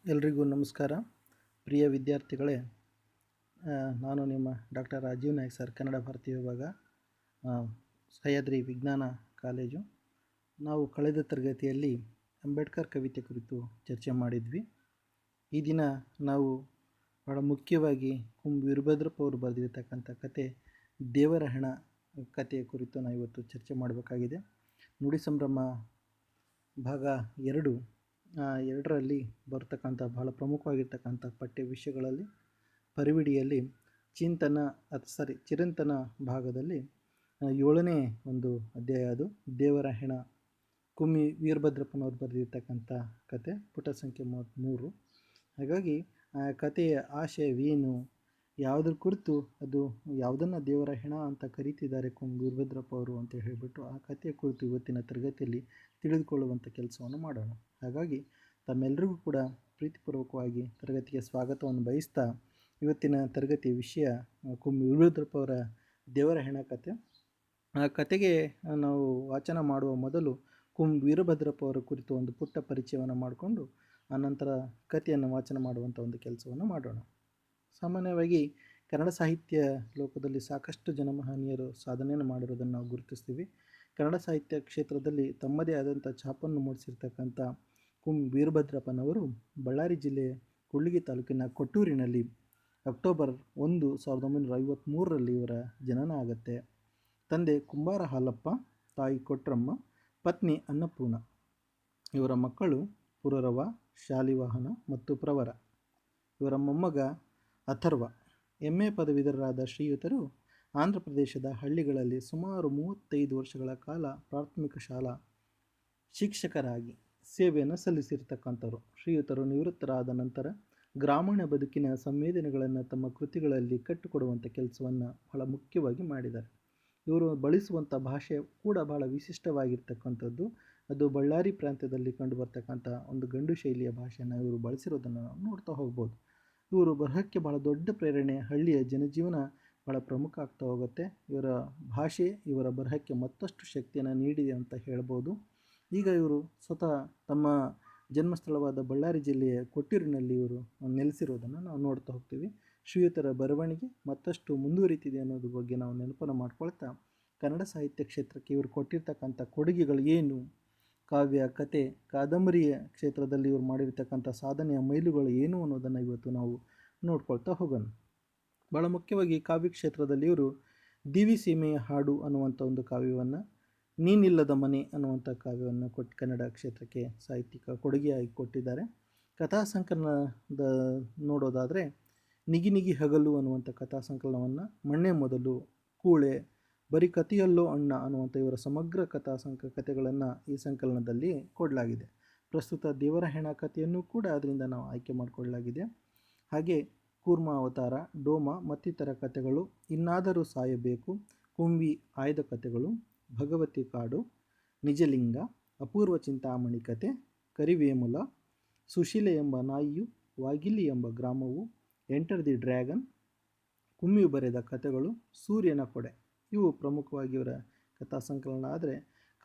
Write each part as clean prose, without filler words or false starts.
ಎಲ್ರಿಗೂ ನಮಸ್ಕಾರ. ಪ್ರಿಯ ವಿದ್ಯಾರ್ಥಿಗಳೇ, ನಾನು ನಿಮ್ಮ ಡಾಕ್ಟರ್ ರಾಜೀವ್ ನಾಯ್ಕ್ ಸರ್, ಕನ್ನಡ ಭಾರತಿ ವಿಭಾಗ, ಸಹ್ಯಾದ್ರಿ ವಿಜ್ಞಾನ ಕಾಲೇಜು. ನಾವು ಕಳೆದ ತರಗತಿಯಲ್ಲಿ ಅಂಬೇಡ್ಕರ್ ಕವಿತೆ ಕುರಿತು ಚರ್ಚೆ ಮಾಡಿದ್ವಿ. ಈ ದಿನ ನಾವು ಬಹಳ ಮುಖ್ಯವಾಗಿ ಕುಂ ವೀರಭದ್ರಪ್ಪ ಅವರು ಬರೆದಿರ್ತಕ್ಕಂಥ ಕತೆ ದೇವರ ಹೆಣ ಕಥೆಯ ಕುರಿತು ನಾವು ಇವತ್ತು ಚರ್ಚೆ ಮಾಡಬೇಕಾಗಿದೆ. ನುಡಿ ಸಂಭ್ರಮ ಭಾಗ 2ರಲ್ಲಿ ಬರ್ತಕ್ಕಂಥ ಬಹಳ ಪ್ರಮುಖವಾಗಿರ್ತಕ್ಕಂಥ ಪಠ್ಯ ವಿಷಯಗಳಲ್ಲಿ ಪರಿವಿಡಿಯಲ್ಲಿ ಚಿರಂತನ ಭಾಗದಲ್ಲಿ 7ನೇ ಒಂದು ಅಧ್ಯಾಯ, ಅದು ದೇವರ ಹೆಣ. ಕುಮ್ಮಿ ವೀರಭದ್ರಪ್ಪನವರು ಬರೆದಿರ್ತಕ್ಕಂಥ ಕತೆ, ಪುಟ ಸಂಖ್ಯೆ 33. ಹಾಗಾಗಿ ಆ ಕಥೆಯ ಆಶಯವೇನು, ಯಾವುದ್ರ ಕುರಿತು, ಅದು ಯಾವುದನ್ನು ದೇವರ ಹೆಣ ಅಂತ ಕರೀತಿದ್ದಾರೆ ಕುಮ್ಮಿ ವೀರಭದ್ರಪ್ಪ ಅವರು ಅಂತ ಹೇಳಿಬಿಟ್ಟು ಆ ಕಥೆಯ ಕುರಿತು ಇವತ್ತಿನ ತರಗತಿಯಲ್ಲಿ ತಿಳಿದುಕೊಳ್ಳುವಂಥ ಕೆಲಸವನ್ನು ಮಾಡೋಣ. ಹಾಗಾಗಿ ತಮ್ಮೆಲ್ಲರಿಗೂ ಕೂಡ ಪ್ರೀತಿಪೂರ್ವಕವಾಗಿ ತರಗತಿಗೆ ಸ್ವಾಗತವನ್ನು ಬಯಸ್ತಾ, ಇವತ್ತಿನ ತರಗತಿಯ ವಿಷಯ ಕುಮ್ಮಿ ವೀರಭದ್ರಪ್ಪ ಅವರ ದೇವರ ಹೆಣ ಕತೆ. ಆ ಕತೆಗೆ ನಾವು ವಾಚನ ಮಾಡುವ ಮೊದಲು ಕುಮ್ಮಿ ವೀರಭದ್ರಪ್ಪ ಅವರ ಕುರಿತು ಒಂದು ಪುಟ್ಟ ಪರಿಚಯವನ್ನು ಮಾಡಿಕೊಂಡು ಆನಂತರ ಕಥೆಯನ್ನು ವಾಚನ ಮಾಡುವಂಥ ಒಂದು ಕೆಲಸವನ್ನು ಮಾಡೋಣ. ಸಾಮಾನ್ಯವಾಗಿ ಕನ್ನಡ ಸಾಹಿತ್ಯ ಲೋಕದಲ್ಲಿ ಸಾಕಷ್ಟು ಜನಮಹನೀಯರು ಸಾಧನೆಯನ್ನು ಮಾಡಿರೋದನ್ನು ನಾವು ಗುರುತಿಸ್ತೀವಿ. ಕನ್ನಡ ಸಾಹಿತ್ಯ ಕ್ಷೇತ್ರದಲ್ಲಿ ತಮ್ಮದೇ ಆದಂಥ ಛಾಪನ್ನು ಮೂಡಿಸಿರ್ತಕ್ಕಂಥ ಕುಮ್ಮಿ ವೀರಭದ್ರಪ್ಪನವರು ಬಳ್ಳಾರಿ ಜಿಲ್ಲೆ ಕೂಡ್ಲಿಗಿ ತಾಲೂಕಿನ ಕೊಟ್ಟೂರಿನಲ್ಲಿ ಅಕ್ಟೋಬರ್ 1, 1953ರಲ್ಲಿ ಇವರ ಜನನ ಆಗುತ್ತೆ. ತಂದೆ ಕುಂಬಾರ ಹಾಲಪ್ಪ, ತಾಯಿ ಕೊಟ್ರಮ್ಮ, ಪತ್ನಿ ಅನ್ನಪೂರ್ಣ. ಇವರ ಮಕ್ಕಳು ಪುರರವ, ಶಾಲಿವಾಹನ ಮತ್ತು ಪ್ರವರ. ಇವರ ಮೊಮ್ಮಗ ಅಥರ್ವ. MA ಪದವೀಧರರಾದ ಶ್ರೀಯುತರು ಆಂಧ್ರ ಪ್ರದೇಶದ ಹಳ್ಳಿಗಳಲ್ಲಿ ಸುಮಾರು 35 ವರ್ಷಗಳ ಕಾಲ ಪ್ರಾಥಮಿಕ ಶಾಲಾ ಶಿಕ್ಷಕರಾಗಿ ಸೇವೆಯನ್ನು ಸಲ್ಲಿಸಿರ್ತಕ್ಕಂಥವ್ರು. ಶ್ರೀಯುತರು ನಿವೃತ್ತರಾದ ನಂತರ ಗ್ರಾಮೀಣ ಬದುಕಿನ ಸಂವೇದನೆಗಳನ್ನು ತಮ್ಮ ಕೃತಿಗಳಲ್ಲಿ ಕಟ್ಟಿಕೊಡುವಂಥ ಕೆಲಸವನ್ನು ಬಹಳ ಮುಖ್ಯವಾಗಿ ಮಾಡಿದ್ದಾರೆ. ಇವರು ಬಳಸುವಂಥ ಭಾಷೆ ಕೂಡ ಬಹಳ ವಿಶಿಷ್ಟವಾಗಿರ್ತಕ್ಕಂಥದ್ದು. ಅದು ಬಳ್ಳಾರಿ ಪ್ರಾಂತ್ಯದಲ್ಲಿ ಕಂಡುಬರ್ತಕ್ಕಂಥ ಒಂದು ಗಂಡು ಶೈಲಿಯ ಭಾಷೆಯನ್ನು ಇವರು ಬಳಸಿರೋದನ್ನು ನಾವು ನೋಡ್ತಾ ಹೋಗ್ಬೋದು. ಇವರು ಬರಹಕ್ಕೆ ಬಹಳ ದೊಡ್ಡ ಪ್ರೇರಣೆ, ಹಳ್ಳಿಯ ಜನಜೀವನ ಬಹಳ ಪ್ರಮುಖ ಆಗ್ತಾ ಹೋಗುತ್ತೆ. ಇವರ ಭಾಷೆ ಇವರ ಬರಹಕ್ಕೆ ಮತ್ತಷ್ಟು ಶಕ್ತಿಯನ್ನು ನೀಡಿದೆ ಅಂತ ಹೇಳ್ಬೋದು. ಈಗ ಇವರು ಸ್ವತಃ ತಮ್ಮ ಜನ್ಮಸ್ಥಳವಾದ ಬಳ್ಳಾರಿ ಜಿಲ್ಲೆಯ ಕೊಟ್ಟೂರಿನಲ್ಲಿ ಇವರು ನೆಲೆಸಿರೋದನ್ನು ನಾವು ನೋಡ್ತಾ ಹೋಗ್ತೀವಿ. ಶ್ರೀಯುತರ ಬರವಣಿಗೆ ಮತ್ತಷ್ಟು ಮುಂದುವರಿತಿದೆ ಅನ್ನೋದ್ರ ಬಗ್ಗೆ ನಾವು ನೆನಪನ್ನು ಮಾಡ್ಕೊಳ್ತಾ, ಕನ್ನಡ ಸಾಹಿತ್ಯ ಕ್ಷೇತ್ರಕ್ಕೆ ಇವರು ಕೊಟ್ಟಿರ್ತಕ್ಕಂಥ ಕೊಡುಗೆಗಳು ಏನು, ಕಾವ್ಯ, ಕತೆ, ಕಾದಂಬರಿಯ ಕ್ಷೇತ್ರದಲ್ಲಿ ಇವರು ಮಾಡಿರ್ತಕ್ಕಂಥ ಸಾಧನೆಯ ಮೈಲುಗಳು ಏನು ಅನ್ನೋದನ್ನು ಇವತ್ತು ನಾವು ನೋಡ್ಕೊಳ್ತಾ ಹೋಗೋಣ. ಭಾಳ ಮುಖ್ಯವಾಗಿ ಕಾವ್ಯ ಕ್ಷೇತ್ರದಲ್ಲಿ ಇವರು ದಿವಿ ಸೀಮೆಯ ಹಾಡು ಅನ್ನುವಂಥ ಒಂದು ಕಾವ್ಯವನ್ನು, ನೀನಿಲ್ಲದ ಮನೆ ಅನ್ನುವಂಥ ಕಾವ್ಯವನ್ನು ಕನ್ನಡ ಕ್ಷೇತ್ರಕ್ಕೆ ಸಾಹಿತ್ಯಿಕ ಕೊಡುಗೆಯಾಗಿ ಕೊಟ್ಟಿದ್ದಾರೆ. ಕಥಾ ಸಂಕಲನದ ನೋಡೋದಾದರೆ ನಿಗಿ ನಿಗಿ ಹಗಲು ಅನ್ನುವಂಥ ಕಥಾ ಸಂಕಲನವನ್ನು, ಮಣ್ಣೆ ಮೊದಲು, ಕೂಳೆ, ಬರೀ ಕಥೆಯಲ್ಲೋ ಅಣ್ಣ ಅನ್ನುವಂಥ ಇವರ ಸಮಗ್ರ ಕಥೆಗಳನ್ನು ಈ ಸಂಕಲನದಲ್ಲಿ ಕೊಡಲಾಗಿದೆ. ಪ್ರಸ್ತುತ ದೇವರ ಹೆಣ ಕಥೆಯನ್ನು ಕೂಡ ಅದರಿಂದ ನಾವು ಆಯ್ಕೆ ಮಾಡಿಕೊಳ್ಳಲಾಗಿದೆ. ಹಾಗೆ ಕೂರ್ಮ ಅವತಾರ, ಡೋಮ ಮತ್ತಿತರ ಕಥೆಗಳು, ಇನ್ನಾದರೂ ಸಾಯಬೇಕು, ಕುಂವಿ ಆಯ್ದ ಕಥೆಗಳು, ಭಗವತಿ ಕಾಡು, ನಿಜಲಿಂಗ, ಅಪೂರ್ವ ಚಿಂತಾಮಣಿ ಕತೆ, ಕರಿವೇಮುಲ, ಸುಶೀಲೆ ಎಂಬ ನಾಯಿಯು, ವಾಗಿಲಿ ಎಂಬ ಗ್ರಾಮವು, ಎಂಟರ್ ದಿ ಡ್ರ್ಯಾಗನ್, ಕುಮ್ಮಿ ಬರೆದ ಕಥೆಗಳು, ಸೂರ್ಯನ ಕೊಡೆ. ಇವು ಪ್ರಮುಖವಾಗಿ ಇವರ ಕಥಾ ಸಂಕಲನ. ಆದರೆ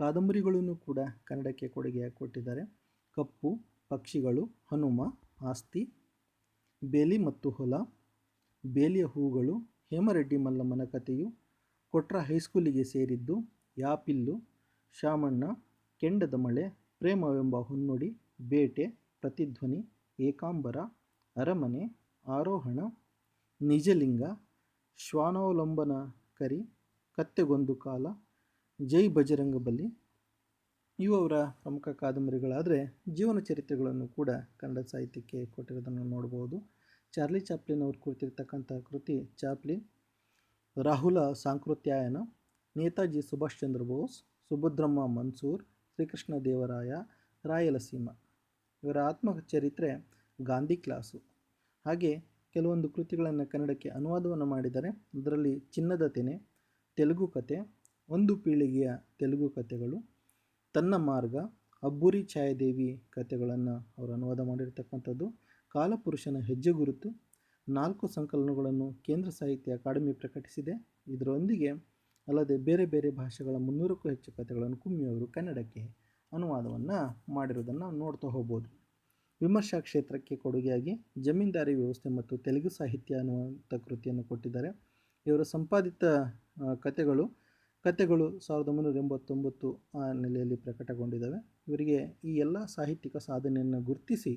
ಕಾದಂಬರಿಗಳೂ ಕೂಡ ಕನ್ನಡಕ್ಕೆ ಕೊಡುಗೆಯಾಗಿ ಕೊಟ್ಟಿದ್ದಾರೆ. ಕಪ್ಪು, ಪಕ್ಷಿಗಳು, ಹನುಮ, ಆಸ್ತಿ, ಬೇಲಿ ಮತ್ತು ಹೊಲ, ಬೇಲಿಯ ಹೂಗಳು, ಹೇಮರೆಡ್ಡಿ ಮಲ್ಲಮ್ಮನ ಕಥೆಯು, ಕೊಟ್ರ ಹೈಸ್ಕೂಲಿಗೆ ಸೇರಿದ್ದು, ಯಾಪಿಲ್ಲು, ಶಾಮಣ್ಣ, ಕೆಂಡದ ಮಳೆ, ಪ್ರೇಮವೆಂಬ ಹೊನ್ನುಡಿ, ಬೇಟೆ, ಪ್ರತಿಧ್ವನಿ, ಏಕಾಂಬರ, ಅರಮನೆ, ಆರೋಹಣ, ನಿಜಲಿಂಗ, ಶ್ವಾನಾವಲಂಬನ ಕರಿ, ಕತ್ತೆಗೊಂದು ಕಾಲ, ಜೈ ಬಜರಂಗಬಲಿ ಇವು ಅವರ ಪ್ರಮುಖ ಕಾದಂಬರಿಗಳಾದರೆ ಜೀವನ ಚರಿತ್ರೆಗಳನ್ನು ಕೂಡ ಕನ್ನಡ ಸಾಹಿತ್ಯಕ್ಕೆ ಕೊಟ್ಟಿರೋದನ್ನು ನೋಡ್ಬೋದು. ಚಾರ್ಲಿ ಚಾಪ್ಲಿನ್ ಅವರು ಕುರಿತಿರ್ತಕ್ಕಂಥ ಕೃತಿ ಚಾಪ್ಲಿನ್, ರಾಹುಲ ಸಾಂಕೃತ್ಯಾಯನ, ನೇತಾಜಿ ಸುಭಾಷ್ ಚಂದ್ರ ಬೋಸ್, ಸುಭದ್ರಮ್ಮ ಮನ್ಸೂರ್, ಶ್ರೀಕೃಷ್ಣ ದೇವರಾಯ, ರಾಯಲಸೀಮ. ಇವರ ಆತ್ಮಚರಿತ್ರೆ ಗಾಂಧಿ ಕ್ಲಾಸು. ಹಾಗೆ ಕೆಲವೊಂದು ಕೃತಿಗಳನ್ನು ಕನ್ನಡಕ್ಕೆ ಅನುವಾದವನ್ನು ಮಾಡಿದ್ದಾರೆ. ಅದರಲ್ಲಿ ಚಿನ್ನದ ತೆನೆ, ತೆಲುಗು ಕತೆ, ಒಂದು ಪೀಳಿಗೆಯ ತೆಲುಗು ಕಥೆಗಳು, ತನ್ನ ಮಾರ್ಗ, ಅಬ್ಬೂರಿ ಛಾಯಾದೇವಿ ಕಥೆಗಳನ್ನು ಅವರು ಅನುವಾದ ಮಾಡಿರ್ತಕ್ಕಂಥದ್ದು. ಕಾಲಪುರುಷನ ಹೆಜ್ಜೆ ಗುರುತು 4 ಸಂಕಲನಗಳನ್ನು ಕೇಂದ್ರ ಸಾಹಿತ್ಯ ಅಕಾಡೆಮಿ ಪ್ರಕಟಿಸಿದೆ. ಇದರೊಂದಿಗೆ ಅಲ್ಲದೆ ಬೇರೆ ಬೇರೆ ಭಾಷೆಗಳ 300ಕ್ಕೂ ಹೆಚ್ಚು ಕಥೆಗಳನ್ನು ಕುಮ್ಮಿ ಅವರು ಕನ್ನಡಕ್ಕೆ ಅನುವಾದವನ್ನು ಮಾಡಿರೋದನ್ನು ನೋಡ್ತಾ ಹೋಗ್ಬೋದು. ವಿಮರ್ಶಾ ಕ್ಷೇತ್ರಕ್ಕೆ ಕೊಡುಗೆಯಾಗಿ ಜಮೀನ್ದಾರಿ ವ್ಯವಸ್ಥೆ ಮತ್ತು ತೆಲುಗು ಸಾಹಿತ್ಯ ಅನ್ನುವಂಥ ಕೃತಿಯನ್ನು ಕೊಟ್ಟಿದ್ದಾರೆ. ಇವರ ಸಂಪಾದಿತ ಕಥೆಗಳು 1989 ಆ ನೆಲೆಯಲ್ಲಿ ಪ್ರಕಟಗೊಂಡಿದ್ದಾವೆ. ಇವರಿಗೆ ಈ ಎಲ್ಲ ಸಾಹಿತ್ಯಿಕ ಸಾಧನೆಯನ್ನು ಗುರುತಿಸಿ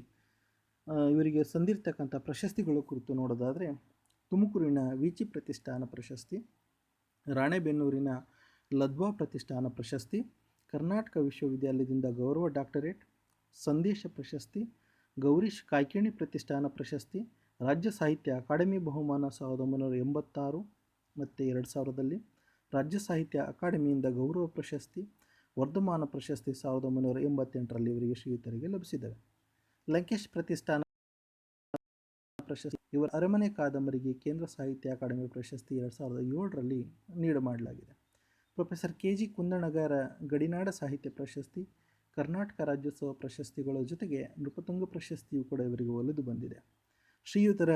ಇವರಿಗೆ ಸಂದಿರ್ತಕ್ಕಂಥ ಪ್ರಶಸ್ತಿಗಳ ಕುರಿತು ನೋಡೋದಾದರೆ, ತುಮಕೂರಿನ ವಿಚಿ ಪ್ರತಿಷ್ಠಾನ ಪ್ರಶಸ್ತಿ, ರಾಣೆಬೆನ್ನೂರಿನ ಲದ್ವಾ ಪ್ರತಿಷ್ಠಾನ ಪ್ರಶಸ್ತಿ, ಕರ್ನಾಟಕ ವಿಶ್ವವಿದ್ಯಾಲಯದಿಂದ ಗೌರವ ಡಾಕ್ಟರೇಟ್, ಸಂದೇಶ ಪ್ರಶಸ್ತಿ, ಗೌರೀಶ್ ಕಾಯ್ಕಿಣಿ ಪ್ರತಿಷ್ಠಾನ ಪ್ರಶಸ್ತಿ, ರಾಜ್ಯ ಸಾಹಿತ್ಯ ಅಕಾಡೆಮಿ ಬಹುಮಾನ 1986 ಮತ್ತು 2000ರಲ್ಲಿ, ರಾಜ್ಯ ಸಾಹಿತ್ಯ ಅಕಾಡೆಮಿಯಿಂದ ಗೌರವ ಪ್ರಶಸ್ತಿ, ವರ್ಧಮಾನ ಪ್ರಶಸ್ತಿ 1988ರಲ್ಲಿ ಇವರಿಗೆ ಶ್ರೀಯುತರಿಗೆ ಲಭಿಸಿದವೆ. ಲಂಕೇಶ್ ಪ್ರತಿಷ್ಠಾನ ಪ್ರಶಸ್ತಿ, ಇವರ ಅರಮನೆ ಕಾದಂಬರಿಗೆ ಕೇಂದ್ರ ಸಾಹಿತ್ಯ ಅಕಾಡೆಮಿ ಪ್ರಶಸ್ತಿ 2007ರಲ್ಲಿ ನೀಡಲಾಗಿದೆ. ಪ್ರೊಫೆಸರ್ KG ಕುಂದಣಗರ ಗಡಿನಾಡ ಸಾಹಿತ್ಯ ಪ್ರಶಸ್ತಿ, ಕರ್ನಾಟಕ ರಾಜ್ಯೋತ್ಸವ ಪ್ರಶಸ್ತಿಗಳ ಜೊತೆಗೆ ನೃಪತುಂಗ ಪ್ರಶಸ್ತಿಯು ಕೂಡ ಇವರಿಗೆ ಒಲಿದು ಬಂದಿದೆ. ಶ್ರೀಯುತರ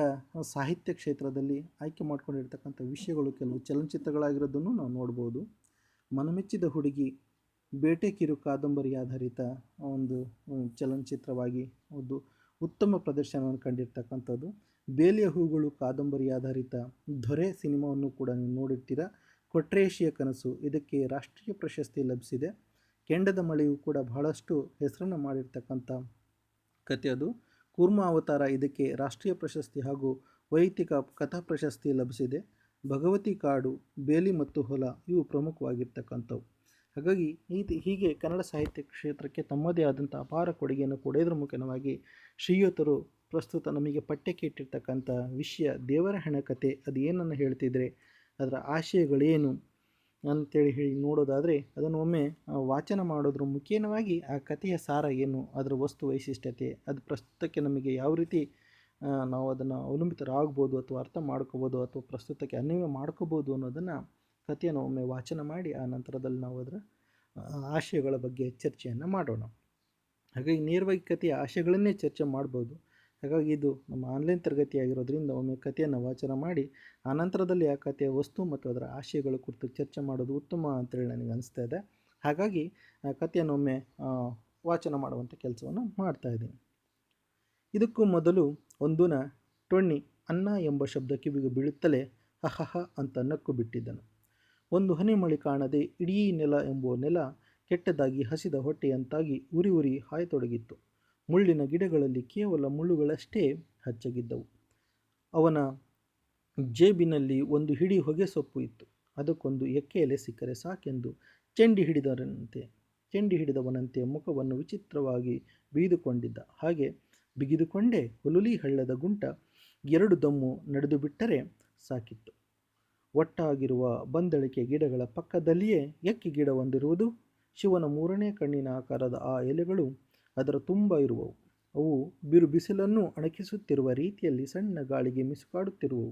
ಸಾಹಿತ್ಯ ಕ್ಷೇತ್ರದಲ್ಲಿ ಆಯ್ಕೆ ಮಾಡ್ಕೊಂಡಿರ್ತಕ್ಕಂಥ ವಿಷಯಗಳು ಕೆಲವು ಚಲನಚಿತ್ರಗಳಾಗಿರೋದನ್ನು ನಾವು ನೋಡ್ಬೋದು. ಮನಮೆಚ್ಚಿದ ಹುಡುಗಿ ಬೇಟೆ ಕಿರು ಕಾದಂಬರಿ ಆಧಾರಿತ ಒಂದು ಚಲನಚಿತ್ರವಾಗಿ ಒಂದು ಉತ್ತಮ ಪ್ರದರ್ಶನವನ್ನು ಕಂಡಿರ್ತಕ್ಕಂಥದ್ದು. ಬೇಲಿಯ ಹೂಗಳು ಕಾದಂಬರಿ ಆಧಾರಿತ ದೊರೆ ಸಿನಿಮಾವನ್ನು ಕೂಡ ನೀವು ನೋಡಿರ್ತೀರ. ಕೊಟ್ರೇಶಿಯ ಕನಸು ಇದಕ್ಕೆ ರಾಷ್ಟ್ರೀಯ ಪ್ರಶಸ್ತಿ ಲಭಿಸಿದೆ. ಕೆಂಡದ ಮಳೆಯು ಕೂಡ ಬಹಳಷ್ಟು ಹೆಸರನ್ನು ಮಾಡಿರ್ತಕ್ಕಂಥ ಕಥೆ ಅದು. ಕೂರ್ಮ ಅವತಾರ ಇದಕ್ಕೆ ರಾಷ್ಟ್ರೀಯ ಪ್ರಶಸ್ತಿ ಹಾಗೂ ವೈಯಕ್ತಿಕ ಕಥಾ ಪ್ರಶಸ್ತಿ ಲಭಿಸಿದೆ. ಭಗವತಿ ಕಾಡು, ಬೇಲಿ ಮತ್ತು ಹೊಲ ಇವು ಪ್ರಮುಖವಾಗಿರ್ತಕ್ಕಂಥವು. ಹಾಗಾಗಿ ಹೀಗೆ ಕನ್ನಡ ಸಾಹಿತ್ಯ ಕ್ಷೇತ್ರಕ್ಕೆ ತಮ್ಮದೇ ಆದಂಥ ಅಪಾರ ಕೊಡುಗೆಯನ್ನು ಕೊಡೋದ್ರ ಮುಖೇನವಾಗಿ ಶ್ರೀಯುತರು ಪ್ರಸ್ತುತ ನಮಗೆ ಪಠ್ಯಕ್ಕೆ ಇಟ್ಟಿರ್ತಕ್ಕಂಥ ವಿಷಯ ದೇವರ ಹೆಣ ಕತೆ ಅದು ಏನನ್ನು ಹೇಳ್ತಿದ್ರೆ, ಅದರ ಆಶಯಗಳೇನು ಅಂತೇಳಿ ನೋಡೋದಾದರೆ, ಅದನ್ನು ಒಮ್ಮೆ ವಾಚನ ಮಾಡೋದ್ರ ಮುಖೇನವಾಗಿ ಆ ಕಥೆಯ ಸಾರ ಏನು, ಅದರ ವಸ್ತು ವೈಶಿಷ್ಟ್ಯತೆ, ಅದು ಪ್ರಸ್ತುತಕ್ಕೆ ನಮಗೆ ಯಾವ ರೀತಿ ನಾವು ಅದನ್ನು ಅವಲಂಬಿತರಾಗ್ಬೋದು ಅಥವಾ ಅರ್ಥ ಮಾಡ್ಕೋಬೋದು ಅಥವಾ ಪ್ರಸ್ತುತಕ್ಕೆ ಅನ್ವಯ ಮಾಡ್ಕೋಬೋದು ಅನ್ನೋದನ್ನು ಕಥೆಯನ್ನು ಒಮ್ಮೆ ವಾಚನ ಮಾಡಿ ಆ ನಂತರದಲ್ಲಿ ನಾವು ಅದರ ಆಶಯಗಳ ಬಗ್ಗೆ ಚರ್ಚೆಯನ್ನು ಮಾಡೋಣ. ಹಾಗಾಗಿ ನೇರವಾಗಿ ಕಥೆಯ ಆಶಯಗಳನ್ನೇ ಚರ್ಚೆ ಮಾಡ್ಬೋದು. ಹಾಗಾಗಿ ಇದು ನಮ್ಮ ಆನ್ಲೈನ್ ತರಗತಿಯಾಗಿರೋದ್ರಿಂದ ಒಮ್ಮೆ ಕಥೆಯನ್ನು ವಾಚನ ಮಾಡಿ ಆನಂತರದಲ್ಲಿ ಆ ಕಥೆಯ ವಸ್ತು ಮತ್ತು ಅದರ ಆಶಯಗಳ ಕುರಿತು ಚರ್ಚೆ ಮಾಡೋದು ಉತ್ತಮ ಅಂತೇಳಿ ನನಗೆ ಅನಿಸ್ತಾ ಇದೆ. ಹಾಗಾಗಿ ಆ ಕಥೆಯನ್ನು ಒಮ್ಮೆ ವಾಚನ ಮಾಡುವಂಥ ಕೆಲಸವನ್ನು ಮಾಡ್ತಾಯಿದ್ದೀನಿ. ಇದಕ್ಕೂ ಮೊದಲು ಒಂದಿನ ಟೊಣ್ಣಿ ಅನ್ನ ಎಂಬ ಶಬ್ದ ಕಿವಿಗೆ ಬೀಳುತ್ತಲೇ ಹಹಹ ಅಂತ ನಕ್ಕು ಬಿಟ್ಟಿದ್ದನು. ಒಂದು ಹನಿ ಮಳೆ ಕಾಣದೆ ಇಡೀ ನೆಲ ಎಂಬುವ ನೆಲ ಕೆಟ್ಟದಾಗಿ ಹಸಿದ ಹೊಟ್ಟೆಯಂತಾಗಿ ಉರಿ ಉರಿ ಹಾಯತೊಡಗಿತ್ತು. ಮುಳ್ಳಿನ ಗಿಡಗಳಲ್ಲಿ ಕೇವಲ ಮುಳ್ಳುಗಳಷ್ಟೇ ಹಚ್ಚಗಿದ್ದವು. ಅವನ ಜೇಬಿನಲ್ಲಿ ಒಂದು ಹಿಡಿ ಹೊಗೆ ಸೊಪ್ಪು ಇತ್ತು. ಅದಕ್ಕೊಂದು ಎಕ್ಕೆ ಎಲೆ ಸಿಕ್ಕರೆ ಸಾಕೆಂದು ಚೆಂಡಿ ಹಿಡಿದವನಂತೆ ಮುಖವನ್ನು ವಿಚಿತ್ರವಾಗಿ ಬಿಗಿದುಕೊಂಡಿದ್ದ. ಹಾಗೆ ಬಿಗಿದುಕೊಂಡೇ ಹುಲುಲಿ ಹಳ್ಳದ ಗುಂಟ 2 ದಮ್ಮು ನಡೆದು ಬಿಟ್ಟರೆ ಸಾಕಿತ್ತು. ಒಟ್ಟಾಗಿರುವ ಬಂದಳಿಕೆ ಗಿಡಗಳ ಪಕ್ಕದಲ್ಲಿಯೇ ಎಕ್ಕೆ ಗಿಡ ಹೊಂದಿರುವುದು. ಶಿವನ 3ನೇ ಕಣ್ಣಿನ ಆಕಾರದ ಆ ಎಲೆಗಳು ಅದರ ತುಂಬ ಇರುವವು. ಅವು ಬಿರು ಬಿಸಿಲನ್ನು ಅಣಕಿಸುತ್ತಿರುವ ರೀತಿಯಲ್ಲಿ ಸಣ್ಣ ಗಾಳಿಗೆ ಮಿಸುಕಾಡುತ್ತಿರುವವು.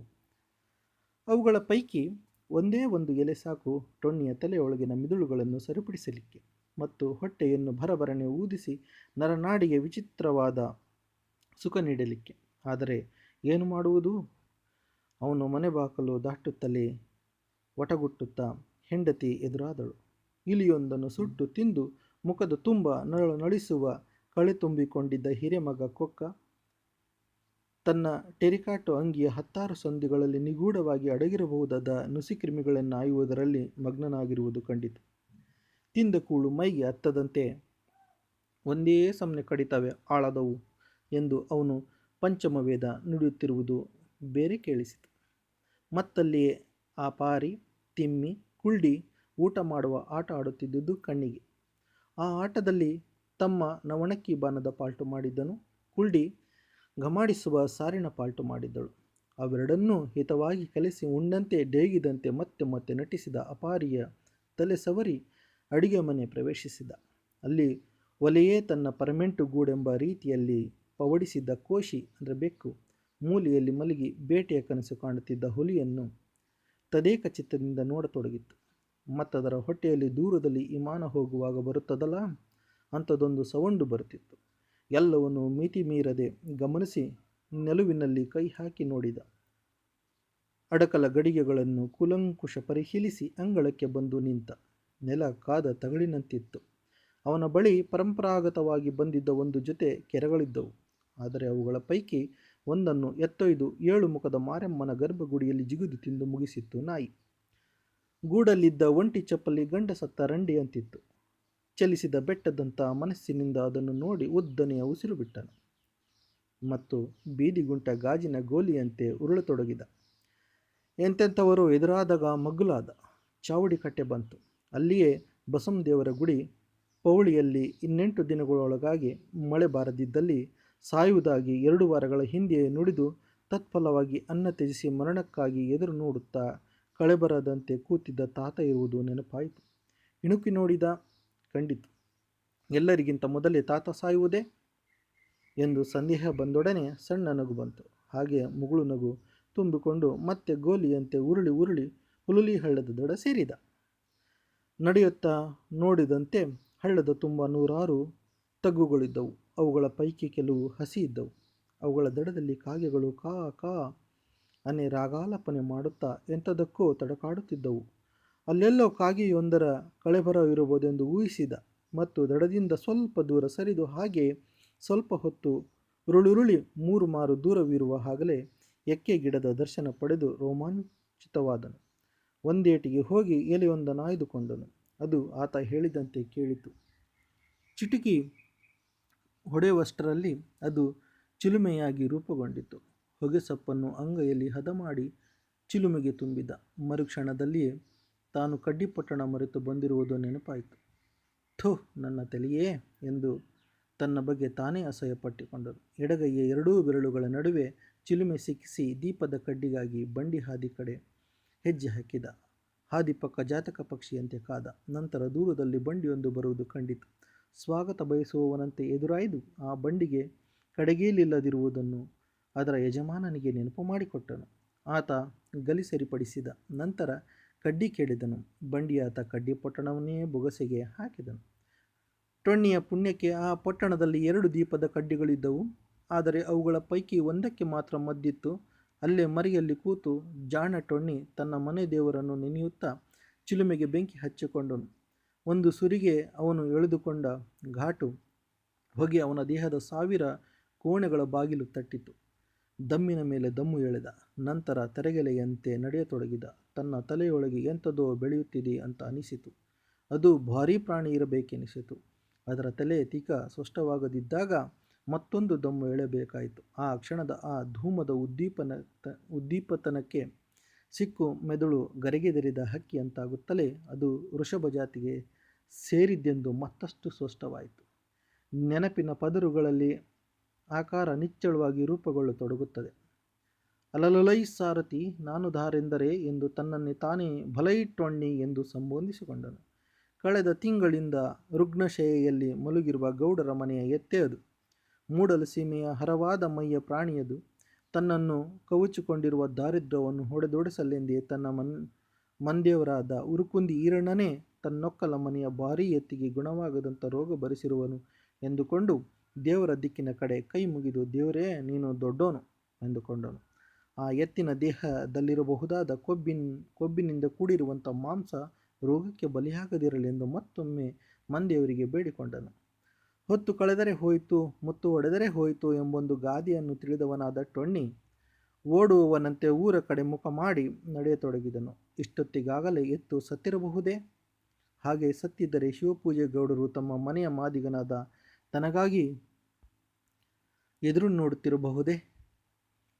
ಅವುಗಳ ಪೈಕಿ ಒಂದೇ ಒಂದು ಎಲೆ ಸಾಕು ಟೊಣ್ಣಿಯ ತಲೆಯೊಳಗಿನ ಮಿದುಳುಗಳನ್ನು ಸರಿಪಡಿಸಲಿಕ್ಕೆ ಮತ್ತು ಹೊಟ್ಟೆಯನ್ನು ಭರಭರನೆ ಊದಿಸಿ ನರನಾಡಿಗೆ ವಿಚಿತ್ರವಾದ ಸುಖ ನೀಡಲಿಕ್ಕೆ. ಆದರೆ ಏನು ಮಾಡುವುದು? ಅವನು ಮನೆ ಬಾಕಲು ದಾಟುತ್ತಲೇ ಒಟಗುಟ್ಟುತ್ತಾ ಹೆಂಡತಿ ಎದುರಾದಳು. ಇಲಿಯೊಂದನ್ನು ಸುಟ್ಟು ತಿಂದು ಮುಖದ ತುಂಬ ನಳಿಸುವ ಕಳೆ ತುಂಬಿಕೊಂಡಿದ್ದ ಹಿರೇಮಗ ಕೊಕ್ಕ ತನ್ನ ಟೆರಿಕಾಟು ಅಂಗಿಯ 10 ಸಂದಿಗಳಲ್ಲಿ ನಿಗೂಢವಾಗಿ ಅಡಗಿರಬಹುದಾದ ನುಸಿಕ್ರಿಮಿಗಳನ್ನು ಆಯುವುದರಲ್ಲಿ ಮಗ್ನನಾಗಿರುವುದು ಕಂಡಿತು. ತಿಂದ ಕೂಳು ಮೈಗೆ ಹತ್ತದಂತೆ ಒಂದೇ ಸಮನೆ ಕಡಿತವೆ ಆಳದವು ಎಂದು ಅವನು ಪಂಚಮವೇದ ನುಡಿಯುತ್ತಿರುವುದು ಬೇರೆ ಕೇಳಿಸಿತು. ಮತ್ತಲ್ಲಿಯೇ ಆ ಪಾರಿ, ತಿಮ್ಮಿ, ಕುಳ್ಳಿ ಊಟ ಮಾಡುವ ಆಟ ಆಡುತ್ತಿದ್ದುದು ಕಣ್ಣಿಗೆ. ಆ ಆಟದಲ್ಲಿ ತಮ್ಮ ನವಣಕ್ಕಿ ಬಾನದ ಪಾಲ್ಟು ಮಾಡಿದ್ದನು. ಕುಳ್ಳಿ ಘಮಾಡಿಸುವ ಸಾರಿನ ಪಾಲ್ಟು ಮಾಡಿದ್ದಳು. ಅವೆರಡನ್ನೂ ಹಿತವಾಗಿ ಕಲಿಸಿ ಉಂಡಂತೆ ಡೇಗಿದಂತೆ ಮತ್ತೆ ಮತ್ತೆ ನಟಿಸಿದ ಅಪಾರಿಯ ತಲೆ ಸವರಿ ಅಡಿಗೆ ಮನೆ ಪ್ರವೇಶಿಸಿದ. ಅಲ್ಲಿ ಒಲೆಯೇ ತನ್ನ ಪರಮೆಂಟು ಗೂಡೆಂಬ ರೀತಿಯಲ್ಲಿ ಪವಡಿಸಿದ್ದ ಕೋಶಿ ಅಂದರೆ ಬೆಕ್ಕು ಮೂಲೆಯಲ್ಲಿ ಮಲಗಿ ಬೇಟೆಯ ಕನಸು ಕಾಣುತ್ತಿದ್ದ ಹುಲಿಯನ್ನು ತದೇಕ ಚಿತ್ತದಿಂದ ನೋಡತೊಡಗಿತ್ತು. ಮತ್ತದರ ಹೊಟ್ಟೆಯಲ್ಲಿ ದೂರದಲ್ಲಿ ವಿಮಾನ ಹೋಗುವಾಗ ಬರುತ್ತದಲ್ಲ ಅಂಥದ್ದೊಂದು ಸವಂಡು ಬರುತ್ತಿತ್ತು. ಎಲ್ಲವನ್ನು ಮಿತಿ ಮೀರದೆ ಗಮನಿಸಿ ನೆಲುವಿನಲ್ಲಿ ಕೈ ಹಾಕಿ ನೋಡಿದ. ಅಡಕಲ ಗಡಿಗೆಗಳನ್ನು ಕೂಲಂಕುಷ ಪರಿಶೀಲಿಸಿ ಅಂಗಳಕ್ಕೆ ಬಂದು ನಿಂತ. ನೆಲ ಕಾದ ತಗಡಿನಂತಿತ್ತು. ಅವನ ಬಳಿ ಪರಂಪರಾಗತವಾಗಿ ಬಂದಿದ್ದ ಒಂದು ಜೊತೆ ಕೆರಗಳಿದ್ದವು. ಆದರೆ ಅವುಗಳ ಪೈಕಿ ಒಂದನ್ನು ಎತ್ತೊಯ್ದು 7 ಮುಖದ ಮಾರಮ್ಮನ ಗರ್ಭಗುಡಿಯಲ್ಲಿ ಜಿಗಿದು ತಿಂದು ಮುಗಿಸಿತ್ತು ನಾಯಿ. ಗೂಡಲ್ಲಿದ್ದ ಒಂಟಿ ಚಪ್ಪಲಿ ಗಂಡ ಸತ್ತ ರಂಡಿ ಅಂತಿತ್ತು. ಚಲಿಸಿದ ಬೆಟ್ಟದಂಥ ಮನಸ್ಸಿನಿಂದ ಅದನ್ನು ನೋಡಿ ಉದ್ದನೆಯ ಉಸಿರು ಬಿಟ್ಟನು ಮತ್ತು ಬೀದಿಗುಂಟ ಗಾಜಿನ ಗೋಲಿಯಂತೆ ಉರುಳತೊಡಗಿದ. ಎಂತೆಂಥವರು ಎದುರಾದಾಗ ಮಗ್ಗುಲಾದ. ಚಾವುಡಿ ಕಟ್ಟೆ ಬಂತು. ಅಲ್ಲಿಯೇ ಬಸಮ್ಮದೇವರ ಗುಡಿ ಪೌಳಿಯಲ್ಲಿ 8 ದಿನಗಳೊಳಗಾಗಿ ಮಳೆ ಬಾರದಿದ್ದಲ್ಲಿ ಸಾಯುವುದಾಗಿ 2 ವಾರಗಳ ಹಿಂದೆಯೇ ನುಡಿದು ತತ್ಫಲವಾಗಿ ಅನ್ನ ತ್ಯಜಿಸಿ ಮರಣಕ್ಕಾಗಿ ಎದುರು ನೋಡುತ್ತಾ ಕಳೆಬರದಂತೆ ಕೂತಿದ್ದ ತಾತ ಇರುವುದು ನೆನಪಾಯಿತು. ಇಣುಕಿ ನೋಡಿದ, ಕಂಡಿತು. ಎಲ್ಲರಿಗಿಂತ ಮೊದಲೇ ತಾತ ಸಾಯುವುದೇ ಎಂದು ಸಂದೇಹ ಬಂದೊಡನೆ ಸಣ್ಣ ನಗು ಬಂತು. ಹಾಗೆ ಮುಗುಳು ನಗು ತುಂಬಿಕೊಂಡು ಮತ್ತೆ ಗೋಲಿಯಂತೆ ಉರುಳಿ ಉರುಳಿ ಹುಲುಲಿ ಹಳ್ಳದ ದಡ ಸೇರಿದ. ನಡೆಯುತ್ತಾ ನೋಡಿದಂತೆ ಹಳ್ಳದ ತುಂಬ 100 ತಗ್ಗುಗಳಿದ್ದವು. ಅವುಗಳ ಪೈಕಿ ಕೆಲವು ಹಸಿ ಇದ್ದವು. ಅವುಗಳ ದಡದಲ್ಲಿ ಕಾಗೆಗಳು ಕಾ ಕಾ ಅನೆ ರಾಗಾಲಾಪನೆ ಮಾಡುತ್ತಾ ಎಂಥದಕ್ಕೋ ತಡಕಾಡುತ್ತಿದ್ದವು. ಅಲ್ಲೆಲ್ಲೋ ಕಾಗೆಯೊಂದರ ಕಳೆಬರ ಇರಬಹುದೆಂದು ಊಹಿಸಿದ ಮತ್ತು ದಡದಿಂದ ಸ್ವಲ್ಪ ದೂರ ಸರಿದು ಹಾಗೆಯೇ ಸ್ವಲ್ಪ ಹೊತ್ತು ಉರುಳುರುಳಿ 3 ಮಾರು ದೂರವಿರುವ ಹಾಗಲೇ ಎಕ್ಕೆ ಗಿಡದ ದರ್ಶನ ಪಡೆದು ರೋಮಾಂಚಿತವಾದನು. ಒಂದೇಟಿಗೆ ಹೋಗಿ ಎಲೆಯೊಂದನ್ನು ಆಯ್ದುಕೊಂಡನು. ಅದು ಆತ ಹೇಳಿದಂತೆ ಕೇಳಿತು. ಚಿಟುಕಿ ಹೊಡೆಯುವಷ್ಟರಲ್ಲಿ ಅದು ಚಿಲುಮೆಯಾಗಿ ರೂಪುಗೊಂಡಿತು. ಹೊಗೆಸೊಪ್ಪನ್ನು ಅಂಗೈಯಲ್ಲಿ ಹದ ಮಾಡಿ ಚಿಲುಮೆಗೆ ತುಂಬಿದ. ಮರುಕ್ಷಣದಲ್ಲಿಯೇ ತಾನು ಕಡ್ಡಿಪೊಟ್ಟಣ ಮರೆತು ಬಂದಿರುವುದು ನೆನಪಾಯಿತು. ಥು, ನನ್ನ ತಲೆಯೇ ಎಂದು ತನ್ನ ಬಗ್ಗೆ ತಾನೇ ಅಸಹ್ಯಪಟ್ಟುಕೊಂಡನು. ಎಡಗೈಯ 2 ಬೆರಳುಗಳ ನಡುವೆ ಚಿಲುಮೆ ಸಿಕ್ಕಿಸಿ ದೀಪದ ಕಡ್ಡಿಗಾಗಿ ಬಂಡಿ ಹಾದಿ ಕಡೆ ಹೆಜ್ಜೆ ಹಾಕಿದ. ಹಾದಿ ಪಕ್ಕ ಜಾತಕ ಪಕ್ಷಿಯಂತೆ ಕಾದ. ನಂತರ ದೂರದಲ್ಲಿ ಬಂಡಿಯೊಂದು ಬರುವುದು ಕಂಡಿತು. ಸ್ವಾಗತ ಬಯಸುವವನಂತೆ ಎದುರಾಯ್ದು ಆ ಬಂಡಿಗೆ ಕಡೆಗೇಲಿಲ್ಲದಿರುವುದನ್ನು ಅದರ ಯಜಮಾನನಿಗೆ ನೆನಪು ಮಾಡಿಕೊಟ್ಟನು. ಆತ ಗಲಿ ಸರಿಪಡಿಸಿದ. ನಂತರ ಕಡ್ಡಿ ಕೇಳಿದನು. ಬಂಡಿಯಾತ ಕಡ್ಡಿ ಪೊಟ್ಟಣವನ್ನೇ ಬೊಗಸೆಗೆ ಹಾಕಿದನು. ಟೊಣ್ಣಿಯ ಪುಣ್ಯಕ್ಕೆ ಆ ಪೊಟ್ಟಣದಲ್ಲಿ 2 ದೀಪದ ಕಡ್ಡಿಗಳಿದ್ದವು. ಆದರೆ ಅವುಗಳ ಪೈಕಿ ಒಂದಕ್ಕೆ ಮಾತ್ರ ಮದ್ದಿತ್ತು. ಅಲ್ಲೇ ಮರೆಯಲ್ಲಿ ಕೂತು ಜಾಣ ಟೊಣ್ಣಿ ತನ್ನ ಮನೆ ದೇವರನ್ನು ನೆನೆಯುತ್ತಾ ಚಿಲುಮೆಗೆ ಬೆಂಕಿ ಹಚ್ಚಿಕೊಂಡನು. ಒಂದು ಸುರಿಗೆ ಅವನು ಎಳೆದುಕೊಂಡ ಘಾಟು ಹೊಗೆ ಅವನ ದೇಹದ 1000 ಕೋಣೆಗಳ ಬಾಗಿಲು ತಟ್ಟಿತು. ದಮ್ಮಿನ ಮೇಲೆ ದಮ್ಮು ಎಳೆದ. ನಂತರ ತೆರೆಗೆಲೆಯಂತೆ ನಡೆಯತೊಡಗಿದ. ತನ್ನ ತಲೆಯೊಳಗೆ ಎಂಥದೋ ಬೆಳೆಯುತ್ತಿದೆ ಅಂತ ಅನಿಸಿತು. ಅದು ಭಾರೀ ಪ್ರಾಣಿ ಇರಬೇಕೆನಿಸಿತು. ಅದರ ತಲೆ ತೀಕ ಸ್ಪಷ್ಟವಾಗದಿದ್ದಾಗ ಮತ್ತೊಂದು ದಮ್ಮು ಎಳೆಯಬೇಕಾಯಿತು. ಆ ಕ್ಷಣದ ಆ ಧೂಮದ ಉದ್ದೀಪತನಕ್ಕೆ ಸಿಕ್ಕು ಮೆದುಳು ಗರೆಗೆದರಿದ ಹಕ್ಕಿ ಅಂತಾಗುತ್ತಲೇ ಅದು ವೃಷಭ ಜಾತಿಗೆ ಸೇರಿದ್ದೆಂದು ಮತ್ತಷ್ಟು ಸ್ಪಷ್ಟವಾಯಿತು. ನೆನಪಿನ ಪದರುಗಳಲ್ಲಿ ಆಕಾರ ನಿಚ್ಚಳವಾಗಿ ರೂಪುಗೊಳ್ಳತೊಡಗುತ್ತದೆ. ಅಲಲಲೈ ಸಾರಥಿ, ನಾನು ದಾರೆಂದರೆ ಎಂದು ತನ್ನನ್ನೇ ತಾನೇ ಭಲೈ ಟೊಣ್ಣಿ ಎಂದು ಸಂಬೋಧಿಸಿಕೊಂಡನು. ಕಳೆದ ತಿಂಗಳಿಂದ ರುಗ್ಣಶಯ್ಯೆಯಲ್ಲಿ ಮಲಗಿರುವ ಗೌಡರ ಮನೆಯ ಎತ್ತೆ ಅದು. ಮೂಡಲ ಸೀಮೆಯ ಹರವಾದ ಮೈಯ ಪ್ರಾಣಿಯದು. ತನ್ನನ್ನು ಕವುಚಿಕೊಂಡಿರುವ ದಾರಿದ್ರ್ಯವನ್ನು ಹೊಡೆದೊಡಿಸಲೆಂದೇ ತನ್ನ ಮಂದೇವರಾದ ಉರುಕುಂದಿ ಈರಣ್ಣನೇ ತನ್ನೊಕ್ಕಲ ಮನೆಯ ಭಾರೀ ಎತ್ತಿಗೆ ಗುಣವಾಗದಂಥ ರೋಗ ಬರೆಸಿರುವನು ಎಂದುಕೊಂಡು ದೇವರ ದಿಕ್ಕಿನ ಕಡೆ ಕೈ ಮುಗಿದು, ದೇವರೇ ನೀನು ದೊಡ್ಡೋನು ಎಂದುಕೊಂಡನು. ಆ ಎತ್ತಿನ ದೇಹದಲ್ಲಿರಬಹುದಾದ ಕೊಬ್ಬಿನಿಂದ ಕೂಡಿರುವಂಥ ಮಾಂಸ ರೋಗಕ್ಕೆ ಬಲಿಯಾಗದಿರಲೆಂದು ಮತ್ತೊಮ್ಮೆ ಮಂದೇವರಿಗೆ ಬೇಡಿಕೊಂಡನು. ಹೊತ್ತು ಕಳೆದರೆ ಹೋಯಿತು, ಮುತ್ತು ಒಡೆದರೆ ಹೋಯಿತು ಎಂಬೊಂದು ಗಾದೆಯನ್ನು ತಿಳಿದವನಾದ ಟೊಣ್ಣಿ ಓಡುವವನಂತೆ ಊರ ಕಡೆ ಮುಖ ಮಾಡಿ ನಡೆಯತೊಡಗಿದನು. ಇಷ್ಟೊತ್ತಿಗಾಗಲೇ ಎತ್ತು ಸತ್ತಿರಬಹುದೇ? ಹಾಗೆ ಸತ್ತಿದ್ದರೆ ಶಿವಪೂಜೆ ಗೌಡರು ತಮ್ಮ ಮನೆಯ ಮಾದಿಗನಾದ ತನಗಾಗಿ ಎದುರು ನೋಡುತ್ತಿರಬಹುದೇ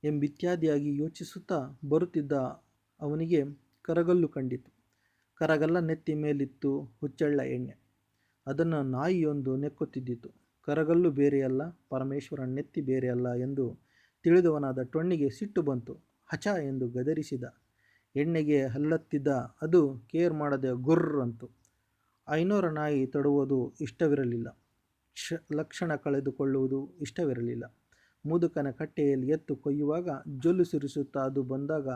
ಎಂಬಿತ್ಯಾದಿಯಾಗಿ ಯೋಚಿಸುತ್ತಾ ಬರುತ್ತಿದ್ದ ಅವನಿಗೆ ಕರಗಲ್ಲು ಕಂಡಿತು. ಕರಗಲ್ಲ ನೆತ್ತಿ ಮೇಲಿತ್ತು ಹುಚ್ಚೆಳ್ಳ ಎಣ್ಣೆ. ಅದನ್ನು ನಾಯಿಯೊಂದು ನೆಕ್ಕುತ್ತಿದ್ದಿತು. ಕರಗಲ್ಲು ಬೇರೆಯಲ್ಲ, ಪರಮೇಶ್ವರನ ನೆತ್ತಿ ಬೇರೆಯಲ್ಲ ಎಂದು ತಿಳಿದವನಾದ ಟೊಣ್ಣಿಗೆ ಸಿಟ್ಟು ಬಂತು. ಹಚ ಎಂದು ಗದರಿಸಿದ. ಎಣ್ಣೆಗೆ ಹಲ್ಲತ್ತಿದ್ದ ಅದು ಕೇರ್ ಮಾಡದೆ ಗುರ್ರ್ ಅಂತು. ಐನೋರ ನಾಯಿ ತೊಡುವುದು ಇಷ್ಟವಿರಲಿಲ್ಲ. ಲಕ್ಷಣ ಕಳೆದುಕೊಳ್ಳುವುದು ಇಷ್ಟವಿರಲಿಲ್ಲ. ಮುದುಕನ ಕಟ್ಟೆಯಲ್ಲಿ ಎತ್ತು ಕೊಯ್ಯುವಾಗ ಜೊಲ್ಲು ಸುರಿಸುತ್ತಾ ಅದು ಬಂದಾಗ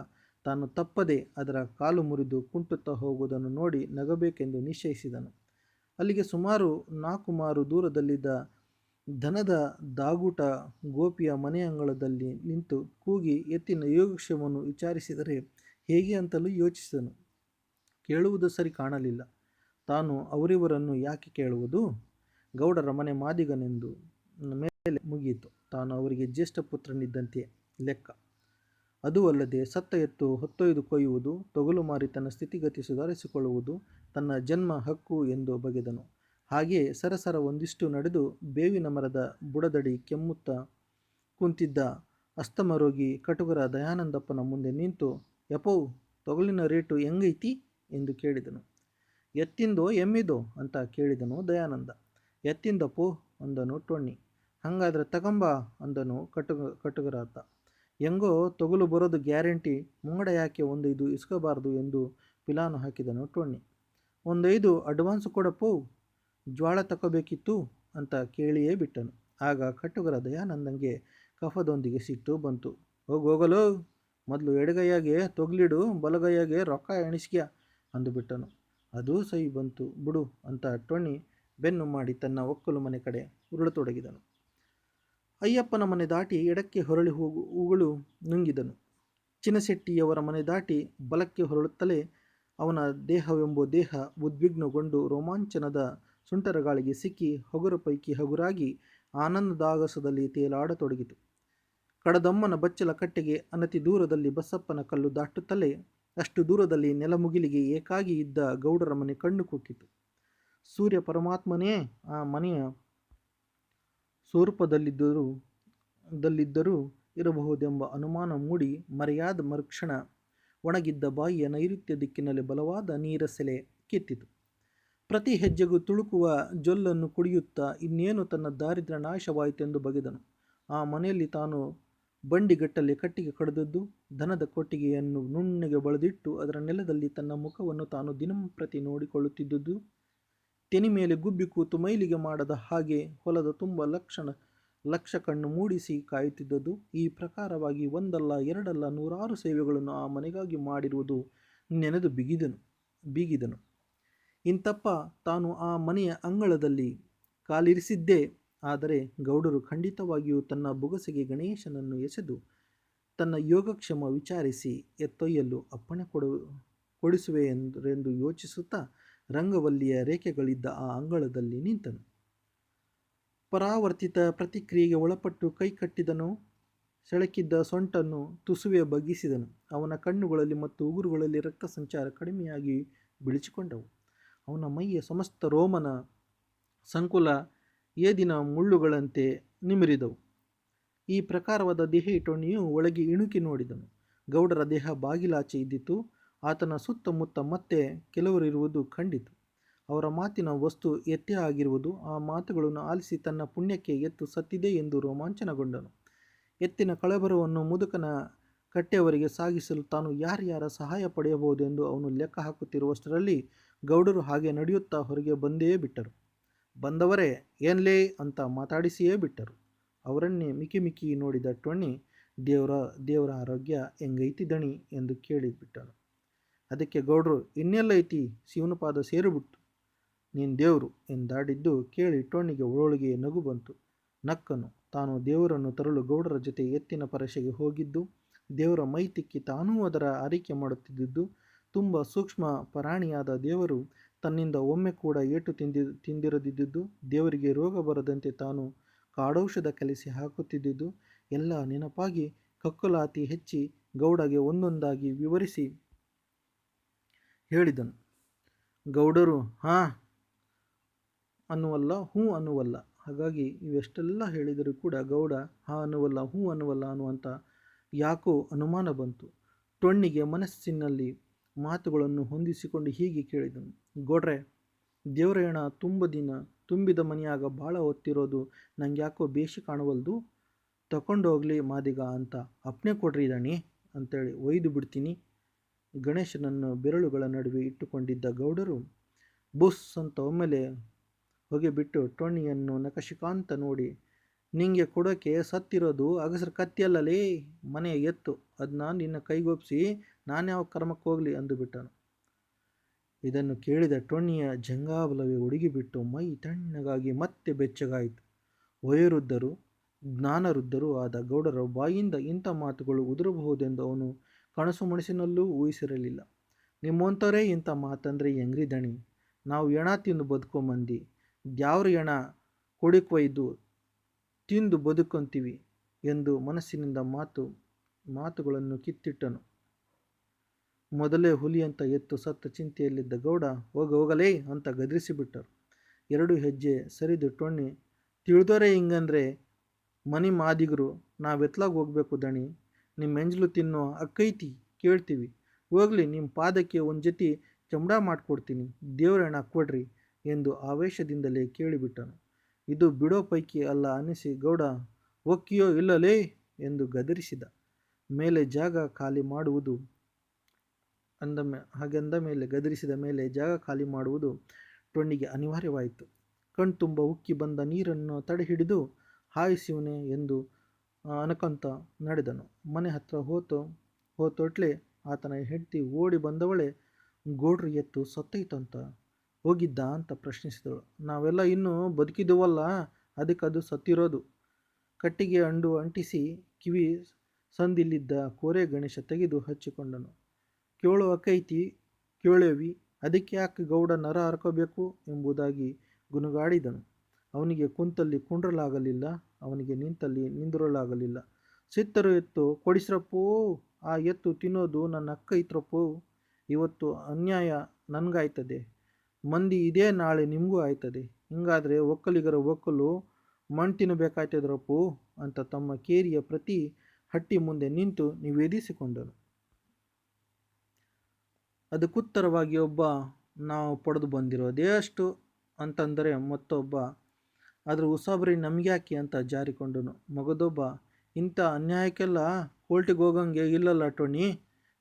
ತಾನು ತಪ್ಪದೆ ಅದರ ಕಾಲು ಮುರಿದು ಕುಂಟುತ್ತಾ ಹೋಗುವುದನ್ನು ನೋಡಿ ನಗಬೇಕೆಂದು ನಿಶ್ಚಯಿಸಿದನು. ಅಲ್ಲಿಗೆ ಸುಮಾರು 4 ಮಾರು ದೂರದಲ್ಲಿದ್ದ ದನದ ದಾಗೂಟ ಗೋಪಿಯ ಮನೆಯಂಗಳದಲ್ಲಿ ನಿಂತು ಕೂಗಿ ಎತ್ತಿನ ಯೋಗಕ್ಷೇಮವನ್ನು ವಿಚಾರಿಸಿದರೆ ಹೇಗೆ ಅಂತಲೂ ಯೋಚಿಸಿದನು. ಕೇಳುವುದು ಸರಿ ಕಾಣಲಿಲ್ಲ. ತಾನು ಅವರಿವರನ್ನು ಯಾಕೆ ಕೇಳುವುದು? ಗೌಡರ ಮನೆ ಮಾದಿಗನೆಂದು ಮೇಲೆ ಮುಗಿಯಿತು. ತಾನು ಅವರಿಗೆ ಜ್ಯೇಷ್ಠ ಪುತ್ರನಿದ್ದಂತೆ ಲೆಕ್ಕ. ಅದೂ ಅಲ್ಲದೆ ಸತ್ತ ಎತ್ತು ಹೊತ್ತೊಯ್ದು ಕೊಯ್ಯುವುದು, ತೊಗಲು ಮಾರಿ ತನ್ನ ಸ್ಥಿತಿಗತಿ ಸುಧಾರಿಸಿಕೊಳ್ಳುವುದು ತನ್ನ ಜನ್ಮ ಹಕ್ಕು ಎಂದು ಬಗೆದನು. ಹಾಗೆಯೇ ಸರಸರ ಒಂದಿಷ್ಟು ನಡೆದು ಬೇವಿನ ಮರದ ಬುಡದಡಿ ಕೆಮ್ಮುತ್ತಾ ಕುಂತಿದ್ದ ಅಸ್ತಮರೋಗಿ ಕಟುಗರ ದಯಾನಂದಪ್ಪನ ಮುಂದೆ ನಿಂತು, ಯಪ್ಪೋ, ತೊಗಲಿನ ರೇಟು ಹೆಂಗೈತಿ ಎಂದು ಕೇಳಿದನು. ಎತ್ತಿಂದೋ ಎಮ್ಮಿದೋ ಅಂತ ಕೇಳಿದನು ದಯಾನಂದ. ಎತ್ತಿಂದಪ್ಪೋ ಅಂದನು ಟೊಣ್ಣಿ. ಹಂಗಾದ್ರೆ ತಗಂಬ ಅಂದನು ಕಟುಗರಾತ. ಹೆಂಗೋ ತೊಗಲು ಬರೋದು ಗ್ಯಾರಂಟಿ, ಮುಂಗಡ ಯಾಕೆ 1-5 ಇಸ್ಕೋಬಾರ್ದು ಎಂದು ಪಿಲಾನು ಹಾಕಿದನು ಟೊಣ್ಣಿ. 1-5 ಅಡ್ವಾನ್ಸ್ ಕೊಡಪ್ಪೋ, ಜ್ವಾಳ ತಗೋಬೇಕಿತ್ತು ಅಂತ ಕೇಳಿಯೇ ಬಿಟ್ಟನು. ಆಗ ಕಟುಗರ ದಯಾನಂದಂಗೆ ಕಫದೊಂದಿಗೆ ಸಿಟ್ಟು ಬಂತು. ಹೋಗಲೋ, ಮೊದಲು ಎಡಗೈಯಾಗೆ ತೊಗ್ಲಿಡು, ಬಲಗೈಯಾಗೆ ರೊಕ್ಕ ಎಣಿಸ್ಕ್ಯ ಅಂದುಬಿಟ್ಟನು. ಅದೂ ಸೈ ಬಂತು ಬಿಡು ಅಂತ ಟೊಣ್ಣಿ ಬೆನ್ನು ಮಾಡಿ ತನ್ನ ಒಕ್ಕಲು ಮನೆ ಕಡೆ ಉರುಳತೊಡಗಿದನು. ಅಯ್ಯಪ್ಪನ ಮನೆ ದಾಟಿ ಎಡಕ್ಕೆ ಹೊರಳಿ ಉಗುಳು ನುಂಗಿದನು. ಚಿನಶೆಟ್ಟಿಯವರ ಮನೆ ದಾಟಿ ಬಲಕ್ಕೆ ಹೊರಳುತ್ತಲೇ ಅವನ ದೇಹವೆಂಬ ದೇಹ ಉದ್ವಿಗ್ನಗೊಂಡು ರೋಮಾಂಚನದ ಸುಂಟರಗಾಳಿಗೆ ಸಿಕ್ಕಿ ಹಗುರ ಪೈಕಿ ಹಗುರಾಗಿ ಆನಂದಾಗಸದಲ್ಲಿ ತೇಲಾಡತೊಡಗಿತು. ಕಡದಮ್ಮನ ಬಚ್ಚಲ ಕಟ್ಟೆಗೆ ಅನತಿ ದೂರದಲ್ಲಿ ಬಸಪ್ಪನ ಕಲ್ಲು ದಾಟುತ್ತಲೇ ಅಷ್ಟು ದೂರದಲ್ಲಿ ನೆಲಮುಗಿಲಿಗೆ ಏಕಾಗಿ ಇದ್ದ ಗೌಡರ ಮನೆ ಕಣ್ಣು ಕುಕ್ಕಿತು. ಸೂರ್ಯ ಪರಮಾತ್ಮನೇ ಆ ಮನೆಯ ಸ್ವರೂಪದಲ್ಲಿದ್ದರೂ ಇರಬಹುದೆಂಬ ಅನುಮಾನ ಮೂಡಿ ಮರೆಯಾದ ಮರುಕ್ಷಣ ಒಣಗಿದ್ದ ಬಾಯಿಯ ನೈಋತ್ಯ ದಿಕ್ಕಿನಲ್ಲಿ ಬಲವಾದ ನೀರಸೆಲೆ ಕಿತ್ತಿತು. ಪ್ರತಿ ಹೆಜ್ಜೆಗೂ ತುಳುಕುವ ಜೊಲ್ಲನ್ನು ಕುಡಿಯುತ್ತಾ ಇನ್ನೇನು ತನ್ನ ದಾರಿದ್ರ್ಯ ನಾಶವಾಯಿತೆಂದು ಬಗೆದನು. ಆ ಮನೆಯಲ್ಲಿ ತಾನು ಬಂಡಿಗಟ್ಟಲೆ ಕಟ್ಟಿಗೆ ಕಡಿದದ್ದು, ದನದ ಕೊಟ್ಟಿಗೆಯನ್ನು ನುಣ್ಣಗೆ ಬಳದಿಟ್ಟು ಅದರ ನೆಲದಲ್ಲಿ ತನ್ನ ಮುಖವನ್ನು ತಾನು ದಿನಂಪ್ರತಿ ನೋಡಿಕೊಳ್ಳುತ್ತಿದ್ದುದು, ತೆನಿ ಮೇಲೆ ಗುಬ್ಬಿ ಕೂತು ಮೈಲಿಗೆ ಮಾಡದ ಹಾಗೆ ಹೊಲದ ತುಂಬ ಲಕ್ಷ ಕಣ್ಣು ಮೂಡಿಸಿ ಕಾಯುತ್ತಿದ್ದುದು, ಈ ಪ್ರಕಾರವಾಗಿ ಒಂದಲ್ಲ ಎರಡಲ್ಲ 100 ಸೇವೆಗಳನ್ನು ಆ ಮನೆಗಾಗಿ ಮಾಡಿರುವುದು ನೆನೆದು ಬೀಗಿದನು. ಇಂತಪ್ಪ ತಾನು ಆ ಮನೆಯ ಅಂಗಳದಲ್ಲಿ ಕಾಲಿರಿಸಿದ್ದೇ ಆದರೆ ಗೌಡರು ಖಂಡಿತವಾಗಿಯೂ ತನ್ನ ಬೊಗಸೆಗೆ ಗಣೇಶನನ್ನು ಎಸೆದು ತನ್ನ ಯೋಗಕ್ಷೇಮ ವಿಚಾರಿಸಿ ಎತ್ತೊಯ್ಯಲು ಅಪ್ಪಣೆ ಕೊಡಿಸುವೆರೆಂದು ಯೋಚಿಸುತ್ತಾ ರಂಗವಲ್ಲಿಯ ರೇಖೆಗಳಿದ್ದ ಆ ಅಂಗಳದಲ್ಲಿ ನಿಂತನು. ಪರಾವರ್ತಿತ ಪ್ರತಿಕ್ರಿಯೆಗೆ ಒಳಪಟ್ಟು ಕೈ ಕಟ್ಟಿದನು. ಸೆಳಕಿದ್ದ ಸೊಂಟನ್ನು ತುಸುವೆ ಬಗ್ಗಿಸಿದನು. ಅವನ ಕಣ್ಣುಗಳಲ್ಲಿ ಮತ್ತು ಉಗುರುಗಳಲ್ಲಿ ರಕ್ತ ಸಂಚಾರ ಕಡಿಮೆಯಾಗಿ ಬಿಳಿಚಿಕೊಂಡವು. ಅವನ ಮೈಯ ಸಮಸ್ತ ರೋಮನ ಸಂಕುಲ ಏದಿನ ಮುಳ್ಳುಗಳಂತೆ ನಿಮಿರಿದವು. ಈ ಪ್ರಕಾರವಾದ ದೇಹ ಟೊಣ್ಣಿಯು ಒಳಗೆ ಇಣುಕಿ ನೋಡಿದನು. ಗೌಡರ ದೇಹ ಬಾಗಿಲಾಚೆ ಇದ್ದಿತು. ಆತನ ಸುತ್ತಮುತ್ತ ಮತ್ತೆ ಕೆಲವರಿರುವುದು ಕಂಡಿತು. ಅವರ ಮಾತಿನ ವಸ್ತು ಎತ್ತೇ ಆಗಿರುವುದು. ಆ ಮಾತುಗಳನ್ನು ಆಲಿಸಿ ತನ್ನ ಪುಣ್ಯಕ್ಕೆ ಎತ್ತು ಸತ್ತಿದೆ ಎಂದು ರೋಮಾಂಚನಗೊಂಡನು. ಎತ್ತಿನ ಕಳಬರವನ್ನು ಮುದುಕನ ಕಟ್ಟೆಯವರೆಗೆ ಸಾಗಿಸಲು ತಾನು ಯಾರ್ಯಾರ ಸಹಾಯ ಪಡೆಯಬಹುದೆಂದು ಅವನು ಲೆಕ್ಕ ಹಾಕುತ್ತಿರುವಷ್ಟರಲ್ಲಿ ಗೌಡರು ಹಾಗೆ ನಡೆಯುತ್ತಾ ಹೊರಗೆ ಬಂದೇ ಬಿಟ್ಟರು. ಬಂದವರೇ ಏನ್ಲೇ ಅಂತ ಮಾತಾಡಿಸಿಯೇ ಬಿಟ್ಟರು. ಅವರನ್ನೇ ಮಿಕಿ ನೋಡಿದ ಟೊಣ್ಣಿ ದೇವರ ಆರೋಗ್ಯ ಹೆಂಗೈತಿ ದಣಿ ಎಂದು ಕೇಳಿಬಿಟ್ಟನು. ಅದಕ್ಕೆ ಗೌಡ್ರು, ಇನ್ನೆಲ್ಲೈತಿ, ಶಿವನ ಪಾದ ಸೇರಿಬಿಟ್ಟು ನೀನು ದೇವ್ರು ಎಂದಾಡಿದ್ದು ಕೇಳಿ ಟೊಣ್ಣಿಗೆ ಒಳಗೆ ನಗು ಬಂತು. ನಕ್ಕನು. ತಾನು ದೇವರನ್ನು ತರಲು ಗೌಡರ ಜೊತೆ ಎತ್ತಿನ ಪರಶೆಗೆ ಹೋಗಿದ್ದು, ದೇವರ ಮೈ ತಿಕ್ಕಿ ತಾನೂ ಅದರ ಆರೈಕೆ ಮಾಡುತ್ತಿದ್ದುದು, ತುಂಬ ಸೂಕ್ಷ್ಮ ಪರಾಣಿಯಾದ ದೇವರು ತನ್ನಿಂದ ಒಮ್ಮೆ ಕೂಡ ಏಟು ತಿಂದಿರದಿದ್ದುದು, ದೇವರಿಗೆ ರೋಗ ಬರದಂತೆ ತಾನು ಕಾಡೌಷಧ ಕಲಿಸಿ ಹಾಕುತ್ತಿದ್ದುದು ಎಲ್ಲ ನೆನಪಾಗಿ ಕಕ್ಕುಲಾತಿ ಹೆಚ್ಚಿ ಗೌಡಗೆ ಒಂದೊಂದಾಗಿ ವಿವರಿಸಿ ಹೇಳಿದನು. ಗೌಡರು ಹಾಂ ಅನ್ನುವಲ್ಲ, ಹ್ಞೂ ಅನ್ನುವಲ್ಲ. ಹಾಗಾಗಿ ಇವೆಷ್ಟೆಲ್ಲ ಹೇಳಿದರೂ ಕೂಡ ಗೌಡ ಹಾಂ ಅನ್ನುವಲ್ಲ, ಹ್ಞೂ ಅನ್ನುವಲ್ಲ ಅನ್ನುವಂಥ ಯಾಕೋ ಅನುಮಾನ ಬಂತು. ಟೊಣ್ಣಿಗೆ ಮನಸ್ಸಿನಲ್ಲಿ ಮಾತುಗಳನ್ನು ಹೊಂದಿಸಿಕೊಂಡು ಹೀಗೆ ಕೇಳಿದನು. ಗೌಡ್ರೆ, ದೇವ್ರ ಹೆಣ ತುಂಬಿದ ಮನೆಯಾಗ ಭಾಳ ಹೊತ್ತಿರೋದು ನಂಗ್ಯಾಕೋ ಬೇಷಿ ಕಾಣವಲ್ದು. ತಗೊಂಡೋಗ್ಲಿ ಮಾದಿಗ ಅಂತ ಅಪ್ನೆ ಕೊಡ್ರಿ ದಣಿ ಅಂತೇಳಿ ಒಯ್ದು ಬಿಡ್ತೀನಿ. ಗಣೇಶನನ್ನು ಬೆರಳುಗಳ ನಡುವೆ ಇಟ್ಟುಕೊಂಡಿದ್ದ ಗೌಡರು ಬುಸ್ ಅಂತ ಒಮ್ಮೆಲೆ ಹೊಗೆ ಬಿಟ್ಟು ಟೊಣ್ಣಿಯನ್ನು ನಖಶಿಕಾಂತ ನೋಡಿ, ನಿಂಗೆ ಕೊಡೋಕೆ ಸತ್ತಿರೋದು ಅಗಸ್ರ ಕತ್ತಿಯಲ್ಲಲೇ, ಮನೆಯ ಎತ್ತು, ಅದನ್ನ ನಿನ್ನ ಕೈಗೊಪ್ಸಿ ನಾನ್ಯಾವ ಕರ್ಮಕ್ಕೆ ಹೋಗಲಿ ಅಂದುಬಿಟ್ಟನು. ಇದನ್ನು ಕೇಳಿದ ಟೊಣ್ಣಿಯ ಜಂಘಾಬಲವೇ ಉಡುಗಿಬಿಟ್ಟು ಮೈ ತಣ್ಣಗಾಗಿ ಮತ್ತೆ ಬೆಚ್ಚಗಾಯಿತು. ವಯೋವೃದ್ಧರು ಜ್ಞಾನವೃದ್ಧರೂ ಆದ ಗೌಡರ ಬಾಯಿಂದ ಇಂಥ ಮಾತುಗಳು ಉದುರಬಹುದೆಂದು ಅವನು ಕನಸು ಮನಸ್ಸಿನಲ್ಲೂ ಊಹಿಸಿರಲಿಲ್ಲ. ನಿಮ್ಮಂಥವರೇ ಇಂಥ ಮಾತಂದರೆ ಹೆಂಗ್ರಿ ದಣಿ, ನಾವು ಎಣ ತಿಂದು ಬದುಕೋ ಮಂದಿ, ದ್ಯಾವ್ರ ಎಣ ಕೊಡಿಕೊಯ್ದು ತಿಂದು ಬದುಕೊಂತೀವಿ ಎಂದು ಮನಸ್ಸಿನಿಂದ ಮಾತುಗಳನ್ನು ಕಿತ್ತಿಟ್ಟನು. ಮೊದಲೇ ಹುಲಿಯಂತ ಎತ್ತು ಸತ್ತ ಚಿಂತೆಯಲ್ಲಿದ್ದ ಗೌಡ ಹೋಗಲೇ ಅಂತ ಗದರಿಸಿಬಿಟ್ಟರು. 2 ಹೆಜ್ಜೆ ಸರಿದು ಟೊಣ್ಣಿ, ತಿಳಿದೋರೆ ಹಿಂಗಂದ್ರೆ ಮನಿ ಮಾದಿಗರು ನಾವೆತ್ಲಾಗ ಹೋಗ್ಬೇಕು ದಣಿ, ನಿಮ್ಮ ಎಂಜಲು ತಿನ್ನೋ ಅಕ್ಕೈತಿ ಕೇಳ್ತೀವಿ, ಹೋಗ್ಲಿ ನಿಮ್ಮ ಪಾದಕ್ಕೆ ಒಂದು ಜೊತೆ ಚಮಡ ಮಾಡಿಕೊಡ್ತೀನಿ, ದೇವ್ರ ಹೆಣ ಕೊಡ್ರಿ ಎಂದು ಆವೇಶದಿಂದಲೇ ಕೇಳಿಬಿಟ್ಟನು. ಇದು ಬಿಡೋ ಪೈಕಿ ಅಲ್ಲ ಅನ್ನಿಸಿ ಗೌಡ ಒಕ್ಕಿಯೋ ಇಲ್ಲಲೇ ಎಂದು ಗದರಿಸಿದ. ಮೇಲೆ ಜಾಗ ಖಾಲಿ ಮಾಡುವುದು ಗದರಿಸಿದ ಮೇಲೆ ಜಾಗ ಖಾಲಿ ಮಾಡುವುದು ಟೊಣ್ಣಿಗೆ ಅನಿವಾರ್ಯವಾಯಿತು. ಕಣ್ತುಂಬ ಉಕ್ಕಿ ಬಂದ ನೀರನ್ನು ತಡೆ ಹಿಡಿದು ಹಾಯ್ ಶಿವನೇ ಎಂದು ಅನಕಂತ ನಡೆದನು. ಮನೆ ಹತ್ರ ಹೋತೊಟ್ಲೆ ಆತನ ಹೆಂಡತಿ ಓಡಿ ಬಂದವಳೆ, ಗೌಡ್ರು ಎತ್ತು ಸತ್ತೈತಂತ ಹೋಗಿದ್ದ ಅಂತ ಪ್ರಶ್ನಿಸಿದಳು. ನಾವೆಲ್ಲ ಇನ್ನೂ ಬದುಕಿದವಲ್ಲ, ಅದಕ್ಕದು ಸತ್ತಿರೋದು. ಕಟ್ಟಿಗೆ ಅಂಟಿಸಿ ಕಿವಿ ಸಂದಿಲ್ಲಿದ್ದ ಕೋರೆ ಗಣೇಶ ತೆಗೆದು ಹಚ್ಚಿಕೊಂಡನು. ಕೇಳೋ ಅಕ್ಕೈತಿ ಕೇಳೇವಿ, ಅದಕ್ಕೆ ಯಾಕೆ ಗೌಡ ನರ ಹರ್ಕೋಬೇಕು ಎಂಬುದಾಗಿ ಗುನುಗಾಡಿದನು. ಅವನಿಗೆ ಕುಂತಲ್ಲಿ ಕುಂಡ್ರಲಾಗಲಿಲ್ಲ, ಅವನಿಗೆ ನಿಂತಲ್ಲಿ ನಿಂದಿರಲಾಗಲಿಲ್ಲ. ಸಿತ್ತರು ಎತ್ತು ಕೊಡಿಸ್ರಪ್ಪೋ, ಆ ಎತ್ತು ತಿನ್ನೋದು ನನ್ನ ಅಕ್ಕ ಐತ್ರಪ್ಪೋ, ಇವತ್ತು ಅನ್ಯಾಯ ನನಗಾಯ್ತದೆ, ಮಂದಿ ಇದೇ ನಾಳೆ ನಿಮಗೂ ಆಯ್ತದೆ, ಹಿಂಗಾದ್ರೆ ಒಕ್ಕಲಿಗರ ಒಕ್ಕಲು ಮಣ್ಣು ತಿನ್ನಬೇಕಾಯ್ತದ್ರಪ್ಪೋ ಅಂತ ತಮ್ಮ ಕೇರಿಯ ಪ್ರತಿ ಹಟ್ಟಿ ಮುಂದೆ ನಿಂತು ನಿವೇದಿಸಿಕೊಂಡನು. ಅದಕ್ಕುತ್ತರವಾಗಿ ಒಬ್ಬ, ನಾವು ಪಡೆದು ಬಂದಿರೋದೇ ಅಷ್ಟು ಅಂತಂದರೆ ಮತ್ತೊಬ್ಬ, ಅದ್ರ ಉಸಾಬರಿ ನಮಗ್ಯಾಕೆ ಅಂತ ಜಾರಿಕೊಂಡನು. ಮಗದೊಬ್ಬ, ಇಂಥ ಅನ್ಯಾಯಕ್ಕೆಲ್ಲ ಕೋರ್ಟಿಗೆ ಹೋಗಂಗೆ ಇಲ್ಲಲ್ಲ ಟೊಣಿ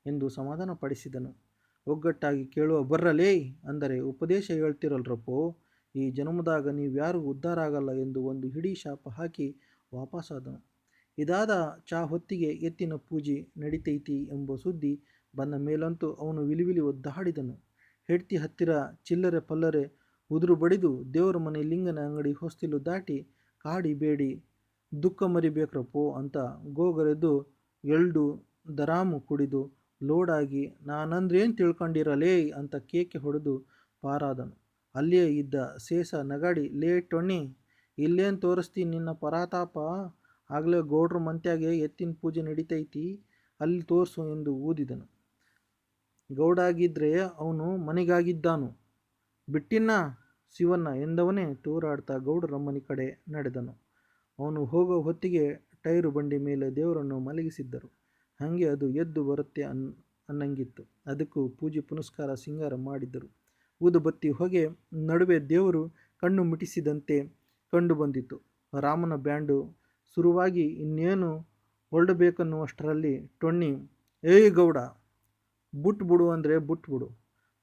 ಎಂದು ಸಮಾಧಾನ ಪಡಿಸಿದನು. ಒಗ್ಗಟ್ಟಾಗಿ ಕೇಳುವ ಬರ್ರಲೇ ಅಂದರೆ ಉಪದೇಶ ಹೇಳ್ತಿರಲ್ರಪ್ಪೋ, ಈ ಜನ್ಮದಾಗ ನೀವ್ಯಾರೂ ಉದ್ಧಾರ ಆಗಲ್ಲ ಎಂದು ಒಂದು ಹಿಡಿ ಶಾಪ ಹಾಕಿ ವಾಪಸ್ಸಾದನು. ಇದಾದ ಚಾ ಹೊತ್ತಿಗೆ ಎತ್ತಿನ ಪೂಜೆ ನಡಿತೈತಿ ಎಂಬ ಸುದ್ದಿ ಬಂದ ಮೇಲಂತೂ ಅವನು ವಿಲಿವಿಲಿ ಒದ್ದಾಡಿದನು. ಹೆಂಡ್ತಿ ಹತ್ತಿರ ಚಿಲ್ಲರೆ ಪಲ್ಲರೆ ಉದುರು ಬಡಿದು ದೇವರ ಮನೆ ಲಿಂಗನ ಅಂಗಡಿ ಹೊಸ್ತಿಲು ದಾಟಿ ಕಾಡಿ ಬೇಡಿ ದುಃಖ ಮರಿಬೇಕ್ರಪ್ಪೋ ಅಂತ ಗೋಗರೆದು 2 ದರಾಮು ಕುಡಿದು ಲೋಡಾಗಿ ನಾನಂದ್ರೇನು ತಿಳ್ಕೊಂಡಿರಲೇ ಅಂತ ಕೇಕೆ ಹೊಡೆದು ಪಾರಾದನು. ಅಲ್ಲಿಯೇ ಇದ್ದ ಸೇಸ ನಗಾಡಿ, ಲೇ ಟೊಣ್ಣಿ, ಇಲ್ಲೇನು ತೋರಿಸ್ತೀನಿ ನಿನ್ನ ಪರಾತಾಪ, ಆಗಲೇ ಗೌಡ್ರ ಮಂತ್ಯಾಗೆ ಎತ್ತಿನ ಪೂಜೆ ನಡಿತೈತಿ, ಅಲ್ಲಿ ತೋರಿಸು ಎಂದು ಊದಿದನು. ಗೌಡಾಗಿದ್ರೆ ಅವನು ಮನೆಗಾಗಿದ್ದಾನು, ಬಿಟ್ಟಿನ್ನ ಶಿವನ್ನ ಎಂದವನೇ ತೂರಾಡ್ತಾ ಗೌಡರ ಮನೆ ಕಡೆ ನಡೆದನು. ಅವನು ಹೋಗೋ ಹೊತ್ತಿಗೆ ಟೈರು ಬಂಡಿ ಮೇಲೆ ದೇವರನ್ನು ಮಲಗಿಸಿದ್ದರು. ಹಾಗೆ ಅದು ಎದ್ದು ಬರುತ್ತೆ ಅನ್ನಂಗಿತ್ತು. ಅದಕ್ಕೂ ಪೂಜೆ ಪುನಸ್ಕಾರ ಸಿಂಗಾರ ಮಾಡಿದ್ದರು. ಊದುಬತ್ತಿ ಹೊಗೆ ನಡುವೆ ದೇವರು ಕಣ್ಣು ಮಿಟಿಸಿದಂತೆ ಕಂಡು ಬಂದಿತು. ರಾಮನ ಬ್ಯಾಂಡು ಶುರುವಾಗಿ ಇನ್ನೇನು ಹೊರಡಬೇಕನ್ನುವಷ್ಟರಲ್ಲಿ ಟೊಣ್ಣಿ, ಏಯ್ ಗೌಡ, ಬಿಡು ಅಂದರೆ ಬಿಟ್ಬಿಡು,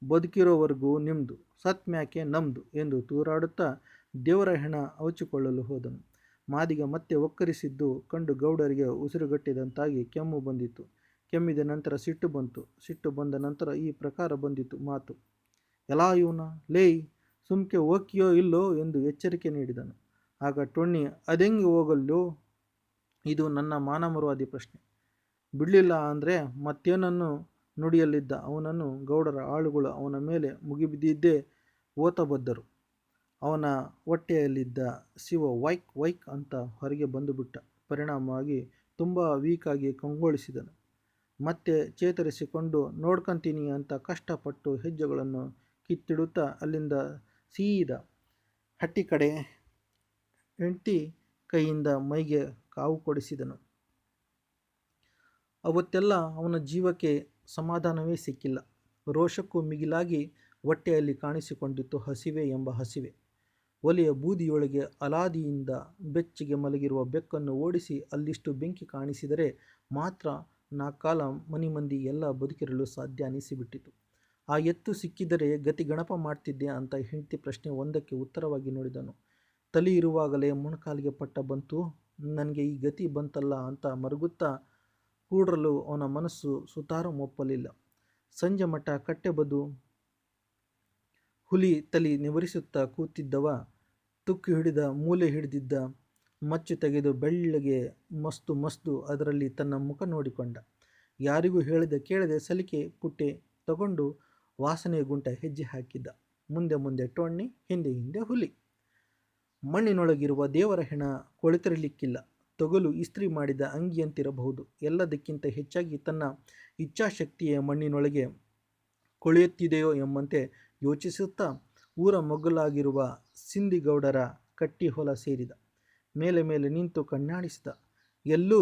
ಬದುಕಿರೋವರೆಗೂ ನಿಮ್ಮದು, ಸತ್ ಮ್ಯಾಕೆ ನಮ್ಮದು ಎಂದು ತೂರಾಡುತ್ತಾ ದೇವರ ಹೆಣ ಅವಚಿಕೊಳ್ಳಲು ಹೋದನು. ಮಾದಿಗ ಮತ್ತೆ ಒಕ್ಕರಿಸಿದ್ದು ಕಂಡು ಗೌಡರಿಗೆ ಉಸಿರುಗಟ್ಟಿದಂತಾಗಿ ಕೆಮ್ಮು ಬಂದಿತು. ಕೆಮ್ಮಿದ ನಂತರ ಸಿಟ್ಟು ಬಂತು. ಸಿಟ್ಟು ಬಂದ ನಂತರ ಈ ಪ್ರಕಾರ ಬಂದಿತು ಮಾತು, ಎಲ್ಲಾ ಇವನ, ಲೇಯ್ ಸುಮ್ಕೆ ಹೋಗ್ಯೋ ಇಲ್ಲೋ ಎಂದು ಎಚ್ಚರಿಕೆ ನೀಡಿದನು. ಆಗ ಟೊಣ್ಣಿ, ಅದೆಂಗೆ ಹೋಗಲ್ಲೋ, ಇದು ನನ್ನ ಮಾನ ಮರುವಾದಿ ಪ್ರಶ್ನೆ. ಬಿಡಲಿಲ್ಲ ಅಂದರೆ ಮತ್ತೇನನ್ನು ನುಡಿಯಲ್ಲಿದ್ದ ಅವನನ್ನು ಗೌಡರ ಆಳುಗಳು ಅವನ ಮೇಲೆ ಮುಗಿಬಿದ್ದಿದ್ದೇ ಓತಬದ್ದರು. ಅವನ ಹೊಟ್ಟೆಯಲ್ಲಿದ್ದ ಶಿವ ವೈಕ್ ವೈಕ್ ಅಂತ ಹೊರಗೆ ಬಂದುಬಿಟ್ಟ. ಪರಿಣಾಮವಾಗಿ ತುಂಬ ವೀಕಾಗಿ ಕಂಗೊಳಿಸಿದನು. ಮತ್ತೆ ಚೇತರಿಸಿಕೊಂಡು ನೋಡ್ಕೊಂತೀನಿ ಅಂತ ಕಷ್ಟಪಟ್ಟು ಹೆಜ್ಜೆಗಳನ್ನು ಕಿತ್ತಿಡುತ್ತಾ ಅಲ್ಲಿಂದ ಸೀದಾ ಹಟ್ಟಿ ಕಡೆ ಹೆಂಡ್ತಿ ಕೈಯಿಂದ ಮೈಗೆ ಕಾವು ಕೊಡಿಸಿದನು. ಅವತ್ತೆಲ್ಲ ಅವನ ಜೀವಕ್ಕೆ ಸಮಾಧಾನವೇ ಸಿಕ್ಕಿಲ್ಲ. ರೋಷಕ್ಕೂ ಮಿಗಿಲಾಗಿ ಹೊಟ್ಟೆಯಲ್ಲಿ ಕಾಣಿಸಿಕೊಂಡಿತ್ತು ಹಸಿವೆ ಎಂಬ ಹಸಿವೆ. ಒಲೆಯ ಬೂದಿಯೊಳಗೆ ಅಲಾದಿಯಿಂದ ಬೆಚ್ಚಗೆ ಮಲಗಿರುವ ಬೆಕ್ಕನ್ನು ಓಡಿಸಿ ಅಲ್ಲಿಷ್ಟು ಬೆಂಕಿ ಕಾಣಿಸಿದರೆ ಮಾತ್ರ ನಾಲ್ಕಾಲ ಮಂದಿ ಎಲ್ಲ ಬದುಕಿರಲು ಸಾಧ್ಯ ಅನಿಸಿಬಿಟ್ಟಿತು. ಆ ಎತ್ತು ಸಿಕ್ಕಿದರೆ ಗತಿ ಗಣಪ ಮಾಡ್ತಿದ್ದೆ ಅಂತ ಹೆಂಡತಿ ಪ್ರಶ್ನೆ ಒಂದಕ್ಕೆ ಉತ್ತರವಾಗಿ ನೋಡಿದನು. ತಲೆ ಇರುವಾಗಲೇ ಮೊಣಕಾಲಿಗೆ ಪಟ್ಟ ಬಂತು, ನನಗೆ ಈ ಗತಿ ಬಂತಲ್ಲ ಅಂತ ಮರುಗುತ್ತಾ ಕೂಡಲು ಅವನ ಮನಸ್ಸು ಸುತಾರು ಒಪ್ಪಲಿಲ್ಲ. ಸಂಜೆ ಮಠ ಕಟ್ಟೆಬದು ಹುಲಿ ತಲೆ ನಿವರಿಸುತ್ತಾ ಕೂತಿದ್ದವ ತುಕ್ಕು ಹಿಡಿದ ಮೂಲೆ ಹಿಡಿದಿದ್ದ ಮಚ್ಚು ತೆಗೆದು ಬೆಳ್ಳಗೆ ಮಸ್ತು ಅದರಲ್ಲಿ ತನ್ನ ಮುಖ ನೋಡಿಕೊಂಡ. ಯಾರಿಗೂ ಕೇಳದೆ ಸಲಿಕೆ ಪುಟ್ಟೆ ತಗೊಂಡು ವಾಸನೆ ಗುಂಟ ಹೆಜ್ಜೆ ಹಾಕಿದ್ದ. ಮುಂದೆ ಟೊಣ್ಣಿ, ಹಿಂದೆ ಹುಲಿ. ಮಣ್ಣಿನೊಳಗಿರುವ ದೇವರ ಹೆಣ ಕೊಳೆತಿರಲಿಕ್ಕಿಲ್ಲ. ತೊಗಲು ಇಸ್ತ್ರಿ ಮಾಡಿದ ಅಂಗಿಯಂತಿರಬಹುದು. ಎಲ್ಲದಕ್ಕಿಂತ ಹೆಚ್ಚಾಗಿ ತನ್ನ ಇಚ್ಛಾಶಕ್ತಿಯೇ ಮಣ್ಣಿನೊಳಗೆ ಕೊಳೆಯುತ್ತಿದೆಯೋ ಎಂಬಂತೆ ಯೋಚಿಸುತ್ತಾ ಊರ ಮಗ್ಗುಲಾಗಿರುವ ಸಿಂದಿಗೌಡರ ಕಟ್ಟಿ ಹೊಲ ಸೇರಿದ. ಮೇಲೆ ಮೇಲೆ ನಿಂತು ಕಣ್ಣಾಡಿಸಿದ. ಎಲ್ಲೂ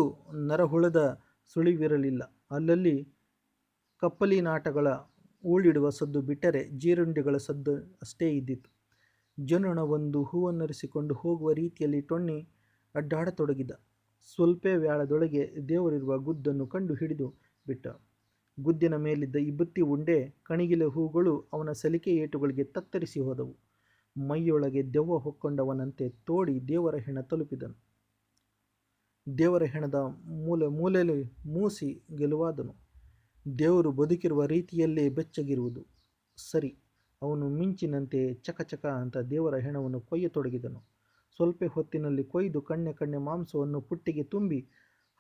ನರಹುಳದ ಸುಳಿವಿರಲಿಲ್ಲ. ಅಲ್ಲಲ್ಲಿ ಕಪ್ಪಲಿನಾಟಗಳ ಊಳಿಡುವ ಸದ್ದು ಬಿಟ್ಟರೆ ಜೀರುಂಡೆಗಳ ಸದ್ದು ಅಷ್ಟೇ ಇದ್ದಿತು. ಜನನವೊಂದು ಹೂವನ್ನರಿಸಿಕೊಂಡು ಹೋಗುವ ರೀತಿಯಲ್ಲಿ ಟೊಣ್ಣಿ ಅಡ್ಡಾಡತೊಡಗಿದ. ಸ್ವಲ್ಪೇ ವ್ಯಾಳದೊಳಗೆ ದೇವರಿರುವ ಗುದ್ದನ್ನು ಕಂಡು ಹಿಡಿದು ಬಿಟ್ಟ. ಗುದ್ದಿನ ಮೇಲಿದ್ದ ಇಬ್ಬತ್ತಿ ಉಂಡೆ ಕಣಿಗಿಲೆ ಹೂಗಳು ಅವನ ಸಲಿಕೆ ಏಟುಗಳಿಗೆ ತತ್ತರಿಸಿ ಹೋದವು. ಮೈಯೊಳಗೆ ದೆವ್ವ ಹೊಕ್ಕೊಂಡವನಂತೆ ತೋಡಿ ದೇವರ ಹೆಣ ತಲುಪಿದನು. ದೇವರ ಹೆಣದ ಮೂಲೆ ಮೂಲೆಯಲ್ಲಿ ಮೂಸಿ ಗೆಲುವಾದನು. ದೇವರು ಬದುಕಿರುವ ರೀತಿಯಲ್ಲೇ ಬೆಚ್ಚಗಿರುವುದು ಸರಿ. ಅವನು ಮಿಂಚಿನಂತೆ ಚಕಚಕ ಅಂತ ದೇವರ ಹೆಣವನ್ನು ಕೊಯ್ಯತೊಡಗಿದನು. ಸ್ವಲ್ಪ ಹೊತ್ತಿನಲ್ಲಿ ಕೊಯ್ದು ಕಣ್ಣೆ ಕಣ್ಣೆ ಮಾಂಸವನ್ನು ಪುಟ್ಟಿಗೆ ತುಂಬಿ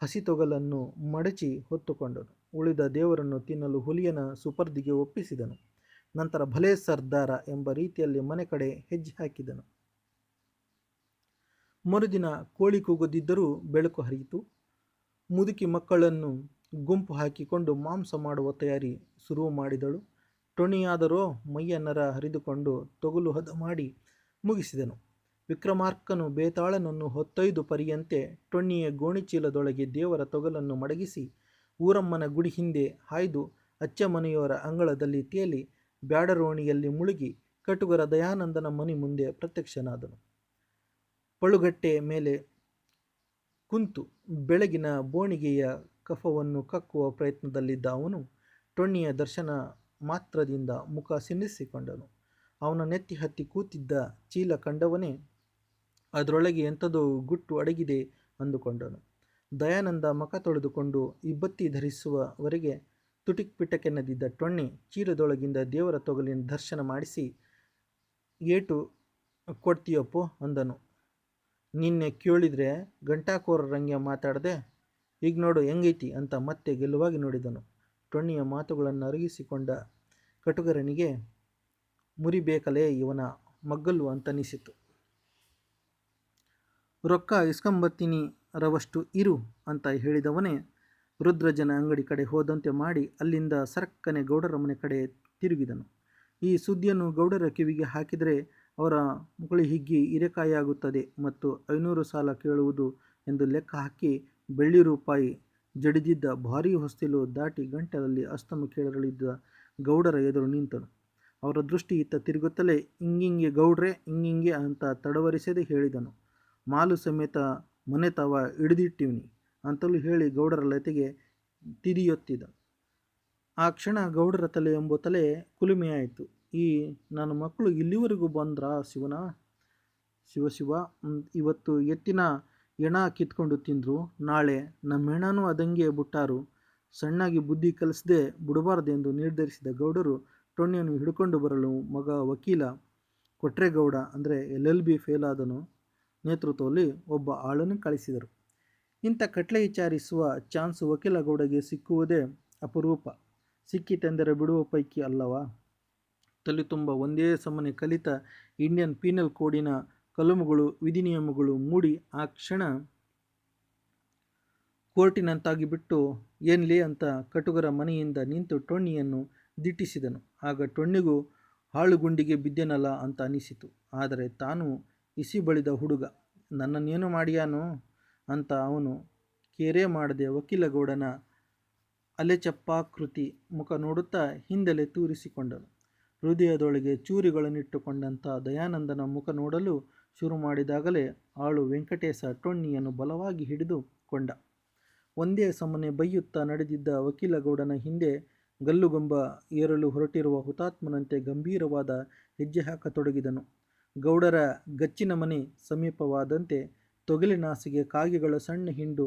ಹಸಿತೊಗಲನ್ನು ಮಡಚಿ ಹೊತ್ತುಕೊಂಡನು. ಉಳಿದ ದೇವರನ್ನು ತಿನ್ನಲು ಹುಲಿಯನ ಸುಪರ್ದಿಗೆ ಒಪ್ಪಿಸಿದನು. ನಂತರ ಭಲೇ ಸರ್ದಾರ ಎಂಬ ರೀತಿಯಲ್ಲಿ ಮನೆ ಕಡೆ ಹೆಜ್ಜೆ ಹಾಕಿದನು. ಮರುದಿನ ಕೋಳಿ ಕೂಗದಿದ್ದರೂ ಬೆಳಕು ಹರಿಯಿತು. ಮುದುಕಿ ಮಕ್ಕಳನ್ನು ಗುಂಪು ಹಾಕಿಕೊಂಡು ಮಾಂಸ ಮಾಡುವ ತಯಾರಿ ಶುರು ಮಾಡಿದಳು. ಟೊಣಿಯಾದರೋ ಮೈಯ ನರ ಹರಿದುಕೊಂಡು ತೊಗಲು ಹದ ಮಾಡಿ ಮುಗಿಸಿದನು. ವಿಕ್ರಮಾರ್ಕನು ಬೇತಾಳನನ್ನು ಹೊತ್ತೊಯ್ದು ಪರಿಯಂತೆ ಟೊಣ್ಣಿಯ ಗೋಣಿಚೀಲದೊಳಗೆ ದೇವರ ತೊಗಲನ್ನು ಮಡಗಿಸಿ ಊರಮ್ಮನ ಗುಡಿ ಹಿಂದೆ ಹಾಯ್ದು ಅಚ್ಚ ಮನೆಯವರ ಅಂಗಳದಲ್ಲಿ ತೇಲಿ ಬ್ಯಾಡರೋಣಿಯಲ್ಲಿ ಮುಳುಗಿ ಕಟುಗರ ದಯಾನಂದನ ಮನೆ ಮುಂದೆ ಪ್ರತ್ಯಕ್ಷನಾದನು. ಪಳುಗಟ್ಟೆ ಮೇಲೆ ಕುಂತು ಬೆಳಗಿನ ಬೋಣಿಗೆಯ ಕಫವನ್ನು ಕಕ್ಕುವ ಪ್ರಯತ್ನದಲ್ಲಿದ್ದ ಅವನು ಟೊಣ್ಣಿಯ ದರ್ಶನ ಮಾತ್ರದಿಂದ ಮುಖ ಸಿನ್ನಿಸಿಕೊಂಡನು. ಅವನ ನೆತ್ತಿ ಹತ್ತಿ ಕೂತಿದ್ದ ಚೀಲ ಕಂಡವನೇ ಅದರೊಳಗೆ ಎಂಥದೋ ಗುಟ್ಟು ಅಡಗಿದೆ ಅಂದುಕೊಂಡನು. ದಯಾನಂದ ಮುಖ ತೊಳೆದುಕೊಂಡು ಇಬ್ಬತ್ತಿ ಧರಿಸುವವರೆಗೆ ತುಟಿಕ್ ಪಿಟಕೆನ್ನದಿದ್ದ ಟೊಣ್ಣೆ ಚೀಲದೊಳಗಿಂದ ದೇವರ ತೊಗಲಿನ ದರ್ಶನ ಮಾಡಿಸಿ, ಏಟು ಕೊಡ್ತೀಯಪ್ಪೋ ಅಂದನು. ನಿನ್ನೆ ಕೇಳಿದ್ರೆ ಗಂಟಾಕೋರರಂಗೆ ಮಾತಾಡದೆ, ಈಗ ನೋಡು ಹೆಂಗೈತಿ ಅಂತ ಮತ್ತೆ ಗೆಲುವಾಗಿ ನೋಡಿದನು. ಟೊಣ್ಣಿಯ ಮಾತುಗಳನ್ನು ಅರಗಿಸಿಕೊಂಡ ಕಟುಗರನಿಗೆ ಮುರಿಬೇಕಲೇ ಇವನ ಮಗ್ಗಲ್ಲು ಅಂತನಿಸಿತು. ರೊಕ್ಕ ಇಸ್ಕೊಂಬತ್ತೀನಿ ರವಷ್ಟು ಇರು ಅಂತ ಹೇಳಿದವನೇ ರುದ್ರಜನ ಅಂಗಡಿ ಕಡೆ ಹೋದಂತೆ ಮಾಡಿ ಅಲ್ಲಿಂದ ಸರಕ್ಕನೆ ಗೌಡರ ಮನೆ ಕಡೆ ತಿರುಗಿದನು. ಈ ಸುದ್ದಿಯನ್ನು ಗೌಡರ ಕಿವಿಗೆ ಹಾಕಿದರೆ ಅವರ ಮುಕುಳಿ ಹಿಗ್ಗಿ ಹಿರೇಕಾಯಾಗುತ್ತದೆ ಮತ್ತು 500 ಸಾಲ ಕೇಳುವುದು ಎಂದು ಲೆಕ್ಕ ಹಾಕಿ ಬೆಳ್ಳಿ ರೂಪಾಯಿ ಜಡಿದಿದ್ದ ಭಾರೀ ಹೊಸ್ತಿಲು ದಾಟಿ ಗಂಟಲಲ್ಲಿ ಅಸ್ತಮ ಕೇಳಲಿದ್ದ ಗೌಡರ ಎದುರು ನಿಂತನು. ಅವರ ದೃಷ್ಟಿ ಇತ್ತ ತಿರುಗುತ್ತಲೇ ಹಿಂಗಿಂಗೆ ಗೌಡ್ರೆ ಹಿಂಗಿಂಗೆ ಅಂತ ತಡವರಿಸದೆ ಹೇಳಿದನು. ಮಾಲು ಸಮೇತ ಮನೆ ತವ ಹಿಡಿದಿಟ್ಟಿವ್ನಿ ಅಂತಲೂ ಹೇಳಿ ಗೌಡರ ಲತೆಗೆ ತಿದಿಯೊತ್ತಿದ. ಆ ಕ್ಷಣ ಗೌಡರ ತಲೆ ಎಂಬ ತಲೆ ಕುಲುಮೆಯಾಯಿತು. ಈ ನನ್ನ ಮಕ್ಕಳು ಇಲ್ಲಿವರೆಗೂ ಬಂದ್ರ ಶಿವನ ಶಿವ ಇವತ್ತು ಎತ್ತಿನ ಎಣ ಕಿತ್ಕೊಂಡು ತಿಂದರು, ನಾಳೆ ನಮ್ಮ ಹೆಣನೂ ಅದಂಗೆ ಬಿಟ್ಟಾರು. ಸಣ್ಣಾಗಿ ಬುದ್ಧಿ ಕಲಿಸದೆ ಬಿಡಬಾರ್ದೆಂದು ನಿರ್ಧರಿಸಿದ ಗೌಡರು ಟೊಣ್ಣೆಯನ್ನು ಹಿಡ್ಕೊಂಡು ಬರಲು ಮಗ ವಕೀಲ ಕೊಟ್ರೇಗೌಡ ಅಂದರೆ LLB ಫೇಲ್ ಆದನು ನೇತೃತ್ವದಲ್ಲಿ ಒಬ್ಬ ಆಳನ್ನು ಕಳಿಸಿದರು. ಇಂಥ ಕಟ್ಲೆ ವಿಚಾರಿಸುವ ಚಾನ್ಸು ವಕೀಲ ಗೌಡಗೆ ಸಿಕ್ಕುವುದೇ ಅಪರೂಪ. ಸಿಕ್ಕಿತೆಂದರೆ ಬಿಡುವ ಪೈಕಿ ಅಲ್ಲವಾ. ತಲೆ ತುಂಬ ಒಂದೇ ಸಮನೆ ಕಲಿತ ಇಂಡಿಯನ್ ಪೀನಲ್ ಕೋಡಿನ ಕಲಮುಗಳು ವಿಧಿನಿಯಮಗಳು ಮೂಡಿ ಆ ಕ್ಷಣ ಕೋರ್ಟಿನಂತಾಗಿಬಿಟ್ಟು ಏನ್ಲಿ ಅಂತ ಕಟುಗರ ಮನೆಯಿಂದ ನಿಂತು ಟೊಣ್ಣಿಯನ್ನು ದಿಟ್ಟಿಸಿದನು. ಆಗ ಟೊಣ್ಣಿಗೂ ಹಾಳುಗುಂಡಿಗೆ ಬಿದ್ದೆನಲ್ಲ ಅಂತ ಅನಿಸಿತು. ಆದರೆ ತಾನು ಇಸಿ ಬಳಿದ ಹುಡುಗ ನನ್ನನ್ನೇನು ಮಾಡಿಯಾನು ಅಂತ ಅವನು ಕೇರೆ ಮಾಡದೆ ವಕೀಲಗೌಡನ ಅಲೆಚಪ್ಪಾಕೃತಿ ಮುಖ ನೋಡುತ್ತಾ ಹಿಂದೆಲೆ ತೂರಿಸಿಕೊಂಡನು. ಹೃದಯದೊಳಗೆ ಚೂರಿಗಳನ್ನಿಟ್ಟುಕೊಂಡಂಥ ದಯಾನಂದನ ಮುಖ ನೋಡಲು ಶುರು ಮಾಡಿದಾಗಲೇ ಆಳು ವೆಂಕಟೇಶ ಟೊಣ್ಣಿಯನ್ನು ಬಲವಾಗಿ ಹಿಡಿದು ಕೊಂಡ. ಒಂದೇ ಸಮನೆ ಬೈಯುತ್ತಾ ನಡೆದಿದ್ದ ವಕೀಲಗೌಡನ ಹಿಂದೆ ಗಲ್ಲುಗಂಬ ಏರಲು ಹೊರಟಿರುವ ಹುತಾತ್ಮನಂತೆ ಗಂಭೀರವಾದ ಹೆಜ್ಜೆ ಹಾಕತೊಡಗಿದನು. ಗೌಡರ ಗಚ್ಚಿನ ಮನೆ ಸಮೀಪವಾದಂತೆ ತೊಗಲಿನಾಸೆಗೆ ಕಾಗೆಗಳ ಸಣ್ಣ ಹಿಂಡು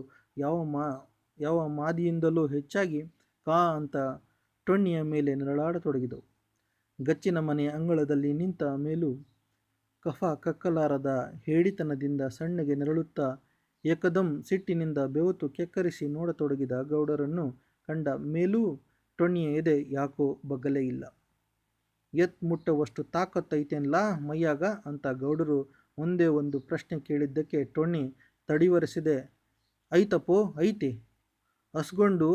ಯಾವ ಮಾದಿಯಿಂದಲೂ ಹೆಚ್ಚಾಗಿ ಕಾ ಅಂತ ಟೊಣ್ಣಿಯ ಮೇಲೆ ನೆರಳಾಡತೊಡಗಿದವು. ಗಚ್ಚಿನ ಮನೆಯ ಅಂಗಳದಲ್ಲಿ ನಿಂತ ಮೇಲೂ ಕಫ ಕಕ್ಕಲಾರದ ಹೇಡಿತನದಿಂದ ಸಣ್ಣಗೆ ನೆರಳುತ್ತಾ ಏಕದಂ ಸಿಟ್ಟಿನಿಂದ ಬೆವತು ಕೆಕ್ಕರಿಸಿ ನೋಡತೊಡಗಿದ ಗೌಡರನ್ನು ಕಂಡ ಮೇಲೂ ಟೊಣ್ಣಿಯ ಎದೆ ಯಾಕೋ ಬಗ್ಗಲೇ ಇಲ್ಲ. ಎತ್ ಮುಟ್ಟುವಷ್ಟು ತಾಕತ್ತೈತೆನ್ಲಾ ಮೈಯಾಗ ಅಂತ ಗೌಡರು ಒಂದೇ ಒಂದು ಪ್ರಶ್ನೆ ಕೇಳಿದ್ದಕ್ಕೆ ಟೊಣ್ಣಿ ತಡಿವರಿಸಿದೆ, ಐತಪ್ಪೋ ಐತಿ, ಹಸ್ಕೊಂಡು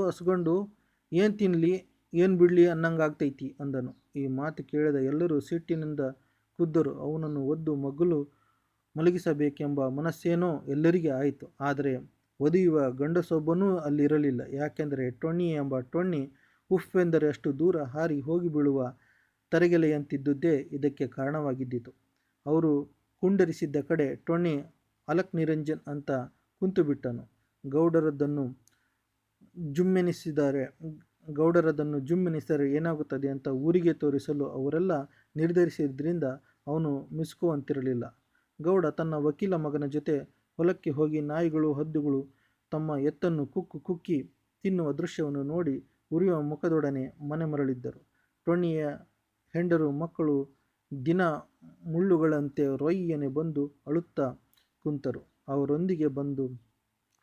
ಏನು ತಿನ್ನಲಿ ಏನು ಬಿಡಲಿ ಅನ್ನಂಗಾಗ್ತೈತಿ ಅಂದನು. ಈ ಮಾತು ಕೇಳಿದ ಎಲ್ಲರೂ ಸಿಟ್ಟಿನಿಂದ ಕುದ್ದರು. ಅವನನ್ನು ಒದ್ದು ಮಗ್ಗಲು ಮಲಗಿಸಬೇಕೆಂಬ ಮನಸ್ಸೇನೋ ಎಲ್ಲರಿಗೆ ಆಯಿತು. ಆದರೆ ಒದೆಯುವ ಗಂಡಸೊಬ್ಬನೂ ಅಲ್ಲಿರಲಿಲ್ಲ. ಯಾಕೆಂದರೆ ಟೊಣ್ಣಿ ಎಂಬ ಟೊಣ್ಣಿ ಉಫ್ಫೆಂದರೆ ಅಷ್ಟು ದೂರ ಹಾರಿ ಹೋಗಿ ಬೀಳುವ ತರಗೆಲೆಯಂತಿದ್ದುದೇ ಇದಕ್ಕೆ ಕಾರಣವಾಗಿದ್ದಿತು. ಅವರು ಕುಂಡರಿಸಿದ್ದ ಕಡೆ ಟೊಣ್ಣಿ ಅಲಕ್ ನಿರಂಜನ್ ಅಂತ ಕುಂತುಬಿಟ್ಟನು. ಗೌಡರದನ್ನು ಜುಮ್ಮೆನಿಸಿದರೆ ಏನಾಗುತ್ತದೆ ಅಂತ ಊರಿಗೆ ತೋರಿಸಲು ಅವರೆಲ್ಲ ನಿರ್ಧರಿಸಿದ್ರಿಂದ ಅವನು ಮಿಸುಕುವಂತಿರಲಿಲ್ಲ. ಗೌಡ ತನ್ನ ವಕೀಲ ಮಗನ ಜೊತೆ ಹೊಲಕ್ಕೆ ಹೋಗಿ ನಾಯಿಗಳು ಹದ್ದುಗಳು ತಮ್ಮ ಎತ್ತನ್ನು ಕುಕ್ಕಿ ತಿನ್ನುವ ದೃಶ್ಯವನ್ನು ನೋಡಿ ಉರಿಯುವ ಮುಖದೊಡನೆ ಮನೆ ಮರಳಿದ್ದರು. ಟೊಣ್ಣಿಯ ಹೆಂಡರು ಮಕ್ಕಳು ದಿನ ಮುಳ್ಳುಗಳಂತೆ ರೊಯ್ಯನೆ ಬಂದು ಅಳುತ್ತಾ ಕುಂತರು. ಅವರೊಂದಿಗೆ ಬಂದು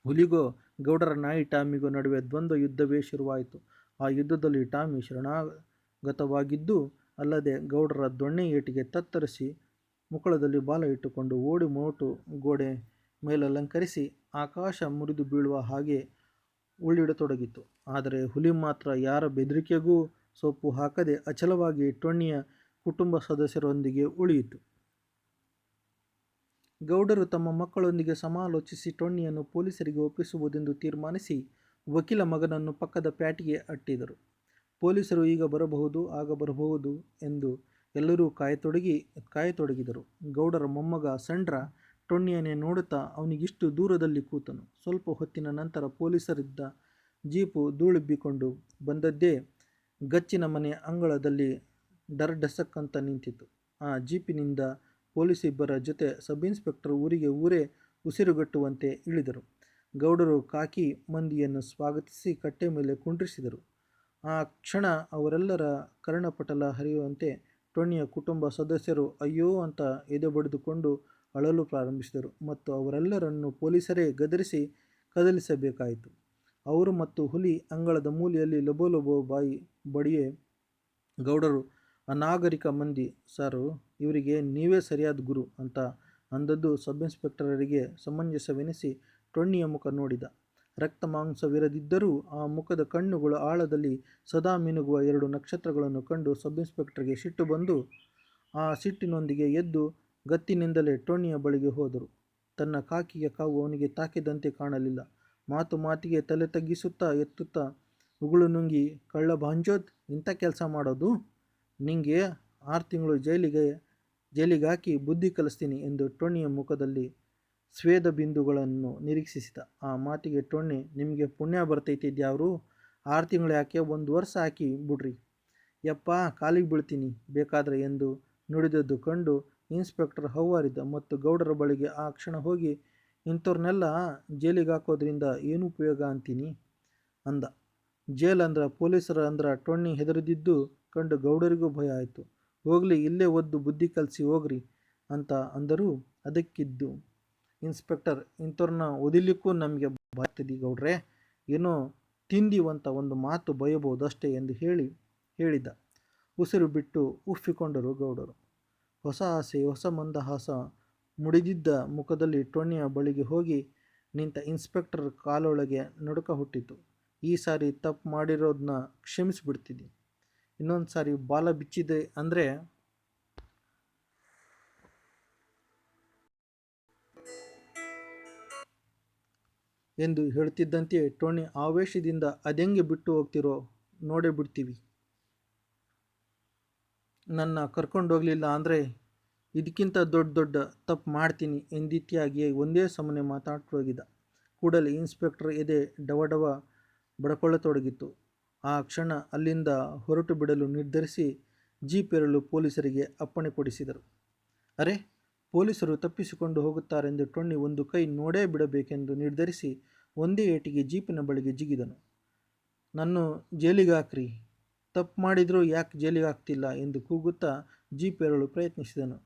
ಹುಲಿಗೋ ಗೌಡರ ನಾಯಿ ಟಾಮಿಗೂ ನಡುವೆ ದ್ವಂದ್ವ ಯುದ್ಧವೇ ಶುರುವಾಯಿತು. ಆ ಯುದ್ಧದಲ್ಲಿ ಟಾಮಿ ಶರಣಾಗತವಾಗಿದ್ದೂ ಅಲ್ಲದೆ ಗೌಡರ ದೊಣ್ಣೆ ಏಟಿಗೆ ತತ್ತರಿಸಿ ಮುಕ್ಕಳದಲ್ಲಿ ಬಾಲ ಇಟ್ಟುಕೊಂಡು ಓಡಿ ಮೋಟು ಗೋಡೆ ಮೇಲಲಂಕರಿಸಿ ಆಕಾಶ ಮುರಿದು ಬೀಳುವ ಹಾಗೆ ಉಳ್ಳಿಡತೊಡಗಿತು. ಆದರೆ ಹುಲಿ ಮಾತ್ರ ಯಾರ ಬೆದರಿಕೆಗೂ ಸೊಪ್ಪು ಹಾಕದೆ ಅಚಲವಾಗಿ ಟೊಣ್ಣಿಯ ಕುಟುಂಬ ಸದಸ್ಯರೊಂದಿಗೆ ಉಳಿಯಿತು. ಗೌಡರು ತಮ್ಮ ಮಕ್ಕಳೊಂದಿಗೆ ಸಮಾಲೋಚಿಸಿ ಟೊಣ್ಣಿಯನ್ನು ಪೊಲೀಸರಿಗೆ ಒಪ್ಪಿಸುವುದೆಂದು ತೀರ್ಮಾನಿಸಿ ವಕೀಲ ಮಗನನ್ನು ಪಕ್ಕದ ಪ್ಯಾಟಿಗೆ ಅಟ್ಟಿದರು. ಪೊಲೀಸರು ಈಗ ಬರಬಹುದು ಆಗ ಬರಬಹುದು ಎಂದು ಎಲ್ಲರೂ ಕಾಯತೊಡಗಿದರು. ಗೌಡರ ಮೊಮ್ಮಗ ಸಂಡ್ರ ಟೊಣ್ಣಿಯನ್ನೇ ನೋಡುತ್ತಾ ಅವನಿಗಿಷ್ಟು ದೂರದಲ್ಲಿ ಕೂತನು. ಸ್ವಲ್ಪ ಹೊತ್ತಿನ ನಂತರ ಪೊಲೀಸರಿದ್ದ ಜೀಪು ಧೂಳುಬ್ಬಿಕೊಂಡು ಬಂದದ್ದೇ ಗಚ್ಚಿನ ಮನೆ ಅಂಗಳದಲ್ಲಿ ಡರ್ಡಸಕ್ಕಂತ ನಿಂತಿತು. ಆ ಜೀಪಿನಿಂದ ಪೊಲೀಸಿಬ್ಬರ ಜೊತೆ ಸಬ್ಇನ್ಸ್ಪೆಕ್ಟರ್ ಊರೇ ಉಸಿರುಗಟ್ಟುವಂತೆ ಇಳಿದರು. ಗೌಡರು ಕಾಕಿ ಮಂದಿಯನ್ನು ಸ್ವಾಗತಿಸಿ ಕಟ್ಟೆ ಮೇಲೆ ಕುಂಡ್ರಿಸಿದರು. ಆ ಕ್ಷಣ ಅವರೆಲ್ಲರ ಕರ್ಣಪಟಲ ಹರಿಯುವಂತೆ ಟೊಣ್ಣಿಯ ಕುಟುಂಬ ಸದಸ್ಯರು ಅಯ್ಯೋ ಅಂತ ಎದೆ ಬಡಿದುಕೊಂಡು ಅಳಲು ಪ್ರಾರಂಭಿಸಿದರು ಮತ್ತು ಅವರೆಲ್ಲರನ್ನು ಪೊಲೀಸರೇ ಗದರಿಸಿ ಕದಲಿಸಬೇಕಾಯಿತು. ಅವರು ಮತ್ತು ಹುಲಿ ಅಂಗಳದ ಮೂಲೆಯಲ್ಲಿ ಲಬೋಲಬೋ ಬಾಯಿ ಬಡಿಯೇ ಗೌಡರು ಅನಾಗರಿಕ ಮಂದಿ ಸಾರು, ಇವರಿಗೆ ನೀವೇ ಸರಿಯಾದ ಗುರು ಅಂತ ಅಂದದ್ದು ಸಬ್ಇನ್ಸ್ಪೆಕ್ಟರರಿಗೆ ಸಮಂಜಸವೆನಿಸಿ ಟೊಣ್ಣಿಯ ಮುಖ ನೋಡಿದ. ರಕ್ತ ಮಾಂಸವಿರದಿದ್ದರೂ ಆ ಮುಖದ ಕಣ್ಣುಗಳ ಆಳದಲ್ಲಿ ಸದಾ ಮಿನುಗುವ 2 ನಕ್ಷತ್ರಗಳನ್ನು ಕಂಡು ಸಬ್ಇನ್ಸ್ಪೆಕ್ಟರ್ಗೆ ಸಿಟ್ಟು ಬಂದು ಆ ಸಿಟ್ಟಿನೊಂದಿಗೆ ಎದ್ದು ಗತ್ತಿನಿಂದಲೇ ಟೊಣ್ಣಿಯ ಬಳಿಗೆ ಹೋದರು. ತನ್ನ ಕಾಕಿಯ ಕಾವು ಅವನಿಗೆ ತಾಕಿದಂತೆ ಕಾಣಲಿಲ್ಲ. ಮಾತಿಗೆ ತಲೆ ತಗ್ಗಿಸುತ್ತಾ ಎತ್ತುತ್ತಾ ಉಗುಳು ನುಂಗಿ, ಕಳ್ಳ ಬಾಂಜೋದ್, ಇಂಥ ಕೆಲಸ ಮಾಡೋದು, ನಿಂಗೆ 6 ತಿಂಗಳು ಜೈಲಿಗಾಕಿ ಬುದ್ಧಿ ಕಲಿಸ್ತೀನಿ ಎಂದು ಟೊಣ್ಣಿಯ ಮುಖದಲ್ಲಿ ಸ್ವೇದ ಬಿಂದುಗಳನ್ನು ನಿರೀಕ್ಷಿಸಿದ. ಆ ಮಾತಿಗೆ ಟೊಣ್ಣಿ, ನಿಮಗೆ ಪುಣ್ಯ ಬರ್ತೈತಿ ದ್ಯಾವ್ರು, 6 ತಿಂಗಳು ಯಾಕೆ 1 ವರ್ಷ ಹಾಕಿ ಬಿಡ್ರಿ, ಯಪ್ಪ ಕಾಲಿಗೆ ಬೀಳ್ತೀನಿ ಬೇಕಾದ್ರೆ ಎಂದು ನುಡಿದದ್ದು ಕಂಡು ಇನ್ಸ್ಪೆಕ್ಟರ್ ಹೌಹಾರಿದ ಮತ್ತು ಗೌಡರ ಬಳಿಗೆ ಆ ಕ್ಷಣ ಹೋಗಿ, ಇಂಥವ್ರನ್ನೆಲ್ಲ ಜೈಲಿಗಾಕೋದ್ರಿಂದ ಏನು ಉಪಯೋಗ ಅಂತೀನಿ ಅಂದ. ಜೇಲ್ ಅಂದ್ರ ಪೊಲೀಸರ ಅಂದ್ರ ಟೊಣ್ಣಿ ಹೆದರಿದಿದ್ದು ಕಂಡು ಗೌಡರಿಗೂ ಭಯ ಆಯಿತು. ಹೋಗ್ಲಿ ಇಲ್ಲೇ ಒದ್ದು ಬುದ್ಧಿ ಕಲಿಸಿ ಹೋಗ್ರಿ ಅಂತ ಅಂದರೂ ಅದಕ್ಕಿದ್ದು ಇನ್ಸ್ಪೆಕ್ಟರ್, ಇಂಥವ್ರನ್ನ ಓದಿಲಿಕ್ಕೂ ನಮಗೆ ಭಯಗ್ತದೆ ಗೌಡ್ರೆ, ಏನೋ ತಿಂದೀವಂತ ಒಂದು ಮಾತು ಬಯಬಹುದಷ್ಟೇ ಎಂದು ಹೇಳಿದ. ಉಸಿರು ಬಿಟ್ಟು ಉಫ್ಫಿಕೊಂಡರು ಗೌಡರು. ಹೊಸ ಆಸೆ ಹೊಸ ಮಂದಹಾಸ ಮುಡಿದಿದ್ದ ಮುಖದಲ್ಲಿ ಟೊಣ್ಣಿಯ ಬಳಿಗೆ ಹೋಗಿ ನಿಂತ ಇನ್ಸ್ಪೆಕ್ಟರ್ ಕಾಲೊಳಗೆ ನಡುಕ ಹುಟ್ಟಿತು. ಈ ಸಾರಿ ತಪ್ಪು ಮಾಡಿರೋದನ್ನ ಕ್ಷಮಿಸಿಬಿಡ್ತೀನಿ, ಇನ್ನೊಂದು ಸಾರಿ ಬಾಲ ಬಿಚ್ಚಿದೆ ಅಂದರೆ ಎಂದು ಹೇಳುತ್ತಿದ್ದಂತೆಯೇ ಟೊಣ್ಣಿ ಆವೇಶದಿಂದ, ಅದೆಂಗೆ ಬಿಟ್ಟು ಹೋಗ್ತಿರೋ ನೋಡೇ ಬಿಡ್ತೀವಿ, ನನ್ನ ಕರ್ಕೊಂಡೋಗ್ಲಿಲ್ಲ ಅಂದರೆ ಇದಕ್ಕಿಂತ ದೊಡ್ಡ ತಪ್ಪು ಮಾಡ್ತೀನಿ ಎಂದಿತ್ಯಾಗಿಯೇ ಒಂದೇ ಸಮನೆ ಮಾತಾಡತೊಡಗಿದ. ಕೂಡಲೇ ಇನ್ಸ್ಪೆಕ್ಟರ್ ಎದೆ ಡವಡವ ಬಡಕೊಳ್ಳತೊಡಗಿತು. ಆ ಕ್ಷಣ ಅಲ್ಲಿಂದ ಹೊರಟು ಬಿಡಲು ನಿರ್ಧರಿಸಿ ಜೀಪ್ ಏರಲು ಪೊಲೀಸರಿಗೆ ಅಪ್ಪಣೆ ಕೊಡಿಸಿದರು. ಅರೆ, ಪೊಲೀಸರು ತಪ್ಪಿಸಿಕೊಂಡು ಹೋಗುತ್ತಾರೆಂದು ಟೊಣ್ಣಿ ಒಂದು ಕೈ ನೋಡೇ ಬಿಡಬೇಕೆಂದು ನಿರ್ಧರಿಸಿ ಒಂದೇ ಏಟಿಗೆ ಜೀಪಿನ ಬಳಿಗೆ ಜಿಗಿದನು. ನನ್ನ ಜೈಲಿಗಾಕ್ರಿ, ತಪ್ಪು ಮಾಡಿದ್ರೂ ಯಾಕೆ ಜೈಲಿಗೆ ಹಾಕ್ತಿಲ್ಲ ಎಂದು ಕೂಗುತ್ತಾ ಜೀಪ್ ಏರಲು ಪ್ರಯತ್ನಿಸಿದನು.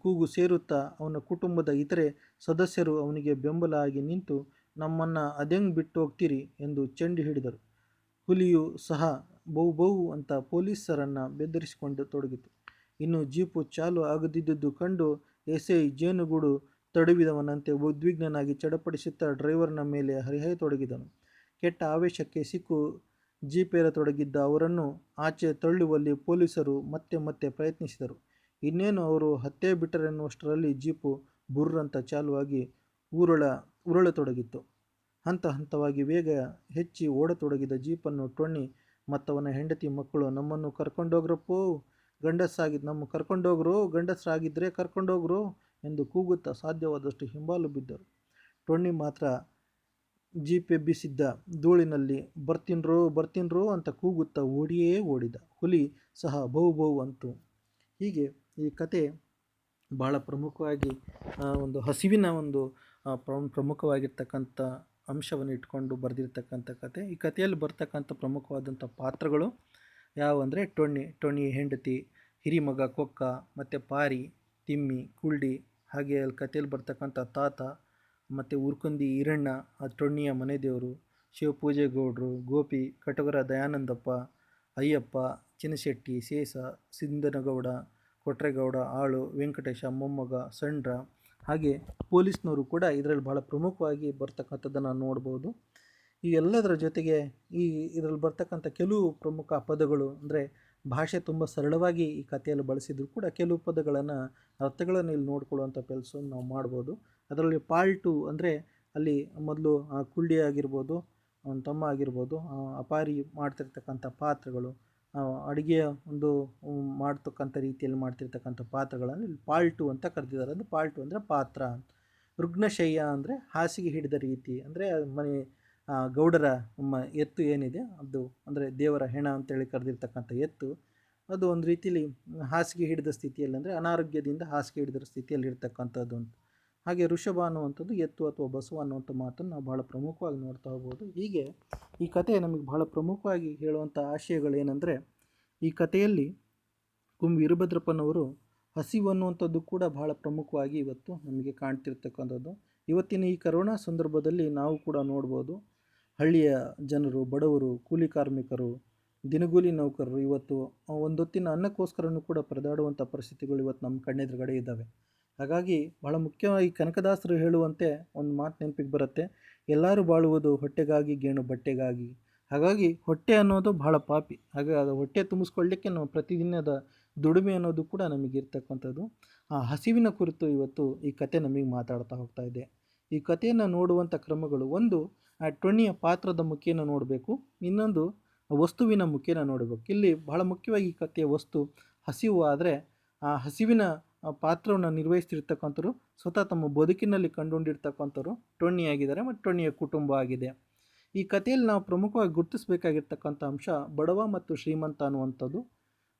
ಕೂಗು ಸೇರುತ್ತಾ ಅವನ ಕುಟುಂಬದ ಇತರೆ ಸದಸ್ಯರು ಅವನಿಗೆ ಬೆಂಬಲ ಆಗಿ ನಿಂತು, ನಮ್ಮನ್ನು ಅದೆಂಗೆ ಬಿಟ್ಟು ಹೋಗ್ತೀರಿ ಎಂದು ಚೆಂಡಿ ಹಿಡಿದರು. ಹುಲಿಯು ಸಹ ಬೌ ಅಂತ ಪೊಲೀಸರನ್ನು ಬೆದರಿಸಿಕೊಂಡು ತೊಡಗಿತು. ಇನ್ನು ಜೀಪು ಚಾಲು ಆಗದಿದ್ದುದು ಕಂಡು ಎಸೆಯ್ ಜೇನುಗೂಡು ತಡುವಿದವನಂತೆ ಉದ್ವಿಗ್ನನಾಗಿ ಚಡಪಡಿಸುತ್ತಾ ಡ್ರೈವರ್ನ ಮೇಲೆ ಹರಿಹಾಯತೊಡಗಿದನು. ಕೆಟ್ಟ ಆವೇಶಕ್ಕೆ ಸಿಕ್ಕು ಜೀಪೇರತೊಡಗಿದ್ದ ಅವರನ್ನು ಆಚೆ ತಳ್ಳುವಲ್ಲಿ ಪೊಲೀಸರು ಮತ್ತೆ ಮತ್ತೆ ಪ್ರಯತ್ನಿಸಿದರು. ಇನ್ನೇನು ಅವರು ಹತ್ತೇ ಬಿಟ್ಟರೆನ್ನುವಷ್ಟರಲ್ಲಿ ಜೀಪು ಬುರ್ರಂತ ಚಾಲುವಾಗಿ ಉರುಳತೊಡಗಿತ್ತು. ಹಂತ ಹಂತವಾಗಿ ವೇಗ ಹೆಚ್ಚಿ ಓಡತೊಡಗಿದ ಜೀಪನ್ನು ಟೊಣ್ಣಿ ಮತ್ತವನ ಹೆಂಡತಿ ಮಕ್ಕಳು ನಮ್ಮನ್ನು ಕರ್ಕೊಂಡೋಗ್ರಪ್ಪೋ, ಗಂಡಸರಾಗಿದ್ದರೆ ಕರ್ಕೊಂಡೋಗ್ರೋ ಎಂದು ಕೂಗುತ್ತಾ ಸಾಧ್ಯವಾದಷ್ಟು ಹಿಂಬಾಲು ಬಿದ್ದರು. ಟೊಣ್ಣಿ ಮಾತ್ರ ಜೀಪೆಬ್ಬಿಸಿದ್ದ ಧೂಳಿನಲ್ಲಿ ಬರ್ತೀನ್ರೋ ಅಂತ ಕೂಗುತ್ತಾ ಓಡಿಯೇ ಓಡಿದ. ಹುಲಿ ಸಹ ಬಹು ಬಹು ಅಂತು. ಹೀಗೆ ಈ ಕತೆ ಭಾಳ ಪ್ರಮುಖವಾಗಿ ಒಂದು ಹಸಿವಿನ ಒಂದು ಪ್ರಮುಖವಾಗಿರ್ತಕ್ಕಂಥ ಅಂಶವನ್ನು ಇಟ್ಕೊಂಡು ಬರೆದಿರ್ತಕ್ಕಂಥ ಕತೆ. ಈ ಕಥೆಯಲ್ಲಿ ಬರ್ತಕ್ಕಂಥ ಪ್ರಮುಖವಾದಂಥ ಪಾತ್ರಗಳು ಯಾವಂದರೆ ಟೊಣ್ಣಿ ಹೆಂಡತಿ, ಹಿರಿಮಗ ಕೊಕ್ಕ, ಮತ್ತು ಪಾರಿ, ತಿಮ್ಮಿ, ಕುಳ್ಳಿ, ಹಾಗೆ ಅಲ್ಲಿ ಕಥೆಯಲ್ಲಿ ಬರ್ತಕ್ಕಂಥ ತಾತ, ಮತ್ತು ಉರ್ಕುಂದಿ ಈರಣ್ಣ, ಆ ಟೊಣ್ಣಿಯ ಮನೆ ದೇವರು, ಶಿವಪೂಜೆ ಗೌಡರು, ಗೋಪಿ, ಕಟಗರ ದಯಾನಂದಪ್ಪ, ಅಯ್ಯಪ್ಪ, ಚಿನಶೆಟ್ಟಿ, ಸೇಸ, ಸಿಂಧನಗೌಡ, ಕೊಟ್ರೇಗೌಡ, ಆಳು, ವೆಂಕಟೇಶ, ಮೊಮ್ಮಗ, ಸಂಡ್ರ, ಹಾಗೆ ಪೊಲೀಸ್ನವರು ಕೂಡ ಇದರಲ್ಲಿ ಭಾಳ ಪ್ರಮುಖವಾಗಿ ಬರ್ತಕ್ಕಂಥದ್ದನ್ನು ನೋಡ್ಬೋದು. ಈ ಎಲ್ಲದರ ಜೊತೆಗೆ ಇದರಲ್ಲಿ ಬರ್ತಕ್ಕಂಥ ಕೆಲವು ಪ್ರಮುಖ ಪದಗಳು, ಅಂದರೆ ಭಾಷೆ ತುಂಬ ಸರಳವಾಗಿ ಈ ಕಥೆಯಲ್ಲಿ ಬಳಸಿದ್ರು ಕೂಡ ಕೆಲವು ಪದಗಳನ್ನು ಅರ್ಥಗಳನ್ನು ಇಲ್ಲಿ ನೋಡ್ಕೊಳ್ಳುವಂಥ ಕೆಲಸವನ್ನು ನಾವು ಮಾಡ್ಬೋದು. ಅದರಲ್ಲಿ ಪಾಲ್ಟು ಅಂದರೆ ಅಲ್ಲಿ ಮೊದಲು ಕುಳ್ಳಿ ಆಗಿರ್ಬೋದು, ಅವನ ತಮ್ಮ ಆಗಿರ್ಬೋದು, ಅಪಾರಿ ಮಾಡ್ತಿರ್ತಕ್ಕಂಥ ಪಾತ್ರಗಳು, ಅಡುಗೆಯ ಒಂದು ಮಾಡ್ತಕ್ಕಂಥ ರೀತಿಯಲ್ಲಿ ಮಾಡ್ತಿರ್ತಕ್ಕಂಥ ಪಾತ್ರಗಳನ್ನು ಇಲ್ಲಿ ಪಾಲ್ಟು ಅಂತ ಕರೆದಿದ್ದಾರೆ. ಅಂದರೆ ಪಾಲ್ಟು ಅಂದರೆ ಪಾತ್ರ. ರುಗ್ನಶಯ್ಯ ಅಂದರೆ ಹಾಸಿಗೆ ಹಿಡಿದ ರೀತಿ, ಅಂದರೆ ಮನೆ ಗೌಡರ ಎತ್ತು ಏನಿದೆ ಅದು, ಅಂದರೆ ದೇವರ ಹೆಣ ಅಂತೇಳಿ ಕರೆದಿರ್ತಕ್ಕಂಥ ಎತ್ತು, ಅದು ಒಂದು ರೀತಿಯಲ್ಲಿ ಹಾಸಿಗೆ ಹಿಡಿದ ಸ್ಥಿತಿಯಲ್ಲಿ, ಅಂದರೆ ಅನಾರೋಗ್ಯದಿಂದ ಹಾಸಿಗೆ ಹಿಡಿದ ಸ್ಥಿತಿಯಲ್ಲಿ ಇರ್ತಕ್ಕಂಥದ್ದು ಅಂತ. ಹಾಗೆ ಋಷಭ ಅನ್ನುವಂಥದ್ದು ಎತ್ತು ಅಥವಾ ಬಸವ ಅನ್ನುವಂಥ ಮಾತನ್ನು ನಾವು ಭಾಳ ಪ್ರಮುಖವಾಗಿ ನೋಡ್ತಾ ಹೋಗ್ಬೋದು. ಹೀಗೆ ಈ ಕಥೆ ನಮಗೆ ಭಾಳ ಪ್ರಮುಖವಾಗಿ ಹೇಳುವಂಥ ಆಶಯಗಳೇನೆಂದರೆ, ಈ ಕಥೆಯಲ್ಲಿ ವೀರಭದ್ರಪ್ಪನವರು ಹಸಿವು ಅನ್ನುವಂಥದ್ದು ಕೂಡ ಬಹಳ ಪ್ರಮುಖವಾಗಿ ಇವತ್ತು ನಮಗೆ ಕಾಣ್ತಿರ್ತಕ್ಕಂಥದ್ದು. ಇವತ್ತಿನ ಈ ಕರೋನಾ ಸಂದರ್ಭದಲ್ಲಿ ನಾವು ಕೂಡ ನೋಡ್ಬೋದು, ಹಳ್ಳಿಯ ಜನರು, ಬಡವರು, ಕೂಲಿ ಕಾರ್ಮಿಕರು, ದಿನಗೂಲಿ ನೌಕರರು ಇವತ್ತು ಒಂದೊತ್ತಿನ ಅನ್ನಕ್ಕೋಸ್ಕರನೂ ಕೂಡ ಪರದಾಡುವಂಥ ಪರಿಸ್ಥಿತಿಗಳು ಇವತ್ತು ನಮ್ಮ ಕಣ್ಣೆದುರುಗಡೆ ಇದ್ದಾವೆ. ಹಾಗಾಗಿ ಭಾಳ ಮುಖ್ಯವಾಗಿ ಕನಕದಾಸರು ಹೇಳುವಂತೆ ಒಂದು ಮಾತು ನೆನಪಿಗೆ ಬರುತ್ತೆ, ಎಲ್ಲರೂ ಬಾಳುವುದು ಹೊಟ್ಟೆಗಾಗಿ ಗೇಣು ಬಟ್ಟೆಗಾಗಿ. ಹಾಗಾಗಿ ಹೊಟ್ಟೆ ಅನ್ನೋದು ಭಾಳ ಪಾಪಿ. ಹಾಗೆ ಅದು ಹೊಟ್ಟೆ ತುಂಬಿಸ್ಕೊಳ್ಳಿಕ್ಕೆ ನಾವು ಪ್ರತಿದಿನದ ದುಡಿಮೆ ಅನ್ನೋದು ಕೂಡ ನಮಗಿರ್ತಕ್ಕಂಥದ್ದು. ಆ ಹಸಿವಿನ ಕುರಿತು ಇವತ್ತು ಈ ಕತೆ ನಮಗೆ ಮಾತಾಡ್ತಾ ಹೋಗ್ತಾ ಇದೆ. ಈ ಕಥೆಯನ್ನು ನೋಡುವಂಥ ಕ್ರಮಗಳು, ಒಂದು ಆ ಟೊಣ್ಣಿಯ ಪಾತ್ರದ ಮುಖೇನ ನೋಡಬೇಕು, ಇನ್ನೊಂದು ವಸ್ತುವಿನ ಮುಖೇನ ನೋಡಬೇಕು. ಇಲ್ಲಿ ಬಹಳ ಮುಖ್ಯವಾಗಿ ಈ ಕಥೆಯ ವಸ್ತು ಹಸಿವು ಆದರೆ, ಆ ಹಸಿವಿನ ಪಾತ್ರವನ್ನು ನಿರ್ವಹಿಸ್ತಿರ್ತಕ್ಕಂಥವ್ರು ಸ್ವತಃ ತಮ್ಮ ಬದುಕಿನಲ್ಲಿ ಕಂಡುಕೊಂಡಿರ್ತಕ್ಕಂಥವ್ರು ಟೊಣ್ಣಿಯಾಗಿದ್ದಾರೆ ಮತ್ತು ಟೊಣ್ಣಿಯ ಕುಟುಂಬ ಆಗಿದೆ. ಈ ಕಥೆಯಲ್ಲಿ ನಾವು ಪ್ರಮುಖವಾಗಿ ಗುರುತಿಸಬೇಕಾಗಿರ್ತಕ್ಕಂಥ ಅಂಶ ಬಡವ ಮತ್ತು ಶ್ರೀಮಂತ ಅನ್ನುವಂಥದ್ದು.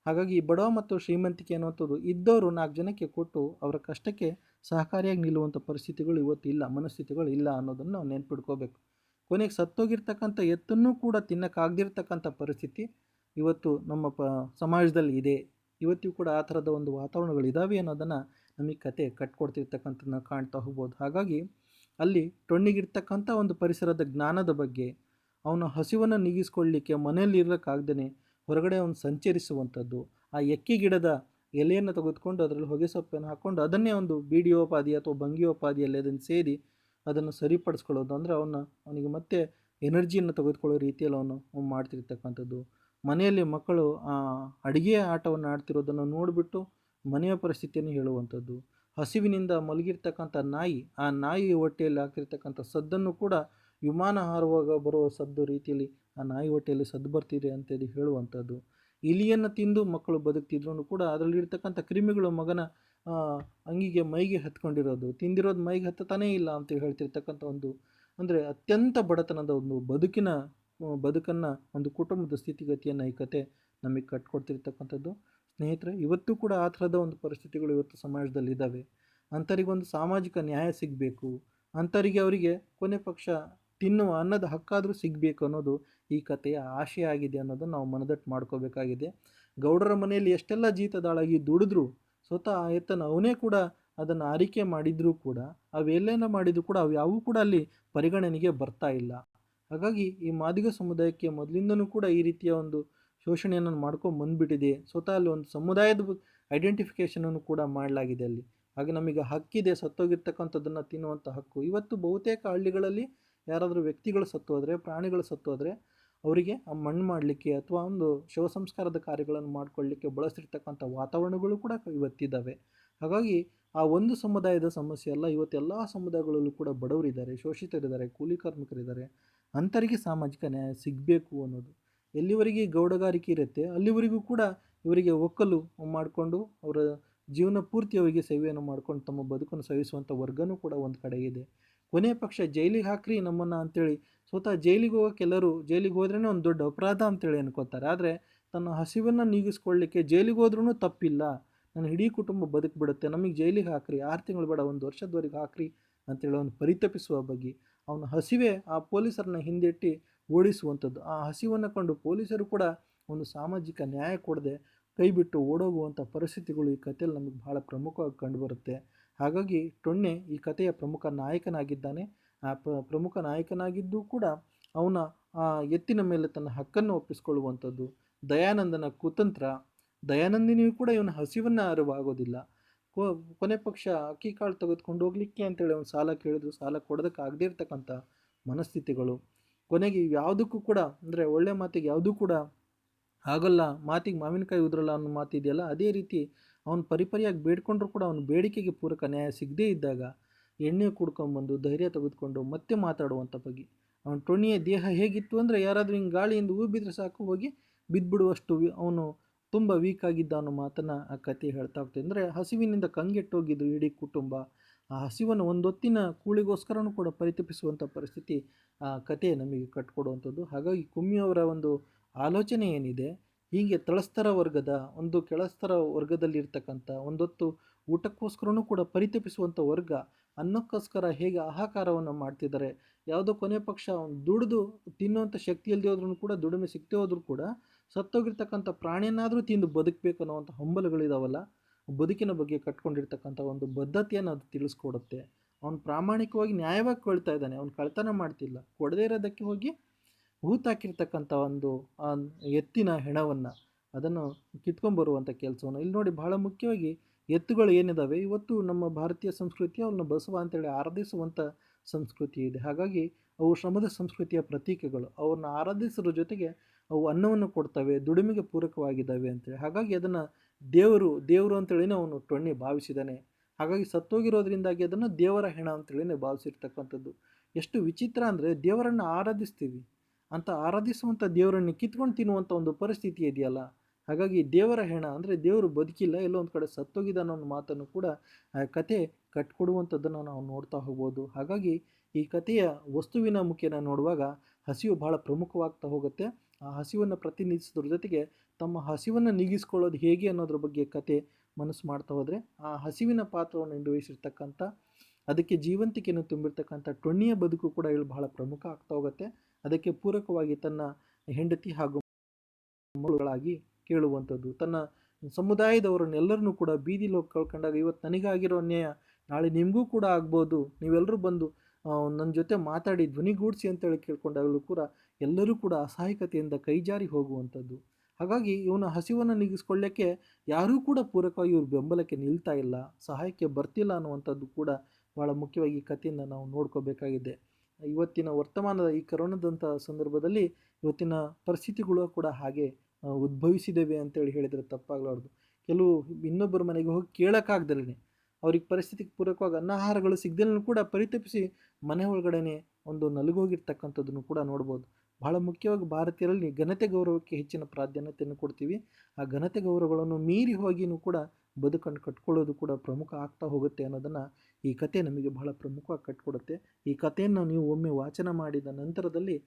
ಹಾಗಾಗಿ ಈ ಬಡವ ಮತ್ತು ಶ್ರೀಮಂತಿಕೆ ಅನ್ನುವಂಥದ್ದು ಇದ್ದವರು 4 ಜನಕ್ಕೆ ಕೊಟ್ಟು ಅವರ ಕಷ್ಟಕ್ಕೆ ಸಹಕಾರಿಯಾಗಿ ನಿಲ್ಲುವಂಥ ಪರಿಸ್ಥಿತಿಗಳು ಇವತ್ತು ಇಲ್ಲ, ಮನಸ್ಥಿತಿಗಳು ಇಲ್ಲ ಅನ್ನೋದನ್ನು ನಾವು ನೆನ್ಪಿಟ್ಕೋಬೇಕು. ಕೊನೆಗೆ ಸತ್ತೋಗಿರ್ತಕ್ಕಂಥ ಎತ್ತನ್ನೂ ಕೂಡ ತಿನ್ನೋಕ್ಕಾಗದಿರ್ತಕ್ಕಂಥ ಪರಿಸ್ಥಿತಿ ಇವತ್ತು ನಮ್ಮ ಸಮಾಜದಲ್ಲಿ ಇದೆ. ಇವತ್ತಿಗೂ ಕೂಡ ಆ ಥರದ ಒಂದು ವಾತಾವರಣಗಳಿದ್ದಾವೆ ಅನ್ನೋದನ್ನು ನಮಗೆ ಕತೆ ಕಟ್ಕೊಡ್ತಿರ್ತಕ್ಕಂಥದ್ದನ್ನ ಕಾಣ್ತಾ ಹೋಗ್ಬೋದು. ಹಾಗಾಗಿ ಅಲ್ಲಿ ಟೊಣ್ಣಿಗಿರ್ತಕ್ಕಂಥ ಒಂದು ಪರಿಸರದ ಜ್ಞಾನದ ಬಗ್ಗೆ, ಅವನ ಹಸಿವನ್ನು ನೀಗಿಸ್ಕೊಳ್ಳಿಕ್ಕೆ ಮನೆಯಲ್ಲಿ ಇರೋಕ್ಕಾಗ್ದೇ ಹೊರಗಡೆ ಅವನು ಸಂಚರಿಸುವಂಥದ್ದು, ಆ ಎಕ್ಕಿ ಗಿಡದ ಎಲೆಯನ್ನು ತೆಗೆದುಕೊಂಡು ಅದರಲ್ಲಿ ಹೊಗೆ ಸೊಪ್ಪನ್ನು ಹಾಕ್ಕೊಂಡು ಅದನ್ನೇ ಒಂದು ಬೀಡಿಯೋಪಾದಿ ಅಥವಾ ಭಂಗಿಯೋಪಾದಿಯಲ್ಲಿ ಅದನ್ನು ಸೇರಿ ಅದನ್ನು ಸರಿಪಡಿಸ್ಕೊಳ್ಳೋದು, ಅಂದರೆ ಅವನಿಗೆ ಮತ್ತೆ ಎನರ್ಜಿಯನ್ನು ತೆಗೆದುಕೊಳ್ಳೋ ರೀತಿಯಲ್ಲಿ ಅವನು ಮಾಡ್ತಿರ್ತಕ್ಕಂಥದ್ದು. ಮನೆಯಲ್ಲಿ ಮಕ್ಕಳು ಅಡುಗೆಯ ಆಟವನ್ನು ಆಡ್ತಿರೋದನ್ನು ನೋಡಿಬಿಟ್ಟು ಮನೆಯ ಪರಿಸ್ಥಿತಿಯನ್ನು ಹೇಳುವಂಥದ್ದು. ಹಸಿವಿನಿಂದ ಮಲಗಿರ್ತಕ್ಕಂಥ ನಾಯಿ, ಆ ನಾಯಿ ಹೊಟ್ಟೆಯಲ್ಲಿ ಹಾಕಿರ್ತಕ್ಕಂಥ ಸದ್ದನ್ನು ಕೂಡ ವಿಮಾನ ಹಾರುವಾಗ ಬರುವ ಸದ್ದು ರೀತಿಯಲ್ಲಿ ಆ ನಾಯಿ ಹೊಟ್ಟೆಯಲ್ಲಿ ಸದ್ದು ಬರ್ತಿದೆ ಅಂತೇಳಿ ಹೇಳುವಂಥದ್ದು. ಇಲಿಯನ್ನು ತಿಂದು ಮಕ್ಕಳು ಬದುಕ್ತಿದ್ರು ಕೂಡ ಅದರಲ್ಲಿರ್ತಕ್ಕಂಥ ಕ್ರಿಮಿಗಳು ಮಗನ ಅಂಗಿಗೆ ಮೈಗೆ ಹತ್ಕೊಂಡಿರೋದು, ತಿಂದಿರೋದು ಮೈಗೆ ಹತ್ತತಾನೇ ಇಲ್ಲ ಅಂತ ಹೇಳ್ತಿರ್ತಕ್ಕಂಥ ಒಂದು, ಅಂದರೆ ಅತ್ಯಂತ ಬಡತನದ ಒಂದು ಬದುಕನ್ನು ಒಂದು ಕುಟುಂಬದ ಸ್ಥಿತಿಗತಿಯನ್ನು ಈ ಕತೆ ನಮಗೆ ಕಟ್ಕೊಡ್ತಿರ್ತಕ್ಕಂಥದ್ದು. ಸ್ನೇಹಿತರೆ, ಇವತ್ತು ಕೂಡ ಆ ಥರದ ಒಂದು ಪರಿಸ್ಥಿತಿಗಳು ಇವತ್ತು ಸಮಾಜದಲ್ಲಿ ಇದ್ದಾವೆ. ಅಂಥವರಿಗೊಂದು ಸಾಮಾಜಿಕ ನ್ಯಾಯ ಸಿಗಬೇಕು, ಅಂಥವರಿಗೆ ಅವರಿಗೆ ಕೊನೆ ಪಕ್ಷ ತಿನ್ನುವ ಅನ್ನದ ಹಕ್ಕಾದರೂ ಸಿಗಬೇಕು ಅನ್ನೋದು ಈ ಕಥೆಯ ಆಶಯ ಆಗಿದೆ ಅನ್ನೋದನ್ನು ನಾವು ಮನದಟ್ಟು ಮಾಡ್ಕೋಬೇಕಾಗಿದೆ. ಗೌಡರ ಮನೆಯಲ್ಲಿ ಎಷ್ಟೆಲ್ಲ ಜೀತದಾಳಾಗಿ ದುಡಿದ್ರು ಸ್ವತಃ ಆ ಎತ್ತನ್ನು ಅವನೇ ಕೂಡ ಅದನ್ನು ಆರೈಕೆ ಮಾಡಿದರೂ ಕೂಡ, ಅವೆಲ್ಲೇನ ಮಾಡಿದರೂ ಕೂಡ ಅವು ಯಾವೂ ಕೂಡ ಅಲ್ಲಿ ಪರಿಗಣನೆಗೆ ಬರ್ತಾ ಇಲ್ಲ. ಹಾಗಾಗಿ ಈ ಮಾದಿಗ ಸಮುದಾಯಕ್ಕೆ ಮೊದಲಿಂದನೂ ಕೂಡ ಈ ರೀತಿಯ ಒಂದು ಶೋಷಣೆಯನ್ನು ಮಾಡ್ಕೊಂಡು ಬಂದುಬಿಟ್ಟಿದೆ. ಸ್ವತಃ ಅಲ್ಲಿ ಒಂದು ಸಮುದಾಯದ ಐಡೆಂಟಿಫಿಕೇಷನನ್ನು ಕೂಡ ಮಾಡಲಾಗಿದೆ ಅಲ್ಲಿ. ಹಾಗೆ ನಮಗೆ ಹಕ್ಕಿದೆ ಸತ್ತೋಗಿರ್ತಕ್ಕಂಥದ್ದನ್ನು ತಿನ್ನುವಂಥ ಹಕ್ಕು. ಇವತ್ತು ಬಹುತೇಕ ಹಳ್ಳಿಗಳಲ್ಲಿ ಯಾರಾದರೂ ವ್ಯಕ್ತಿಗಳು ಸತ್ತು ಹೋದರೆ, ಪ್ರಾಣಿಗಳು ಸತ್ತು ಹೋದರೆ ಅವರಿಗೆ ಆ ಮಣ್ಣು ಮಾಡಲಿಕ್ಕೆ ಅಥವಾ ಒಂದು ಶವ ಸಂಸ್ಕಾರದ ಕಾರ್ಯಗಳನ್ನು ಮಾಡಿಕೊಳ್ಳಿಕ್ಕೆ ಬಳಸಿರ್ತಕ್ಕಂಥ ವಾತಾವರಣಗಳು ಕೂಡ ಇವತ್ತಿದ್ದಾವೆ. ಹಾಗಾಗಿ ಆ ಒಂದು ಸಮುದಾಯದ ಸಮಸ್ಯೆ ಅಲ್ಲ, ಇವತ್ತೆಲ್ಲ ಸಮುದಾಯಗಳಲ್ಲೂ ಕೂಡ ಬಡವರಿದ್ದಾರೆ, ಶೋಷಿತರಿದ್ದಾರೆ, ಕೂಲಿ ಕಾರ್ಮಿಕರಿದ್ದಾರೆ. ಅಂಥವರಿಗೆ ಸಾಮಾಜಿಕ ನ್ಯಾಯ ಸಿಗಬೇಕು ಅನ್ನೋದು. ಎಲ್ಲಿವರೆಗೆ ಗೌಡಗಾರಿಕೆ ಇರುತ್ತೆ ಅಲ್ಲಿವರೆಗೂ ಕೂಡ ಇವರಿಗೆ ಒಕ್ಕಲು ಮಾಡಿಕೊಂಡು ಅವರ ಜೀವನ ಪೂರ್ತಿ ಅವರಿಗೆ ಸೇವೆಯನ್ನು ಮಾಡ್ಕೊಂಡು ತಮ್ಮ ಬದುಕನ್ನು ಸವಿಸುವಂಥ ವರ್ಗನೂ ಕೂಡ ಒಂದು ಕಡೆ ಇದೆ. ಕೊನೆಯ ಪಕ್ಷ ಜೈಲಿಗೆ ಹಾಕ್ರಿ ನಮ್ಮನ್ನು ಅಂತೇಳಿ ಸ್ವತಃ ಜೈಲಿಗೆ ಹೋಗೋಕೆ ಎಲ್ಲರೂ ಜೈಲಿಗೆ ಹೋದ್ರೇ ಒಂದು ದೊಡ್ಡ ಅಪರಾಧ ಅಂತೇಳಿ ಅನ್ಕೋತಾರೆ. ಆದರೆ ತನ್ನ ಹಸಿವನ್ನು ನೀಗಿಸ್ಕೊಳ್ಳಿಕ್ಕೆ ಜೈಲಿಗೆ ಹೋದ್ರೂ ತಪ್ಪಿಲ್ಲ, ನನ್ನ ಇಡೀ ಕುಟುಂಬ ಬದುಕಿಬಿಡುತ್ತೆ, ನಮಗೆ ಜೈಲಿಗೆ ಹಾಕ್ರಿ, 6 ತಿಂಗಳು ಬೇಡ 1 ವರ್ಷದವರೆಗೆ ಹಾಕ್ರಿ ಅಂತೇಳಿ ಅವನು ಪರಿತಪಿಸುವ ಬಗ್ಗೆ, ಅವನ ಹಸಿವೆ ಆ ಪೊಲೀಸರನ್ನ ಹಿಂದಿಟ್ಟು ಓಡಿಸುವಂಥದ್ದು. ಆ ಹಸಿವನ್ನು ಕಂಡು ಪೊಲೀಸರು ಕೂಡ ಒಂದು ಸಾಮಾಜಿಕ ನ್ಯಾಯ ಕೊಡದೆ ಕೈ ಬಿಟ್ಟು ಓಡೋಗುವಂಥ ಪರಿಸ್ಥಿತಿಗಳು ಈ ಕಥೆಯಲ್ಲಿ ನಮಗೆ ಬಹಳ ಪ್ರಮುಖವಾಗಿ ಕಂಡುಬರುತ್ತೆ. ಹಾಗಾಗಿ ಟೊಣ್ಣೆ ಈ ಕಥೆಯ ಪ್ರಮುಖ ನಾಯಕನಾಗಿದ್ದಾನೆ. ಆ ಪ್ರಮುಖ ನಾಯಕನಾಗಿದ್ದು ಕೂಡ ಅವನ ಆ ಎತ್ತಿನ ಮೇಲೆ ತನ್ನ ಹಕ್ಕನ್ನು ಒಪ್ಪಿಸ್ಕೊಳ್ಳುವಂಥದ್ದು. ದಯಾನಂದನ ಕುತಂತ್ರ, ದಯಾನಂದಿನಿಯೂ ಕೂಡ ಇವನ ಹಸಿವನ್ನು ಅರಿವಾಗೋದಿಲ್ಲ. ಕೊನೆ ಪಕ್ಷ ಅಕ್ಕಿ ಕಾಳು ತೆಗೆದುಕೊಂಡು ಹೋಗ್ಲಿಕ್ಕೆ ಅಂತೇಳಿ ಅವನು ಸಾಲ ಕೇಳಿದ್ರು, ಸಾಲ ಕೊಡೋದಕ್ಕೆ ಆಗದೇ ಇರ್ತಕ್ಕಂಥ ಮನಸ್ಥಿತಿಗಳು. ಕೊನೆಗೆ ಯಾವುದಕ್ಕೂ ಕೂಡ ಅಂದರೆ ಒಳ್ಳೆ ಮಾತಿಗೆ ಯಾವುದೂ ಕೂಡ ಆಗಲ್ಲ, ಮಾತಿಗೆ ಮಾವಿನಕಾಯಿ ಉದ್ರಲ್ಲ ಅನ್ನೋ ಮಾತಿದೆಯಲ್ಲ, ಅದೇ ರೀತಿ ಅವನು ಪರಿಪರಿಯಾಗಿ ಬೇಡ್ಕೊಂಡ್ರೂ ಕೂಡ ಅವನ ಬೇಡಿಕೆಗೆ ಪೂರಕ ನ್ಯಾಯ ಸಿಗದೇ ಇದ್ದಾಗ ಎಣ್ಣೆ ಕುಡ್ಕೊಂಬಂದು ಧೈರ್ಯ ತೆಗೆದುಕೊಂಡು ಮತ್ತೆ ಮಾತಾಡುವಂಥ ಬಗ್ಗೆ. ಅವನ ಟೊಣ್ಣಿಯ ದೇಹ ಹೇಗಿತ್ತು ಅಂದರೆ ಯಾರಾದರೂ ಹಿಂಗೆ ಗಾಳಿಯಿಂದ ಹೂ ಬಿದ್ದರೆ ಸಾಕು ಹೋಗಿ ಬಿದ್ದುಬಿಡುವಷ್ಟು ಅವನು ತುಂಬ ವೀಕ್ ಆಗಿದ್ದ ಅನ್ನೋ ಮಾತನ್ನು ಆ ಕತೆ ಹೇಳ್ತಾ ಹೋಗ್ತದೆ. ಅಂದರೆ ಹಸಿವಿನಿಂದ ಕಂಗೆಟ್ಟೋಗಿದ್ದು ಇಡೀ ಕುಟುಂಬ. ಆ ಹಸಿವನ್ನು ಒಂದೊತ್ತಿನ ಕೂಳಿಗೋಸ್ಕರನೂ ಕೂಡ ಪರಿತಪಿಸುವಂಥ ಪರಿಸ್ಥಿತಿ ಆ ಕತೆ ನಮಗೆ ಕಟ್ಕೊಡುವಂಥದ್ದು. ಹಾಗಾಗಿ ಕುಮ್ಮಿಯವರ ಒಂದು ಆಲೋಚನೆ ಏನಿದೆ, ಹೀಗೆ ತಳಸ್ತರ ವರ್ಗದ ಒಂದು ಕೆಳಸ್ತರ ವರ್ಗದಲ್ಲಿರ್ತಕ್ಕಂಥ ಒಂದೊತ್ತು ಊಟಕ್ಕೋಸ್ಕರನೂ ಕೂಡ ಪರಿತಪಿಸುವಂಥ ವರ್ಗ ಅನ್ನಕ್ಕೋಸ್ಕರ ಹೇಗೆ ಆಹಾಕಾರವನ್ನು ಮಾಡ್ತಿದ್ದಾರೆ. ಯಾವುದೋ ಕೊನೆ ಪಕ್ಷ ದುಡಿದು ತಿನ್ನುವಂಥ ಶಕ್ತಿ ಇಲ್ಲದೆ ಹೋದ್ರೂ ಕೂಡ, ದುಡಿಮೆ ಸಿಗದೆ ಹೋದ್ರೂ ಕೂಡ ಸತ್ತೋಗಿರ್ತಕ್ಕಂಥ ಪ್ರಾಣಿಯನ್ನಾದರೂ ತಿಂದು ಬದುಕಬೇಕು ಅನ್ನೋವಂಥ ಹಂಬಲಗಳಿದಾವಲ್ಲ, ಬದುಕಿನ ಬಗ್ಗೆ ಕಟ್ಕೊಂಡಿರ್ತಕ್ಕಂಥ ಒಂದು ಬದ್ಧತೆಯನ್ನು ಅದು ತಿಳಿಸ್ಕೊಡುತ್ತೆ. ಅವನು ಪ್ರಾಮಾಣಿಕವಾಗಿ ನ್ಯಾಯವಾಗಿ ಕೊಳ್ತಾ ಇದ್ದಾನೆ, ಅವನು ಕಳ್ತನ ಮಾಡ್ತಿಲ್ಲ. ಕೊಡದೇ ಇರೋದಕ್ಕೆ ಹೋಗಿ ಹೂತಾಕಿರ್ತಕ್ಕಂಥ ಒಂದು ಎತ್ತಿನ ಹೆಣವನ್ನು ಅದನ್ನು ಕಿತ್ಕೊಂಡ್ಬರುವಂಥ ಕೆಲಸವನ್ನು ಇಲ್ಲಿ ನೋಡಿ. ಬಹಳ ಮುಖ್ಯವಾಗಿ ಎತ್ತುಗಳು ಏನಿದ್ದಾವೆ ಇವತ್ತು ನಮ್ಮ ಭಾರತೀಯ ಸಂಸ್ಕೃತಿ ಅವನ್ನ ಬಸವ ಅಂತೇಳಿ ಆರಾಧಿಸುವಂಥ ಸಂಸ್ಕೃತಿ ಇದೆ. ಹಾಗಾಗಿ ಅವು ಶ್ರಮದ ಸಂಸ್ಕೃತಿಯ ಪ್ರತೀಕಗಳು. ಅವ್ರನ್ನ ಆರಾಧಿಸೋದ್ರ ಜೊತೆಗೆ ಅವು ಅನ್ನವನ್ನು ಕೊಡ್ತವೆ, ದುಡಿಮೆಗೆ ಪೂರಕವಾಗಿದ್ದಾವೆ ಅಂತೇಳಿ. ಹಾಗಾಗಿ ಅದನ್ನು ದೇವರು ಅಂತೇಳಿನೇ ಅವನು ಟೊಣ್ಣೆ ಭಾವಿಸಿದ್ದಾನೆ. ಹಾಗಾಗಿ ಸತ್ತೋಗಿರೋದ್ರಿಂದಾಗಿ ಅದನ್ನು ದೇವರ ಹೆಣ ಅಂತೇಳಿನೇ ಭಾವಿಸಿರ್ತಕ್ಕಂಥದ್ದು. ಎಷ್ಟು ವಿಚಿತ್ರ ಅಂದರೆ ದೇವರನ್ನು ಆರಾಧಿಸ್ತೀವಿ ಅಂತ ಆರಾಧಿಸುವಂಥ ದೇವರನ್ನು ಕಿತ್ಕೊಂಡು ತಿನ್ನುವಂಥ ಒಂದು ಪರಿಸ್ಥಿತಿ ಇದೆಯಲ್ಲ. ಹಾಗಾಗಿ ದೇವರ ಹೆಣ ಅಂದರೆ ದೇವರು ಬದುಕಿಲ್ಲ, ಎಲ್ಲೋ ಒಂದು ಕಡೆ ಸತ್ತೋಗಿದ್ದಾನೋ ಅನ್ನೋ ಮಾತನ್ನು ಕೂಡ ಆ ಕತೆ ಕಟ್ಕೊಡುವಂಥದ್ದನ್ನು ನಾವು ನೋಡ್ತಾ ಹೋಗ್ಬೋದು. ಹಾಗಾಗಿ ಈ ಕಥೆಯ ವಸ್ತುವಿನ ಮುಖೇನ ನೋಡುವಾಗ ಹಸಿವು ಭಾಳ ಪ್ರಮುಖವಾಗ್ತಾ ಹೋಗುತ್ತೆ. ಆ ಹಸಿವನ್ನು ಪ್ರತಿನಿಧಿಸೋದ್ರ ಜೊತೆಗೆ ತಮ್ಮ ಹಸಿವನ್ನು ನೀಗಿಸ್ಕೊಳ್ಳೋದು ಹೇಗೆ ಅನ್ನೋದ್ರ ಬಗ್ಗೆ ಕತೆ ಮನಸ್ಸು ಮಾಡ್ತಾ ಹೋದರೆ ಆ ಹಸಿವಿನ ಪಾತ್ರವನ್ನು ನಿರ್ವಹಿಸಿರ್ತಕ್ಕಂಥ, ಅದಕ್ಕೆ ಜೀವಂತಿಕೆಯನ್ನು ತುಂಬಿರ್ತಕ್ಕಂಥ ಟೊಣ್ಣಿಯ ಬದುಕು ಕೂಡ ಇಲ್ಲಿ ಬಹಳ ಪ್ರಮುಖ ಆಗ್ತಾ ಹೋಗುತ್ತೆ. ಅದಕ್ಕೆ ಪೂರಕವಾಗಿ ತನ್ನ ಹೆಂಡತಿ ಹಾಗೂ ಮಕ್ಕಳುಗಳಾಗಿ ಕೇಳುವಂಥದ್ದು, ತನ್ನ ಸಮುದಾಯದವರನ್ನೆಲ್ಲರನ್ನೂ ಕೂಡ ಬೀದಿಲಿ ಹೋಗಿ ಕಳ್ಕೊಂಡಾಗ ಇವತ್ತು ನನಗಾಗಿರೋ ಅನ್ಯಾಯ ನಾಳೆ ನಿಮಗೂ ಕೂಡ ಆಗ್ಬೋದು, ನೀವೆಲ್ಲರೂ ಬಂದು ನನ್ನ ಜೊತೆ ಮಾತಾಡಿ ಧ್ವನಿಗೂಡಿಸಿ ಅಂತೇಳಿ ಕೇಳ್ಕೊಂಡಾಗಲೂ ಕೂಡ ಎಲ್ಲರೂ ಕೂಡ ಅಸಹಾಯಕತೆಯಿಂದ ಕೈಜಾರಿ ಹೋಗುವಂಥದ್ದು. ಹಾಗಾಗಿ ಇವನ ಹಸಿವನ್ನು ನೀಗಿಸ್ಕೊಳ್ಳೋಕ್ಕೆ ಯಾರೂ ಕೂಡ ಪೂರಕವಾಗಿ ಇವ್ರ ಬೆಂಬಲಕ್ಕೆ ನಿಲ್ತಾ ಇಲ್ಲ, ಸಹಾಯಕ್ಕೆ ಬರ್ತಿಲ್ಲ ಅನ್ನುವಂಥದ್ದು ಕೂಡ ಭಾಳ ಮುಖ್ಯವಾಗಿ ಈ ಕಥೆಯಿಂದ ನಾವು ನೋಡ್ಕೋಬೇಕಾಗಿದೆ. ಇವತ್ತಿನ ವರ್ತಮಾನದ ಈ ಕರೋನಾದಂಥ ಸಂದರ್ಭದಲ್ಲಿ ಇವತ್ತಿನ ಪರಿಸ್ಥಿತಿಗಳು ಕೂಡ ಹಾಗೆ ಉದ್ಭವಿಸಿದ್ದೇವೆ ಅಂತೇಳಿ ಹೇಳಿದರೆ ತಪ್ಪಾಗಲಾರ್ದು. ಕೆಲವು ಇನ್ನೊಬ್ಬರ ಮನೆಗೆ ಹೋಗಿ ಕೇಳೋಕ್ಕಾಗ್ದಲೇ ಅವ್ರಿಗೆ ಪರಿಸ್ಥಿತಿಗೆ ಪೂರಕವಾಗಿ ಅನ್ನಾಹಾರಗಳು ಸಿಗದಲ್ಲೂ ಕೂಡ ಪರಿತಪಿಸಿ ಮನೆ ಒಳಗಡೆನೆ ಒಂದು ನಲುಗೋಗಿರ್ತಕ್ಕಂಥದ್ದನ್ನು ಕೂಡ ನೋಡ್ಬೋದು. ಬಹಳ ಮುಖ್ಯವಾಗಿ ಭಾರತೀಯರಲ್ಲಿ ಘನತೆ ಗೌರವಕ್ಕೆ ಹೆಚ್ಚಿನ ಪ್ರಾಧಾನ್ಯತೆಯನ್ನು ಕೊಡ್ತೀವಿ. ಆ ಘನತೆ ಗೌರವಗಳನ್ನು ಮೀರಿ ಹೋಗಿನೂ ಕೂಡ ಬದುಕನ್ನು ಕಟ್ಕೊಳ್ಳೋದು ಕೂಡ ಪ್ರಮುಖ ಆಗ್ತಾ ಹೋಗುತ್ತೆ ಅನ್ನೋದನ್ನು ಈ ಕತೆ ನಮಗೆ ಬಹಳ ಪ್ರಮುಖವಾಗಿ ಕಟ್ಕೊಡುತ್ತೆ. ಈ ಕಥೆಯನ್ನು ನೀವು ಒಮ್ಮೆ ವಾಚನ ಮಾಡಿದ ನಂತರದಲ್ಲಿ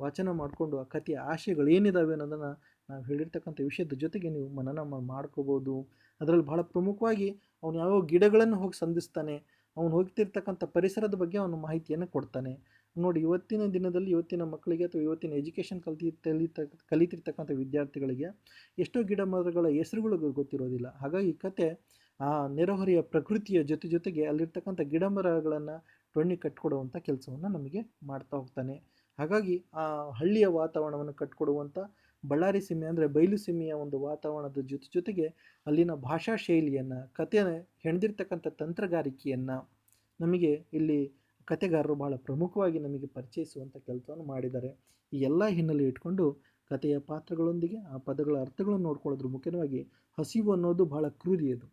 ವಾಚನ ಮಾಡಿಕೊಂಡು ಆ ಕಥೆಯ ಆಶಯಗಳೇನಿದ್ದಾವೆ ಅನ್ನೋದನ್ನು ನಾವು ಹೇಳಿರ್ತಕ್ಕಂಥ ವಿಷಯದ ಜೊತೆಗೆ ನೀವು ಮನನ ಮಾಡ್ಕೋಬೋದು. ಅದರಲ್ಲಿ ಬಹಳ ಪ್ರಮುಖವಾಗಿ ಅವನು ಯಾವ ಗಿಡಗಳನ್ನು ಹೋಗಿ ಸಂಧಿಸ್ತಾನೆ, ಅವನು ಹೋಗ್ತಿರ್ತಕ್ಕಂಥ ಪರಿಸರದ ಬಗ್ಗೆ ಅವನು ಮಾಹಿತಿಯನ್ನು ಕೊಡ್ತಾನೆ. ನೋಡಿ, ಇವತ್ತಿನ ದಿನದಲ್ಲಿ ಇವತ್ತಿನ ಮಕ್ಕಳಿಗೆ ಅಥವಾ ಇವತ್ತಿನ ಎಜುಕೇಷನ್ ಕಲಿತಿರ್ತಕ್ಕಂಥ ವಿದ್ಯಾರ್ಥಿಗಳಿಗೆ ಎಷ್ಟೋ ಗಿಡ ಮರಗಳ ಹೆಸರುಗಳು ಗೊತ್ತಿರೋದಿಲ್ಲ. ಹಾಗಾಗಿ ಈ ಕತೆ ಆ ನೆರೆಹೊರೆಯ ಪ್ರಕೃತಿಯ ಜೊತೆಗೆ ಅಲ್ಲಿರ್ತಕ್ಕಂಥ ಗಿಡ ಮರಗಳನ್ನು ಟೊಣ್ಣಿ ಕಟ್ಕೊಡುವಂಥ ಕೆಲಸವನ್ನು ನಮಗೆ ಮಾಡ್ತಾ ಹೋಗ್ತಾನೆ. ಹಾಗಾಗಿ ಆ ಹಳ್ಳಿಯ ವಾತಾವರಣವನ್ನು ಕಟ್ಕೊಡುವಂಥ ಬಳ್ಳಾರಿ ಸೀಮೆ ಅಂದರೆ ಬಯಲು ಸೀಮೆಯ ಒಂದು ವಾತಾವರಣದ ಜೊತೆಗೆ ಅಲ್ಲಿನ ಭಾಷಾ ಶೈಲಿಯನ್ನು, ಕತೆ ಹೆಣೆದಿರ್ತಕ್ಕಂಥ ತಂತ್ರಗಾರಿಕೆಯನ್ನು ನಮಗೆ ಇಲ್ಲಿ ಕತೆಗಾರರು ಭಾಳ ಪ್ರಮುಖವಾಗಿ ನಮಗೆ ಪರಿಚಯಿಸುವಂಥ ಕೆಲಸವನ್ನು ಮಾಡಿದ್ದಾರೆ. ಈ ಎಲ್ಲ ಹಿನ್ನೆಲೆ ಇಟ್ಕೊಂಡು ಕಥೆಯ ಪಾತ್ರಗಳೊಂದಿಗೆ ಆ ಪದಗಳ ಅರ್ಥಗಳನ್ನು ನೋಡ್ಕೊಳ್ಳೋದ್ರ ಮುಖ್ಯವಾಗಿ ಹಸಿವು ಅನ್ನೋದು ಭಾಳ ಕ್ರೂರಿ ಅದು.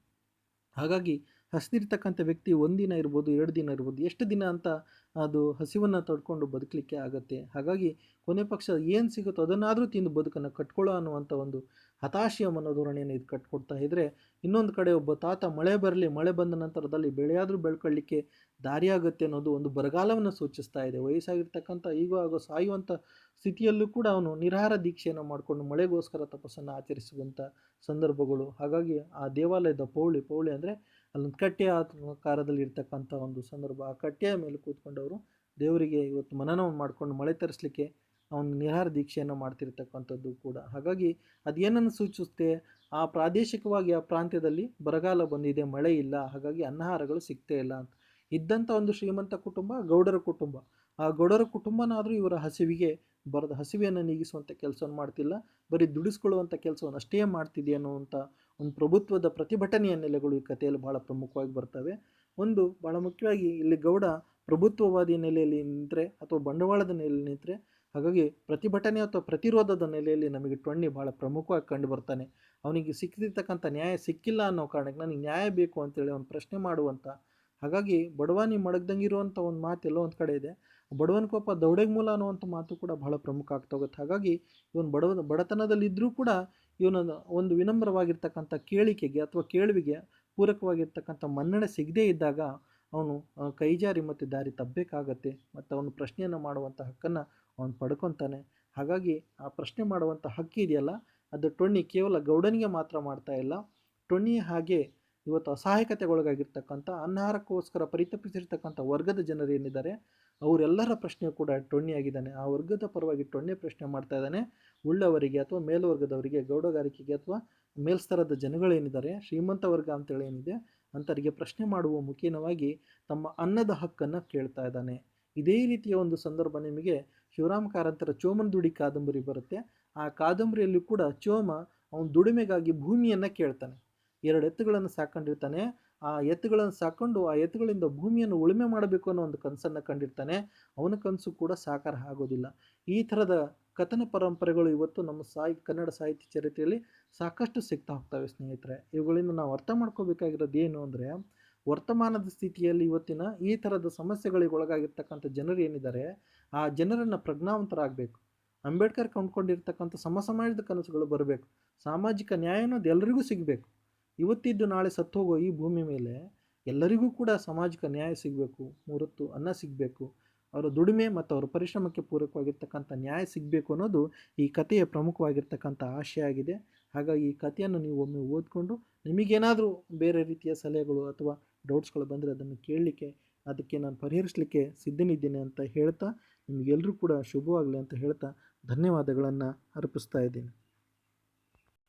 ಹಾಗಾಗಿ ಹಸಿದಿರ್ತಕ್ಕಂಥ ವ್ಯಕ್ತಿ ಒಂದಿನ ಇರ್ಬೋದು, 2 ದಿನ ಇರ್ಬೋದು, ಎಷ್ಟು ದಿನ ಅಂತ ಅದು ಹಸಿವನ್ನು ತಡ್ಕೊಂಡು ಬದುಕಲಿಕ್ಕೆ ಆಗುತ್ತೆ. ಹಾಗಾಗಿ ಕೊನೆ ಪಕ್ಷ ಏನು ಸಿಗುತ್ತೋ ಅದನ್ನಾದರೂ ತಿಂದು ಬದುಕನ್ನು ಕಟ್ಕೊಳ್ಳೋ ಅನ್ನುವಂಥ ಒಂದು ಹತಾಶೆಯ ಮನೋಧೋರಣೆಯನ್ನು ಇದು ಕಟ್ಕೊಡ್ತಾ ಇದ್ದರೆ, ಇನ್ನೊಂದು ಕಡೆ ಒಬ್ಬ ತಾತ ಮಳೆ ಬರಲಿ, ಮಳೆ ಬಂದ ನಂತರದಲ್ಲಿ ಬೆಳೆಯಾದರೂ ಬೆಳ್ಕೊಳ್ಳಿಕ್ಕೆ ದಾರಿಯಾಗುತ್ತೆ ಅನ್ನೋದು ಒಂದು ಬರಗಾಲವನ್ನು ಸೂಚಿಸ್ತಾ ಇದೆ. ವಯಸ್ಸಾಗಿರ್ತಕ್ಕಂಥ ಈಗ ಆಗೋ ಸಾಯುವಂಥ ಸ್ಥಿತಿಯಲ್ಲೂ ಕೂಡ ಅವನು ನಿರಾಹಾರ ದೀಕ್ಷೆಯನ್ನು ಮಾಡಿಕೊಂಡು ಮಳೆಗೋಸ್ಕರ ತಪಸ್ಸನ್ನು ಆಚರಿಸುವಂಥ ಸಂದರ್ಭಗಳು. ಹಾಗಾಗಿ ಆ ದೇವಾಲಯದ ಪೌಳಿ ಅಂದರೆ ಅಲ್ಲೊಂದು ಕಟ್ಟೆಯ ಆಕಾರದಲ್ಲಿ ಇರ್ತಕ್ಕಂಥ ಒಂದು ಸಂದರ್ಭ. ಆ ಕಟ್ಟೆಯ ಮೇಲೆ ಕೂತ್ಕೊಂಡವರು ದೇವರಿಗೆ ಇವತ್ತು ಮನನವನ್ನು ಮಾಡಿಕೊಂಡು ಮಳೆ ತರಿಸಲಿಕ್ಕೆ ಅವನು ನಿರಾಹಾರ ದೀಕ್ಷೆಯನ್ನು ಮಾಡ್ತಿರ್ತಕ್ಕಂಥದ್ದು ಕೂಡ. ಹಾಗಾಗಿ ಅದೇನನ್ನು ಸೂಚಿಸುತ್ತೆ, ಆ ಪ್ರಾದೇಶಿಕವಾಗಿ ಆ ಪ್ರಾಂತ್ಯದಲ್ಲಿ ಬರಗಾಲ ಬಂದಿದೆ, ಮಳೆ ಇಲ್ಲ, ಹಾಗಾಗಿ ಅನ್ನಹಾರಗಳು ಸಿಗ್ತೇ ಇಲ್ಲ ಅಂತ. ಇದ್ದಂಥ ಒಂದು ಶ್ರೀಮಂತ ಕುಟುಂಬ ಗೌಡರ ಕುಟುಂಬ. ಆ ಗೌಡರ ಕುಟುಂಬನಾದರೂ ಇವರ ಹಸಿವೆಯನ್ನು ನೀಗಿಸುವಂಥ ಕೆಲಸವನ್ನು ಮಾಡ್ತಿಲ್ಲ, ಬರೀ ದುಡಿಸ್ಕೊಳ್ಳುವಂಥ ಕೆಲಸವನ್ನು ಅಷ್ಟೇ ಮಾಡ್ತಿದೆ ಅನ್ನುವಂಥ ಒಂದು ಪ್ರಭುತ್ವದ ಪ್ರತಿಭಟನೆಯ ನೆಲೆಗಳು ಈ ಕಥೆಯಲ್ಲಿ ಭಾಳ ಪ್ರಮುಖವಾಗಿ ಬರ್ತವೆ. ಒಂದು ಭಾಳ ಮುಖ್ಯವಾಗಿ ಇಲ್ಲಿ ಗೌಡ ಪ್ರಭುತ್ವವಾದಿ ನೆಲೆಯಲ್ಲಿ ನಿಂತರೆ ಅಥವಾ ಬಂಡವಾಳದ ನೆಲೆಯಲ್ಲಿ ನಿಂತರೆ, ಹಾಗಾಗಿ ಪ್ರತಿಭಟನೆ ಅಥವಾ ಪ್ರತಿರೋಧದ ನೆಲೆಯಲ್ಲಿ ನಮಗೆ ಟೊಣ್ಣಿ ಭಾಳ ಪ್ರಮುಖವಾಗಿ ಕಂಡು ಬರ್ತಾನೆ. ಅವನಿಗೆ ಸಿಕ್ಕಿರ್ತಕ್ಕಂಥ ನ್ಯಾಯ ಸಿಕ್ಕಿಲ್ಲ ಅನ್ನೋ ಕಾರಣಕ್ಕೆ ನನಗೆ ನ್ಯಾಯ ಬೇಕು ಅಂತೇಳಿ ಅವನು ಪ್ರಶ್ನೆ ಮಾಡುವಂಥ, ಹಾಗಾಗಿ ಬಡವಾನಿ ಮಡಗ್ದಂಗಿರುವಂಥ ಒಂದು ಮಾತು ಎಲ್ಲೋ ಒಂದು ಕಡೆ ಇದೆ. ಬಡವನ ಕೋಪ ದೌಡೆಗೆ ಮೂಲ ಅನ್ನುವಂಥ ಮಾತು ಕೂಡ ಬಹಳ ಪ್ರಮುಖ ಆಗ್ತಾ ಹೋಗುತ್ತೆ. ಹಾಗಾಗಿ ಇವನು ಬಡತನದಲ್ಲಿದ್ದರೂ ಕೂಡ ಇವನ ಒಂದು ವಿನಮ್ರವಾಗಿರ್ತಕ್ಕಂಥ ಕೇಳಿಕೆಗೆ ಅಥವಾ ಕೇಳುವಿಗೆ ಪೂರಕವಾಗಿರ್ತಕ್ಕಂಥ ಮನ್ನಣೆ ಸಿಗದೇ ಇದ್ದಾಗ ಅವನು ಕೈಜಾರಿ ಮತ್ತು ದಾರಿ ತಪ್ಪಬೇಕಾಗತ್ತೆ, ಮತ್ತು ಅವನು ಪ್ರಶ್ನೆಯನ್ನು ಮಾಡುವಂಥ ಹಕ್ಕನ್ನು ಅವನು ಪಡ್ಕೊತಾನೆ. ಹಾಗಾಗಿ ಆ ಪ್ರಶ್ನೆ ಮಾಡುವಂಥ ಹಕ್ಕು ಇದೆಯಲ್ಲ, ಅದು ಟೊಣ್ಣಿ ಕೇವಲ ಗೌಡನಿಗೆ ಮಾತ್ರ ಮಾಡ್ತಾ ಇಲ್ಲ. ಟೊಣ್ಣಿ ಹಾಗೆ ಇವತ್ತು ಅಸಹಾಯಕತೆಗೊಳಗಾಗಿರ್ತಕ್ಕಂಥ ಅನ್ನಹಾರಕ್ಕೋಸ್ಕರ ಪರಿತಪಿಸಿರ್ತಕ್ಕಂಥ ವರ್ಗದ ಜನರು ಏನಿದ್ದಾರೆ ಅವರೆಲ್ಲರ ಪ್ರಶ್ನೆ ಕೂಡ ಟೊಣ್ಣಿಯಾಗಿದ್ದಾನೆ. ಆ ವರ್ಗದ ಪರವಾಗಿ ಟೊಣ್ಣೆ ಪ್ರಶ್ನೆ ಮಾಡ್ತಾ ಇದ್ದಾನೆ. ಉಳ್ಳವರಿಗೆ ಅಥವಾ ಮೇಲ್ವರ್ಗದವರಿಗೆ, ಗೌಡಗಾರಿಕೆಗೆ ಅಥವಾ ಮೇಲ್ಸ್ತರದ ಜನಗಳೇನಿದ್ದಾರೆ, ಶ್ರೀಮಂತ ವರ್ಗ ಅಂತೇಳಿ ಏನಿದೆ ಅಂಥವರಿಗೆ ಪ್ರಶ್ನೆ ಮಾಡುವ ಮುಖೇನವಾಗಿ ತಮ್ಮ ಅನ್ನದ ಹಕ್ಕನ್ನು ಕೇಳ್ತಾ ಇದ್ದಾನೆ. ಇದೇ ರೀತಿಯ ಒಂದು ಸಂದರ್ಭ ನಿಮಗೆ ಶಿವರಾಮ ಕಾರಂತರ ಚೋಮನ ದುಡಿ ಕಾದಂಬರಿ ಬರುತ್ತೆ. ಆ ಕಾದಂಬರಿಯಲ್ಲಿ ಕೂಡ ಚೋಮ ಅವನ ದುಡಿಮೆಗಾಗಿ ಭೂಮಿಯನ್ನು ಕೇಳ್ತಾನೆ. 2 ಎತ್ತುಗಳನ್ನು ಸಾಕೊಂಡಿರ್ತಾನೆ. ಆ ಎತ್ತುಗಳನ್ನು ಸಾಕೊಂಡು ಆ ಎತ್ತುಗಳಿಂದ ಭೂಮಿಯನ್ನು ಉಳುಮೆ ಮಾಡಬೇಕು ಅನ್ನೋ ಒಂದು ಕನಸನ್ನು ಕಂಡಿರ್ತಾನೆ. ಅವನ ಕನಸು ಕೂಡ ಸಾಕಾರ ಆಗೋದಿಲ್ಲ. ಈ ಥರದ ಕಥನ ಪರಂಪರೆಗಳು ಇವತ್ತು ನಮ್ಮ ಕನ್ನಡ ಸಾಹಿತ್ಯ ಚರಿತ್ರೆಯಲ್ಲಿ ಸಾಕಷ್ಟು ಸಿಗ್ತಾ ಹೋಗ್ತವೆ ಸ್ನೇಹಿತರೆ. ಇವುಗಳಿಂದ ನಾವು ಅರ್ಥ ಮಾಡ್ಕೋಬೇಕಾಗಿರೋದು ಏನು ಅಂದರೆ, ವರ್ತಮಾನದ ಸ್ಥಿತಿಯಲ್ಲಿ ಇವತ್ತಿನ ಈ ಥರದ ಸಮಸ್ಯೆಗಳಿಗೆ ಒಳಗಾಗಿರ್ತಕ್ಕಂಥ ಜನರು ಏನಿದ್ದಾರೆ, ಆ ಜನರನ್ನು ಪ್ರಜ್ಞಾವಂತರಾಗಬೇಕು. ಅಂಬೇಡ್ಕರ್ ಕೊಂಡ್ಕೊಂಡಿರ್ತಕ್ಕಂಥ ಸಮಾಜದ ಕನಸುಗಳು ಬರಬೇಕು. ಸಾಮಾಜಿಕ ನ್ಯಾಯ ಅನ್ನೋದು ಎಲ್ಲರಿಗೂ ಸಿಗಬೇಕು. ಇವತ್ತಿದ್ದು ನಾಳೆ ಸತ್ತು ಹೋಗೋ ಈ ಭೂಮಿ ಮೇಲೆ ಎಲ್ಲರಿಗೂ ಕೂಡ ಸಾಮಾಜಿಕ ನ್ಯಾಯ ಸಿಗಬೇಕು. 3 ಹೊತ್ತು ಅನ್ನ ಸಿಗಬೇಕು. ಅವರ ದುಡಿಮೆ ಮತ್ತು ಅವರ ಪರಿಶ್ರಮಕ್ಕೆ ಪೂರಕವಾಗಿರ್ತಕ್ಕಂಥ ನ್ಯಾಯ ಸಿಗಬೇಕು ಅನ್ನೋದು ಈ ಕಥೆಯ ಪ್ರಮುಖವಾಗಿರ್ತಕ್ಕಂಥ ಆಶಯ ಆಗಿದೆ. ಹಾಗಾಗಿ ಈ ಕಥೆಯನ್ನು ನೀವು ಒಮ್ಮೆ ಓದ್ಕೊಂಡು ನಿಮಗೇನಾದರೂ ಬೇರೆ ರೀತಿಯ ಸಲಹೆಗಳು ಅಥವಾ ಡೌಟ್ಸ್ಗಳು ಬಂದರೆ ಅದನ್ನು ಕೇಳಲಿಕ್ಕೆ, ಅದಕ್ಕೆ ನಾನು ಪರಿಹರಿಸಲಿಕ್ಕೆ ಸಿದ್ಧನಿದ್ದೇನೆ ಅಂತ ಹೇಳ್ತಾ, ನಿಮಗೆಲ್ಲರೂ ಕೂಡ ಶುಭವಾಗಲಿ ಅಂತ ಹೇಳ್ತಾ ಧನ್ಯವಾದಗಳನ್ನು ಅರ್ಪಿಸ್ತಾ ಇದ್ದೀನಿ.